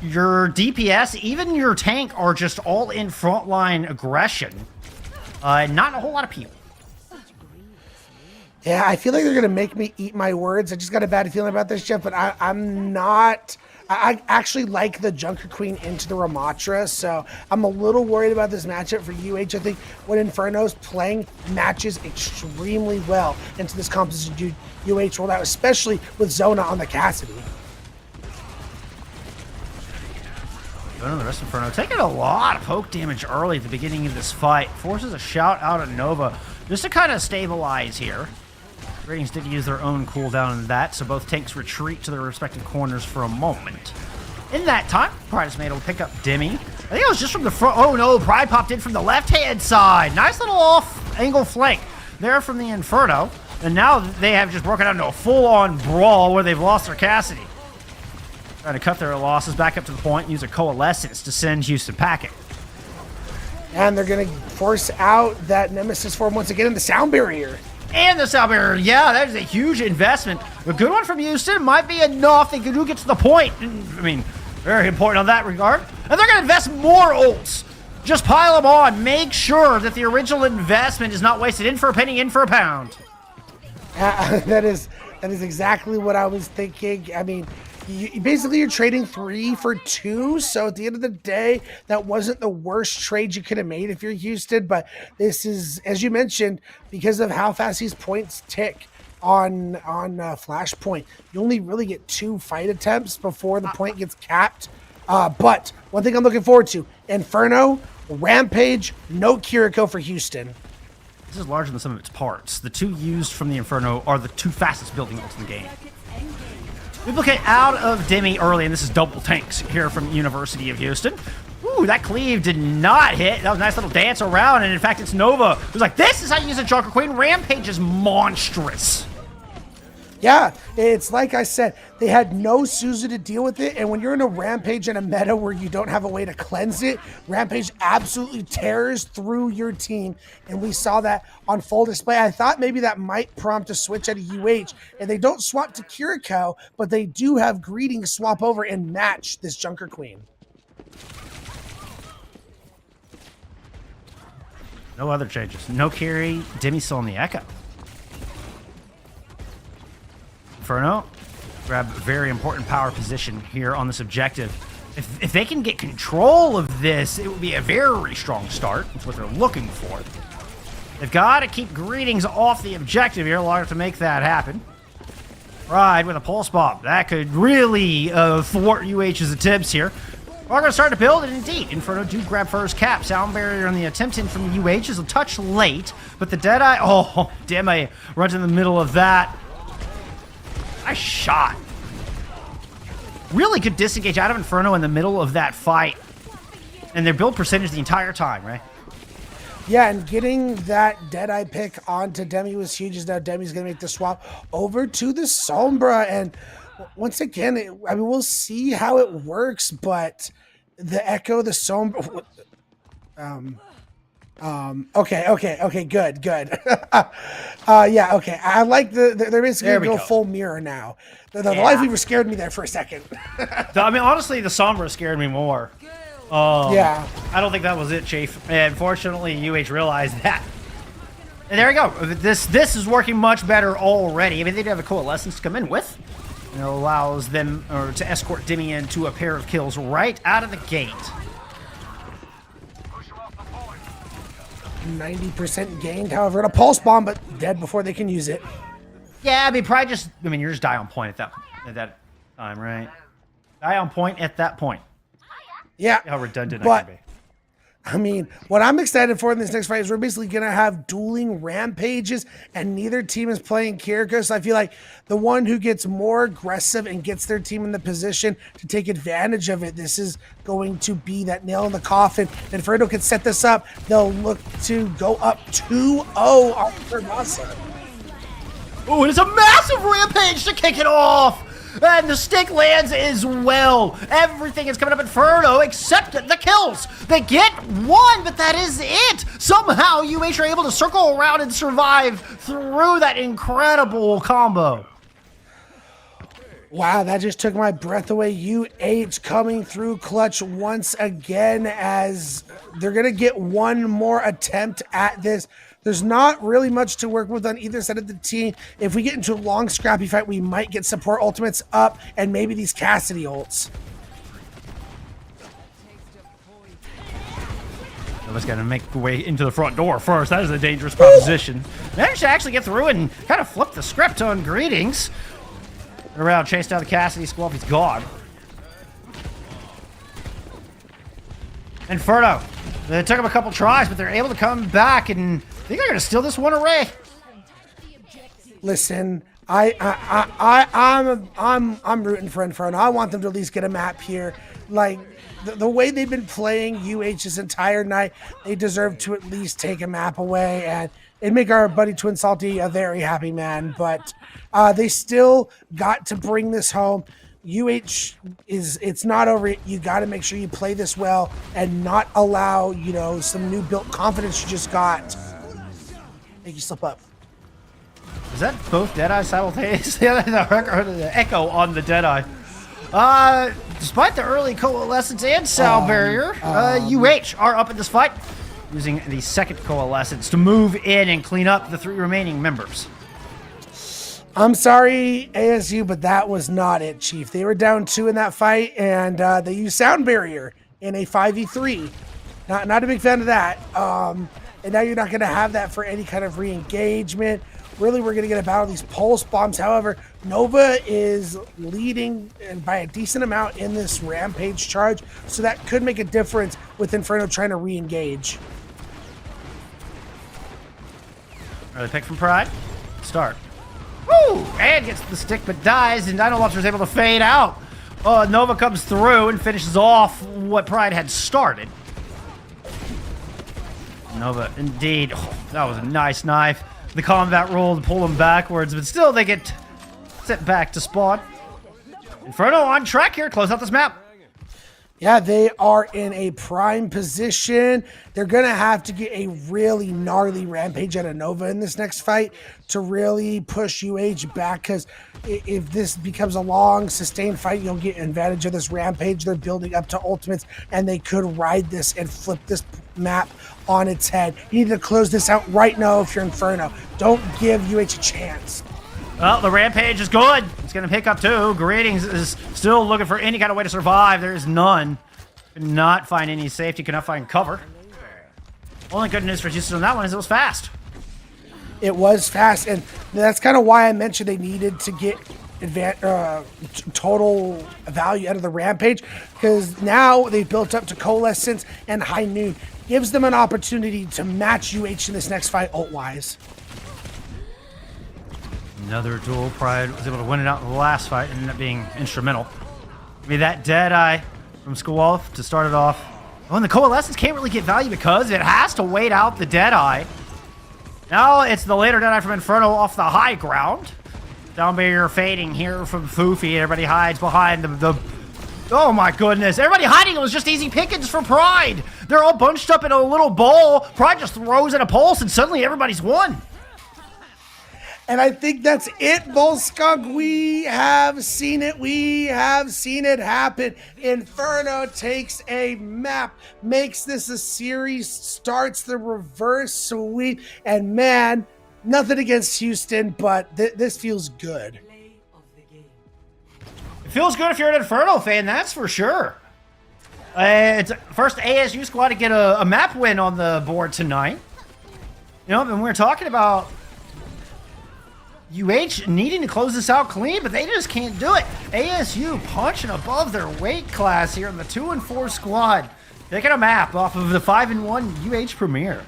your DPS, even your tank, are just all in frontline aggression. Not a whole lot of people. Yeah, I feel like they're going to make me eat my words. I just got a bad feeling about this, Jeff, but I'm not... I actually like the Junker Queen into the Ramatra, so I'm a little worried about this matchup for UH. I think what Inferno's playing matches extremely well into this composition UH rolled out, especially with Zona on the Cassidy. The rest of Inferno taking a lot of poke damage early at the beginning of this fight. Forces a shout out at Nova just to kind of stabilize here. Ratings did use their own cooldown in that, so both tanks retreat to their respective corners for a moment. In that time, Pride is able to pick up Demi. I think it was just from the front. Oh no, Pride popped in from the left-hand side. Nice little off-angle flank there from the Inferno. And now they have just broken out into a full-on brawl where they've lost their Cassidy. Trying to cut their losses back up to the point and use a Coalescence to send Houston packing. And they're going to force out that Nemesis form once again in the sound barrier. And the sound barrier, yeah, that is a huge investment. A good one from Houston might be enough. They do get to the point. I mean, very important on that regard. And they're going to invest more ults. Just pile them on. Make sure that the original investment is not wasted. In for a penny, in for a pound. That is exactly what I was thinking. I mean, basically you're trading 3 for 2, so at the end of the day, that wasn't the worst trade you could have made if you're Houston, but this is, as you mentioned, because of how fast these points tick, on Flashpoint. You only really get 2 fight attempts before the point gets capped. But one thing I'm looking forward to, Inferno, Rampage, no Kiriko for Houston. This is larger than some of its parts. The 2 used from the Inferno are the 2 fastest building ults in the game. Duplicate out of Demi early, and this is double tanks here from University of Houston. Ooh, that cleave did not hit. That was a nice little dance around, and in fact, it's Nova who's like, this is how you use a Junker Queen. Rampage is monstrous. Yeah, it's like I said, they had no Suzu to deal with it, and when you're in a Rampage and a meta where you don't have a way to cleanse it, Rampage absolutely tears through your team, and we saw that on full display. I thought maybe that might prompt a switch at a UH, and they don't swap to Kiriko, but they do have Greetings swap over and match this Junker Queen. No other changes. No Kiri. Demi still in the Echo. Inferno, grab a very important power position here on this objective. If they can get control of this, it will be a very strong start. That's what they're looking for. They've got to keep Greetings off the objective here in order to make that happen. Ride with a pulse bomb. That could really thwart UH's attempts here. We're going to start to build, and indeed, Inferno do grab first cap. Sound barrier on the attempt in from UH is a touch late, but the Deadeye, oh, Demi runs in the middle of that. Nice shot. Really good disengage out of Inferno in the middle of that fight. And their build percentage the entire time, right? Yeah, and getting that Deadeye pick onto Demi was huge, as now Demi's going to make the swap over to the Sombra. And once again, I mean, we'll see how it works, but the Echo, the Sombra... okay, good. Yeah, okay. I like they're basically There we go go. full mirror now. The Yeah. Life Weaver scared me there for a second. I mean, honestly, the Sombra scared me more. Yeah. I don't think that was it, Chief. And fortunately, UH realized that. And there we go. This is working much better already. I mean, they do have a Coalescence to come in with. And it allows them to escort Demi into a pair of kills right out of the gate. 90% gained, however, in a pulse bomb, but dead before they can use it. Yeah, I mean, probably just... I mean, you're just die on point at that time, right? Die on point at that point. Yeah. How redundant I but can be. I mean, what I'm excited for in this next fight is we're basically going to have dueling Rampages, and neither team is playing Kiriko, so I feel like the one who gets more aggressive and gets their team in the position to take advantage of it, this is going to be that nail in the coffin. And Fredo can set this up. They'll look to go up 2-0 on Suravasa. Oh, it is a massive rampage to kick it off! And the stick lands as well. Everything is coming up Inferno except the kills. They get one, but that is it. Somehow UH are able to circle around and survive through that incredible combo. Wow, that just took my breath away. UH coming through clutch once again, as they're going to get one more attempt at this. There's not really much to work with on either side of the team. If we get into a long, scrappy fight, we might get support ultimates up and maybe these Cassidy ults. Nova's got to make the way into the front door first. That is a dangerous proposition. Managed to actually get through and kind of flip the script on Greetings. Around, chase down the Cassidy squad. He's gone. Inferno. They took him a couple tries, but they're able to come back, and I think they're going to steal this one away. Listen, I'm rooting for Inferno. I want them to at least get a map here. Like the way they've been playing UH this entire night, they deserve to at least take a map away, and it'd make our buddy Twin Salty a very happy man. But they still got to bring this home. It's not over. You got to make sure you play this well and not allow, some new built confidence you just got make you slip up. Is that both Deadeye simultaneously? The echo on the Deadeye. Despite the early Coalescence and Sound Barrier, UH are up in this fight, using the second Coalescence to move in and clean up the 3 remaining members. I'm sorry, ASU, but that was not it, Chief. They were down 2 in that fight, and they used Sound Barrier in a 5v3. Not a big fan of that. And now you're not going to have that for any kind of re-engagement really we're going to get a battle of these pulse bombs. However, Nova is leading by a decent amount in this rampage charge, so that could make a difference with Inferno trying to re-engage. Early pick from Pride. Start. Woo! And gets the stick but dies, and Dino Launcher is able to fade out. Nova comes through and finishes off what Pride had started. Nova, indeed. Oh, that was a nice knife. The combat roll to pull them backwards, but still they get sent back to spawn. Inferno on track here. Close out this map. Yeah, they are in a prime position. They're going to have to get a really gnarly rampage out of Nova in this next fight to really push UH back, because if this becomes a long, sustained fight, you'll get advantage of this rampage. They're building up to ultimates, and they could ride this and flip this map on its head. You need to close this out right now if you're Inferno. Don't give UH a chance. Well, the rampage is good. It's going to pick up too. Greetings is still looking for any kind of way to survive. There is none. Could not find any safety. Could not find cover. Only good news for Houston on that one is it was fast. It was fast, and that's kind of why I mentioned they needed to get total value out of the rampage, because now they've built up to Coalescence and High Noon. Gives them an opportunity to match UH in this next fight ult-wise. Another duel. Pride was able to win it out in the last fight and ended up being instrumental. Maybe that Deadeye from Skull to start it off. Oh, and the Coalescence can't really get value because it has to wait out the Deadeye. Now it's the later Deadeye from Inferno off the high ground. Down barrier fading here from Foofy. Everybody hides behind the oh my goodness. Everybody hiding. It was just easy pickings for Pride. They're all bunched up in a little bowl. Pride just throws in a pulse and suddenly everybody's won. And I think that's it, Volskog. We have seen it. We have seen it happen. Inferno takes a map, makes this a series, starts the reverse sweep. And man, nothing against Houston, but this feels good. It feels good if you're an Inferno fan, that's for sure. It's first ASU squad to get a map win on the board tonight. You know, and we're talking about UH needing to close this out clean, but they just can't do it. ASU punching above their weight class here in the 2-4 squad. Taking a map off of the 5-1 UH Premier.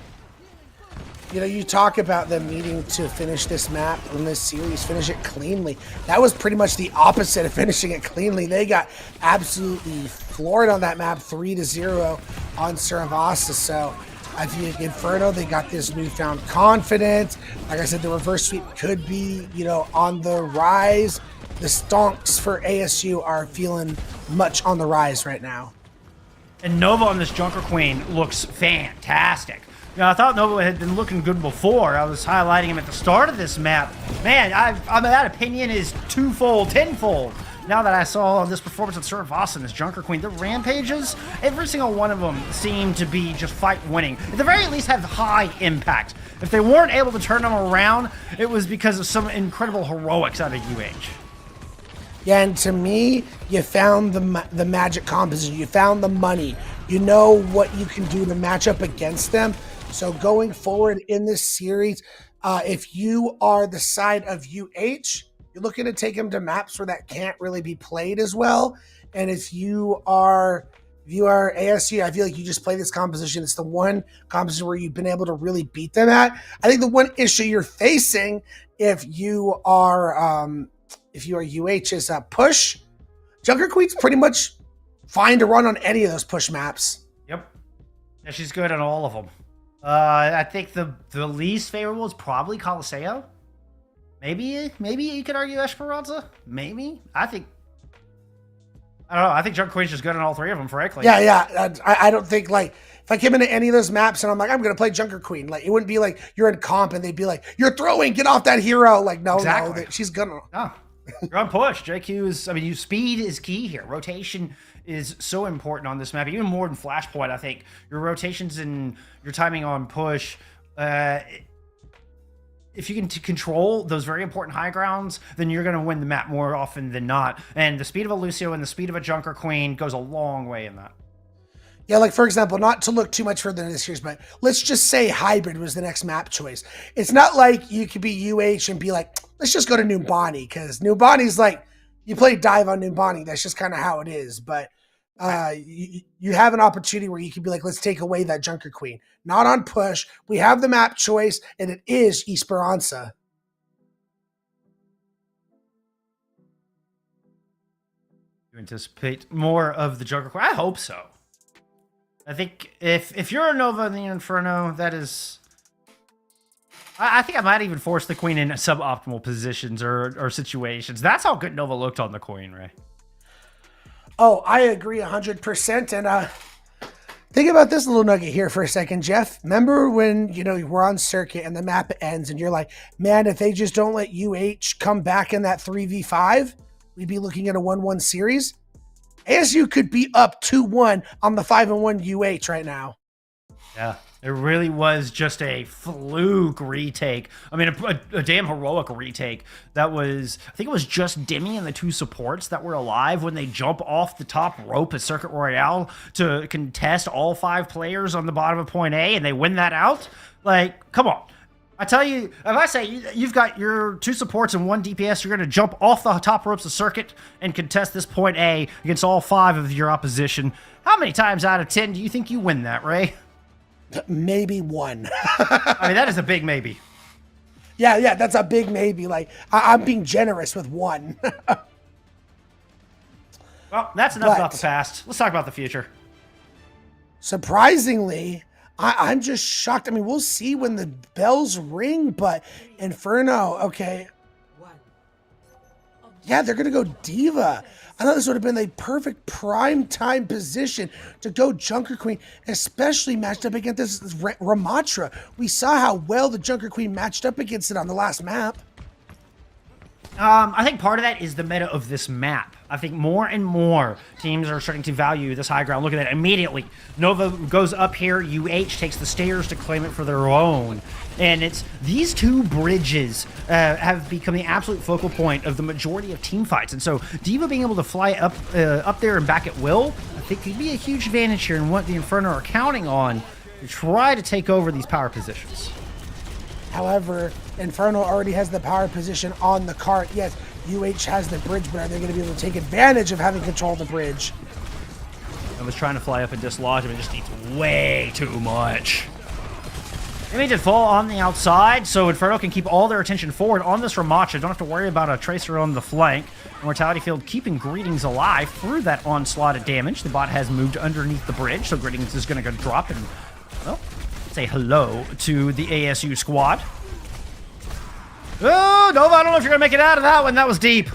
You know, you talk about them needing to finish this map in this series, finish it cleanly. That was pretty much the opposite of finishing it cleanly. They got absolutely floored on that map, 3-0 on Suravasa. So I think Inferno, they got this newfound confidence. Like I said, the reverse sweep could be, you know, on the rise. The stonks for ASU are feeling much on the rise right now. And Nova on this Junker Queen looks fantastic. You know, I thought Nova had been looking good before. I was highlighting him at the start of this map. Man, that opinion is twofold, tenfold. Now that I saw this performance of Suravasa and this Junker Queen, the rampages, every single one of them seemed to be just fight winning. At the very least, have high impact. If they weren't able to turn them around, it was because of some incredible heroics out of UH. Yeah, and to me, you found the magic composition. You found the money. You know what you can do to match up against them. So going forward in this series, if you are the side of UH, you're looking to take them to maps where that can't really be played as well. And if you are ASU, I feel like you just play this composition. It's the one composition where you've been able to really beat them at. I think the one issue you're facing if you are UH is a push. Junker Queen's pretty much fine to run on any of those push maps. Yep. Yeah, she's good on all of them. I think the least favorable is probably Coliseo. Maybe you could argue Esperanza. Maybe. I don't know. I think Junker Queen's just good on all three of them, frankly. Yeah. I don't think, like, if I came into any of those maps and I'm like, I'm going to play Junker Queen, like, it wouldn't be like you're in comp and they'd be like, you're throwing, get off that hero. Like, no, exactly. She's gonna. No. You're on push. JQ is, speed is key here. Rotation is so important on this map, even more than Flashpoint, I think. Your rotations and your timing on push, if you can control those very important high grounds, then you're going to win the map more often than not. And the speed of a Lucio and the speed of a Junker Queen goes a long way in that. Yeah, like for example, not to look too much further into this series, but let's just say hybrid was the next map choice. It's not like you could be UH and be like, let's just go to Numbani, because Numbani's like, you play dive on Numbani. That's just kind of how it is. But you have an opportunity where you could be like, let's take away that Junker Queen. Not on push. We have the map choice, and it is Esperanza. You anticipate more of the Junker Queen? I hope so. I think if you're a Nova in the Inferno, that is... I think I might even force the Queen in suboptimal positions or situations. That's how good Nova looked on the Queen, Ray. Oh, I agree 100%. And think about this little nugget here for a second, Jeff. Remember when, we're on circuit and the map ends and you're like, man, if they just don't let UH come back in that 3v5, we'd be looking at a 1-1 series. ASU could be up 2-1 on the 5-1 UH right now. Yeah, it really was just a fluke retake. I mean, a damn heroic retake. That was, I think it was just Demi and the two supports that were alive when they jump off the top rope at Circuit Royale to contest all 5 players on the bottom of point A, and they win that out. Like, come on. I tell you, if I say you've got your 2 supports and 1 DPS, you're going to jump off the top ropes of Circuit and contest this point A against all 5 of your opposition. How many times out of 10 do you think you win that, Ray? Maybe 1. I mean, that is a big maybe. Yeah, that's a big maybe. Like, I'm being generous with 1. Well, that's enough about the past. Let's talk about the future. Surprisingly, I'm just shocked. I mean, we'll see when the bells ring, but Inferno, okay. Yeah, they're going to go Diva. I thought this would have been a perfect prime time position to go Junker Queen, especially matched up against this Ramatra. We saw how well the Junker Queen matched up against it on the last map. I think part of that is the meta of this map. I think more and more teams are starting to value this high ground. Look at that immediately. Nova goes up here. UH takes the stairs to claim it for their own. And it's these 2 bridges have become the absolute focal point of the majority of team fights. And so Diva being able to fly up there and back at will, I think could be a huge advantage here and what the Inferno are counting on to try to take over these power positions. However, Inferno already has the power position on the cart. Yes, UH has the bridge, but are they going to be able to take advantage of having control of the bridge? I was trying to fly up and dislodge him. It just needs way too much. They did fall on the outside, so Inferno can keep all their attention forward on this Ramatra. Don't have to worry about a Tracer on the flank. Mortality Field keeping Greetings alive through that onslaught of damage. The bot has moved underneath the bridge, so Greetings is going to go drop and, well, say hello to the ASU squad. Oh, Nova, I don't know if you're going to make it out of that one. That was deep.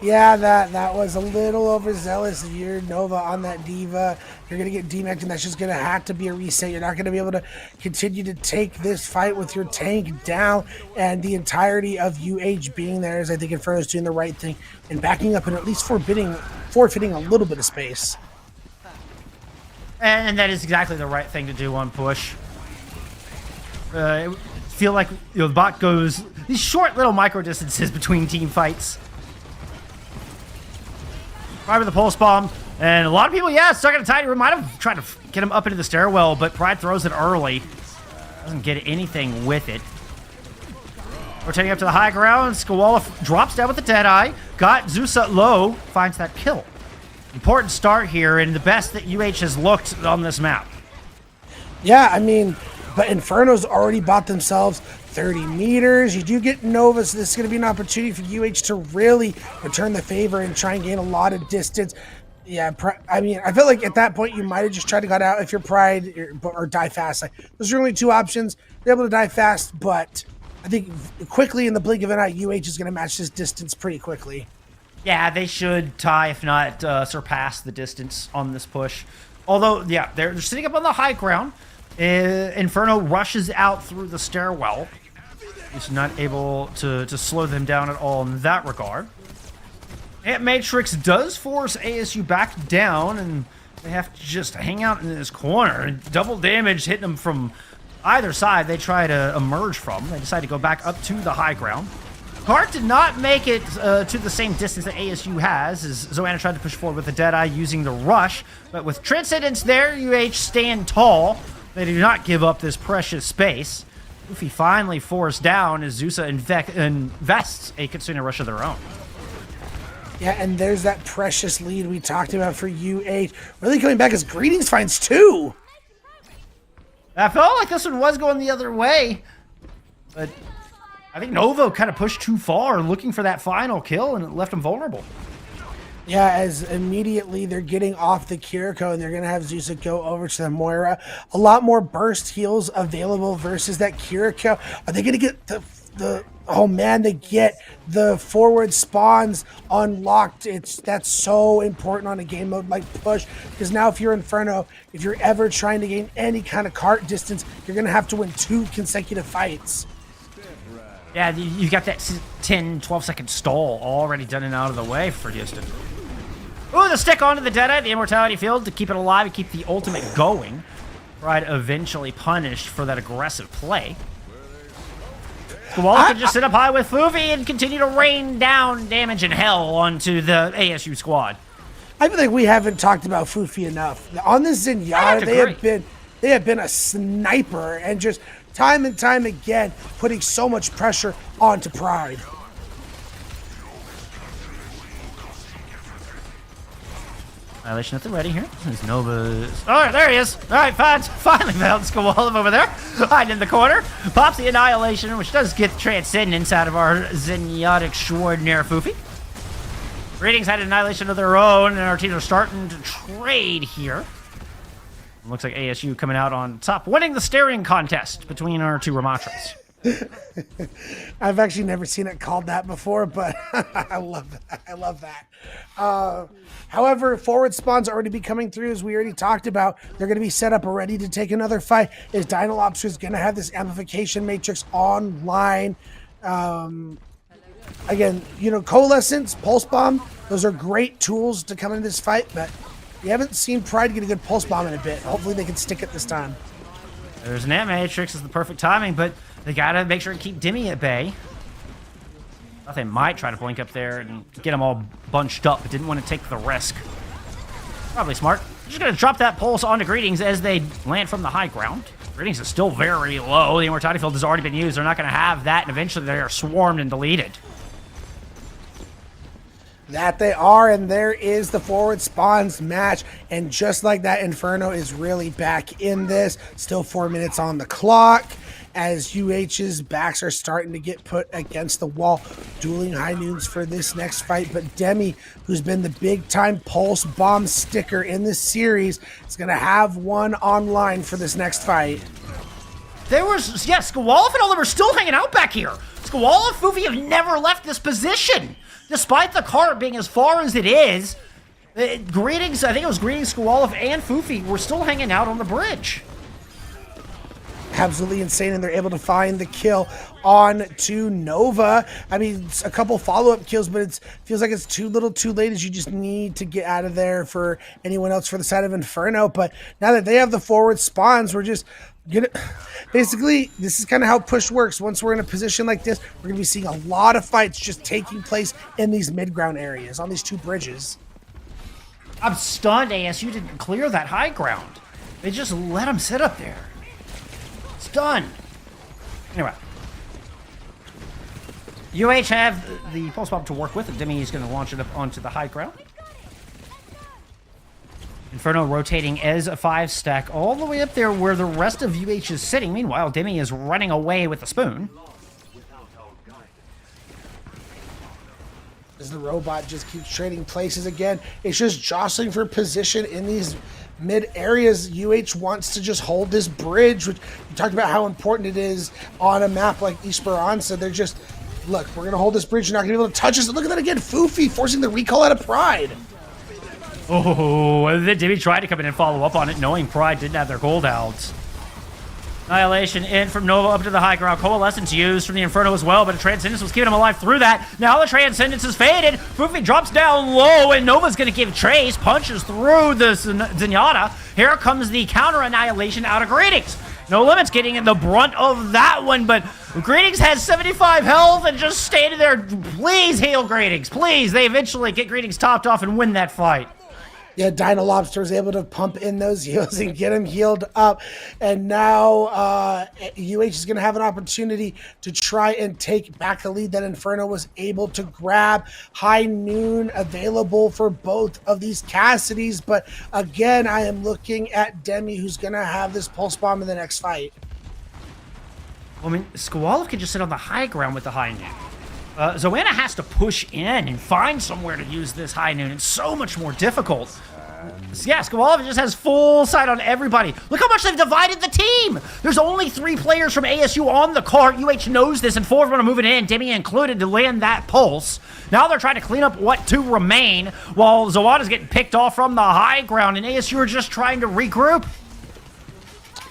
Yeah, that was a little overzealous. If you're Nova on that Diva, you're going to get demected, and that's just going to have to be a reset. You're not going to be able to continue to take this fight with your tank down, and the entirety of UH being there is, I think, Inferno's doing the right thing and backing up and at least forfeiting a little bit of space. And that is exactly the right thing to do on push. Feel like the bot goes these short little micro distances between team fights. Pride with the pulse bomb, and a lot of people, stuck in a tiny room. Might have tried to get him up into the stairwell, but Pride throws it early. Doesn't get anything with it. Rotating up to the high ground, Skawala drops down with the Deadeye. Got Zusa low, finds that kill. Important start here, and the best that UH has looked on this map. Yeah, I mean, but Inferno's already bought themselves 30 meters. You do get Nova, so this is going to be an opportunity for UH to really return the favor and try and gain a lot of distance. Yeah, I mean, I feel like at that point you might have just tried to cut out if you're Pride or die fast. Like, those are only 2 options. Be able to die fast, but I think quickly in the blink of an eye, UH is going to match this distance pretty quickly. Yeah, they should tie, if not surpass the distance on this push. Although, yeah, they're sitting up on the high ground. Inferno rushes out through the stairwell. He's not able to slow them down at all in that regard. Ant Matrix does force ASU back down, and they have to just hang out in this corner. And double damage hitting them from either side they try to emerge from. They decide to go back up to the high ground. Cart did not make it to the same distance that ASU has, as Zoanna tried to push forward with the Deadeye using the rush. But with Transcendence there, UH stand tall. They do not give up this precious space. Goofy finally forced down as Zusa invests a Kitsune rush of their own. Yeah, and there's that precious lead we talked about for UH. Really coming back as Greetings finds 2. I felt like this one was going the other way, but I think Nova kind of pushed too far looking for that final kill, and it left him vulnerable. Yeah, as immediately they're getting off the Kiriko and they're going to have Zusa go over to the Moira. A lot more burst heals available versus that Kiriko. Are they going to get the oh man, they get the forward spawns unlocked. That's so important on a game mode like Push, because now if you're Inferno, if you're ever trying to gain any kind of cart distance, you're going to have to win 2 consecutive fights. Yeah, you got that 10, 12-second stall already done and out of the way for Houston. Ooh, the stick onto the Deadeye, the Immortality Field to keep it alive and keep the ultimate going. Pride eventually punished for that aggressive play. Koala can just sit up high with Fufi and continue to rain down damage and hell onto the ASU squad. I feel like we haven't talked about Fufi enough. On this Zenyatta, they have been a sniper and just time and time again putting so much pressure onto Pride. Annihilation at the ready here. There's Nova's. All right, there he is. All right, finally found Skowalov over there, hiding in the corner. Pops the Annihilation, which does get Transcendence out of our Zenyatta extraordinaire Fufi. Greetings had Annihilation of their own, and our teams are starting to trade here. Looks like ASU coming out on top, winning the staring contest between our two Ramatras. I've actually never seen it called that before, but I love that. I love that. However, forward spawns already be coming through, as we already talked about. They're going to be set up ready to take another fight. Is Dynalops is going to have this amplification matrix online. Again, you know, Coalescence, Pulse Bomb, those are great tools to come into this fight, but we haven't seen Pride get a good Pulse Bomb in a bit. Hopefully they can stick it this time. There's an Ant Matrix, is the perfect timing, but they gotta make sure to keep Demi at bay. I thought they might try to blink up there and get them all bunched up, but didn't want to take the risk. Probably smart. Just gonna drop that pulse onto Greetings as they land from the high ground. Greetings is still very low. The Immortality Field has already been used. They're not gonna have that, and eventually they are swarmed and deleted. That they are, and there is the forward spawns match, and just like that, Inferno is really back in this. Still 4 minutes on the clock as UH's backs are starting to get put against the wall. Dueling high noons for this next fight, but Demi, who's been the big-time Pulse Bomb sticker in this series, is going to have one online for this next fight. There was, yes, Skowalov and all of them are still hanging out back here. Skowalov and Fufi have never left this position. Despite the cart being as far as it is, Greetings, I think it was Greetings, Skowalov, and Fufi were still hanging out on the bridge. Absolutely insane, and they're able to find the kill on to Nova. I mean, it's a couple follow-up kills, but it feels like it's too little too late, as you just need to get out of there for anyone else for the side of Inferno. But now that they have the forward spawns, we're just basically, this is kind of how Push works. Once we're in a position like this, we're going to be seeing a lot of fights just taking place in these mid-ground areas, on these two bridges. I'm stunned ASU didn't clear that high ground. They just let him sit up there. Stunned. Anyway. UH have the pulse bomb to work with, and Demi is going to launch it up onto the high ground. Inferno rotating as a 5-stack all the way up there where the rest of UH is sitting. Meanwhile, Demi is running away with the spoon. As the robot just keeps trading places again, it's just jostling for position in these mid areas. UH wants to just hold this bridge, which we talked about how important it is on a map like Esperanza. They're just, look, we're going to hold this bridge. You're not going to be able to touch us. Look at that again. Fufi forcing the recall out of Pride. Oh, and then Demi tried to come in and follow up on it, knowing Pride didn't have their gold outs. Annihilation in from Nova up to the high ground. Coalescence used from the Inferno as well, but a Transcendence was keeping him alive through that. Now the Transcendence is faded. Fufi drops down low, and Nova's going to give chase. Punches through the Zenyatta. Here comes the counter Annihilation out of Greetings. No Limits getting in the brunt of that one, but Greetings has 75 health and just standing there. Please heal Greetings, please. They eventually get Greetings topped off and win that fight. Yeah, Dino Lobster was able to pump in those heals and get him healed up. And now UH is going to have an opportunity to try and take back the lead that Inferno was able to grab. High noon available for both of these Cassidys. But again, I am looking at Demi, who's going to have this pulse bomb in the next fight. I mean, Skowalov can just sit on the high ground with the high noon. Zoanna has to push in and find somewhere to use this high noon. It's so much more difficult. Yeah, Skowalov just has full sight on everybody. Look how much they've divided the team. There's only 3 players from ASU on the cart. UH knows this, and 4 of them are moving in, Demi included, to land that pulse. Now they're trying to clean up what to remain, while Zoanna's getting picked off from the high ground, and ASU are just trying to regroup.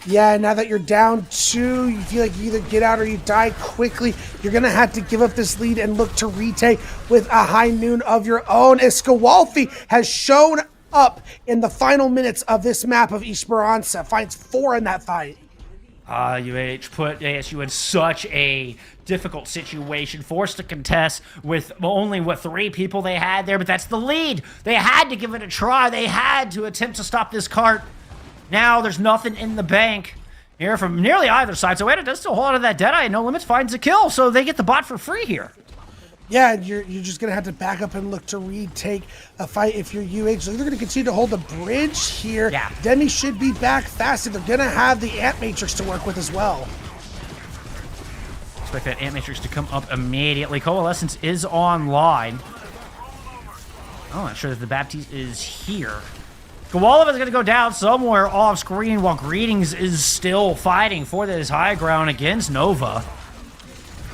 Yeah, now that you're down 2, you feel like you either get out or you die quickly. You're going to have to give up this lead and look to retake with a high noon of your own, as Skowalfi has shown up in the final minutes of this map of Esperanza. Finds 4 in that fight. UH put ASU in such a difficult situation, forced to contest with only, 3 people they had there, but that's the lead. They had to give it a try. They had to attempt to stop this cart. Now there's nothing in the bank here from nearly either side. So Zoanna does still hold on to that Deadeye, and No Limits finds a kill, so they get the bot for free here. Yeah, you're just going to have to back up and look to retake a fight if you're UH. So they're going to continue to hold the bridge here. Yeah. Demi should be back fast, and they're going to have the Ant Matrix to work with as well. Expect that Ant Matrix to come up immediately. Coalescence is online. Oh, not sure that the Baptiste is here. Skowalov is going to go down somewhere off screen while Greetings is still fighting for this high ground against Nova.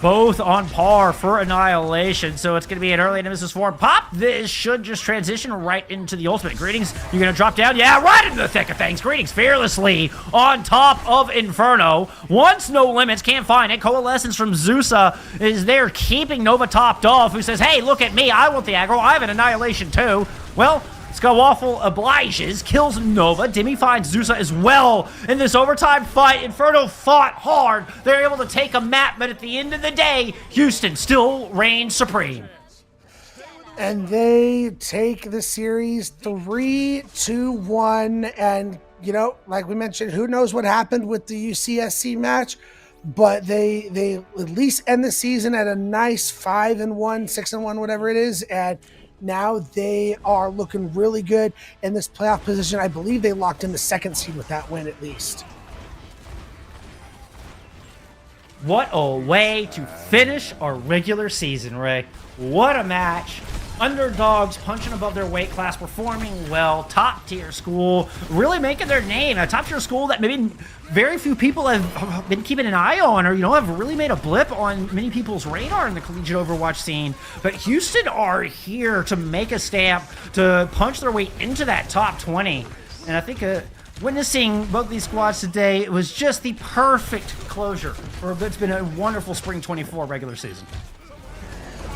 Both on par for annihilation, so it's going to be an early Nemesis form. Pop, this should just transition right into the ultimate. Greetings, you're going to drop down? Yeah, right into the thick of things. Greetings fearlessly on top of Inferno. Once No Limits can't find it, Coalescence from Zeusa is there keeping Nova topped off, who says, hey, look at me, I want the aggro, I have an annihilation too. Well, Skowalful obliges, kills Nova. Demi finds Zeusa as well in this overtime fight. Inferno fought hard. They're able to take a map, but at the end of the day, Houston still reigns supreme. And they take the series 3-2-1. And, you know, like we mentioned, who knows what happened with the UCSC match, but they at least end the season at a nice 5-1, 6-1, whatever it is. And now they are looking really good in this playoff position. I believe they locked in the 2nd seed with that win at least. What a way to finish our regular season, Ray. What a match. Underdogs punching above their weight class, performing well, top tier school, really making their name. A top tier school that maybe very few people have been keeping an eye on, or, have really made a blip on many people's radar in the collegiate Overwatch scene. But Houston are here to make a stamp, to punch their way into that top 20. And I think witnessing both these squads today, it was just the perfect closure for it's been a wonderful spring 24 regular season.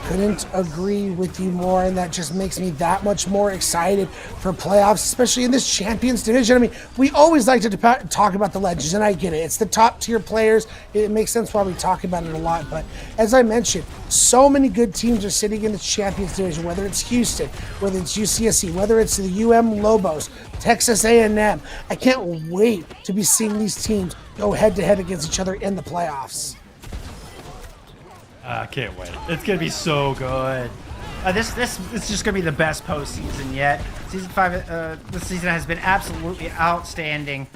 Couldn't agree with you more, and that just makes me that much more excited for playoffs, especially in this Champions division. I mean, we always like to talk about the legends, and I get it. It's the top tier players. It makes sense why we talk about it a lot. But as I mentioned, so many good teams are sitting in the Champions division, whether it's Houston, whether it's UCSC, whether it's the Lobos, Texas A&M. I can't wait to be seeing these teams go head-to-head against each other in the playoffs. I can't wait. It's going to be so good. This is just going to be the best postseason yet. Season 5, this season has been absolutely outstanding.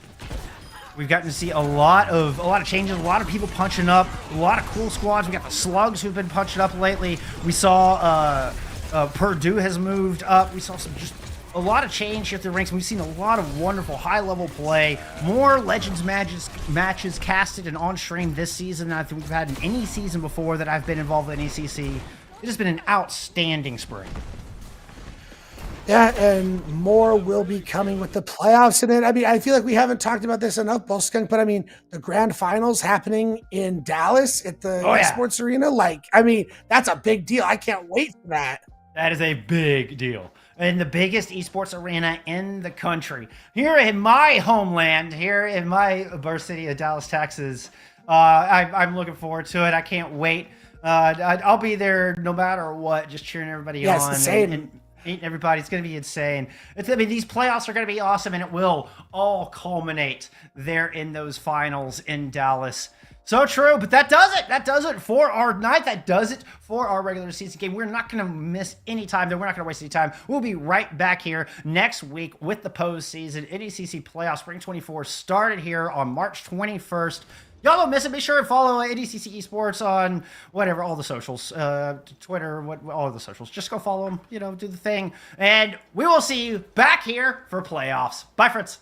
We've gotten to see a lot of changes, a lot of people punching up, a lot of cool squads. We got the Slugs who've been punching up lately. We saw Purdue has moved up. We saw a lot of change here through the ranks. We've seen a lot of wonderful high-level play. More Legends matches casted and on-stream this season than I think we've had in any season before that I've been involved in NECC. It has been an outstanding spring. Yeah, and more will be coming with the playoffs. And then, I mean, I feel like we haven't talked about this enough, Bull Skunk, but I mean, the grand finals happening in Dallas at the Sports Arena, that's a big deal. I can't wait for that. That is a big deal. in the biggest esports arena in the country. Here in my homeland, here in my birth city of Dallas, Texas. I'm looking forward to it. I can't wait. I'll be there no matter what, just cheering everybody on. It's the same. And meeting everybody. It's going to be insane. I mean, these playoffs are going to be awesome, and it will all culminate there in those finals in Dallas. So true, but that does it. That does it for our night. That does it for our regular season game. We're not going to miss any time, though. We're not going to waste any time. We'll be right back here next week with the postseason. NECC Playoff Spring 24 started here on March 21st. Y'all don't miss it. Be sure to follow NECC Esports on whatever, all the socials, Twitter, all of the socials. Just go follow them, do the thing. And we will see you back here for playoffs. Bye, friends.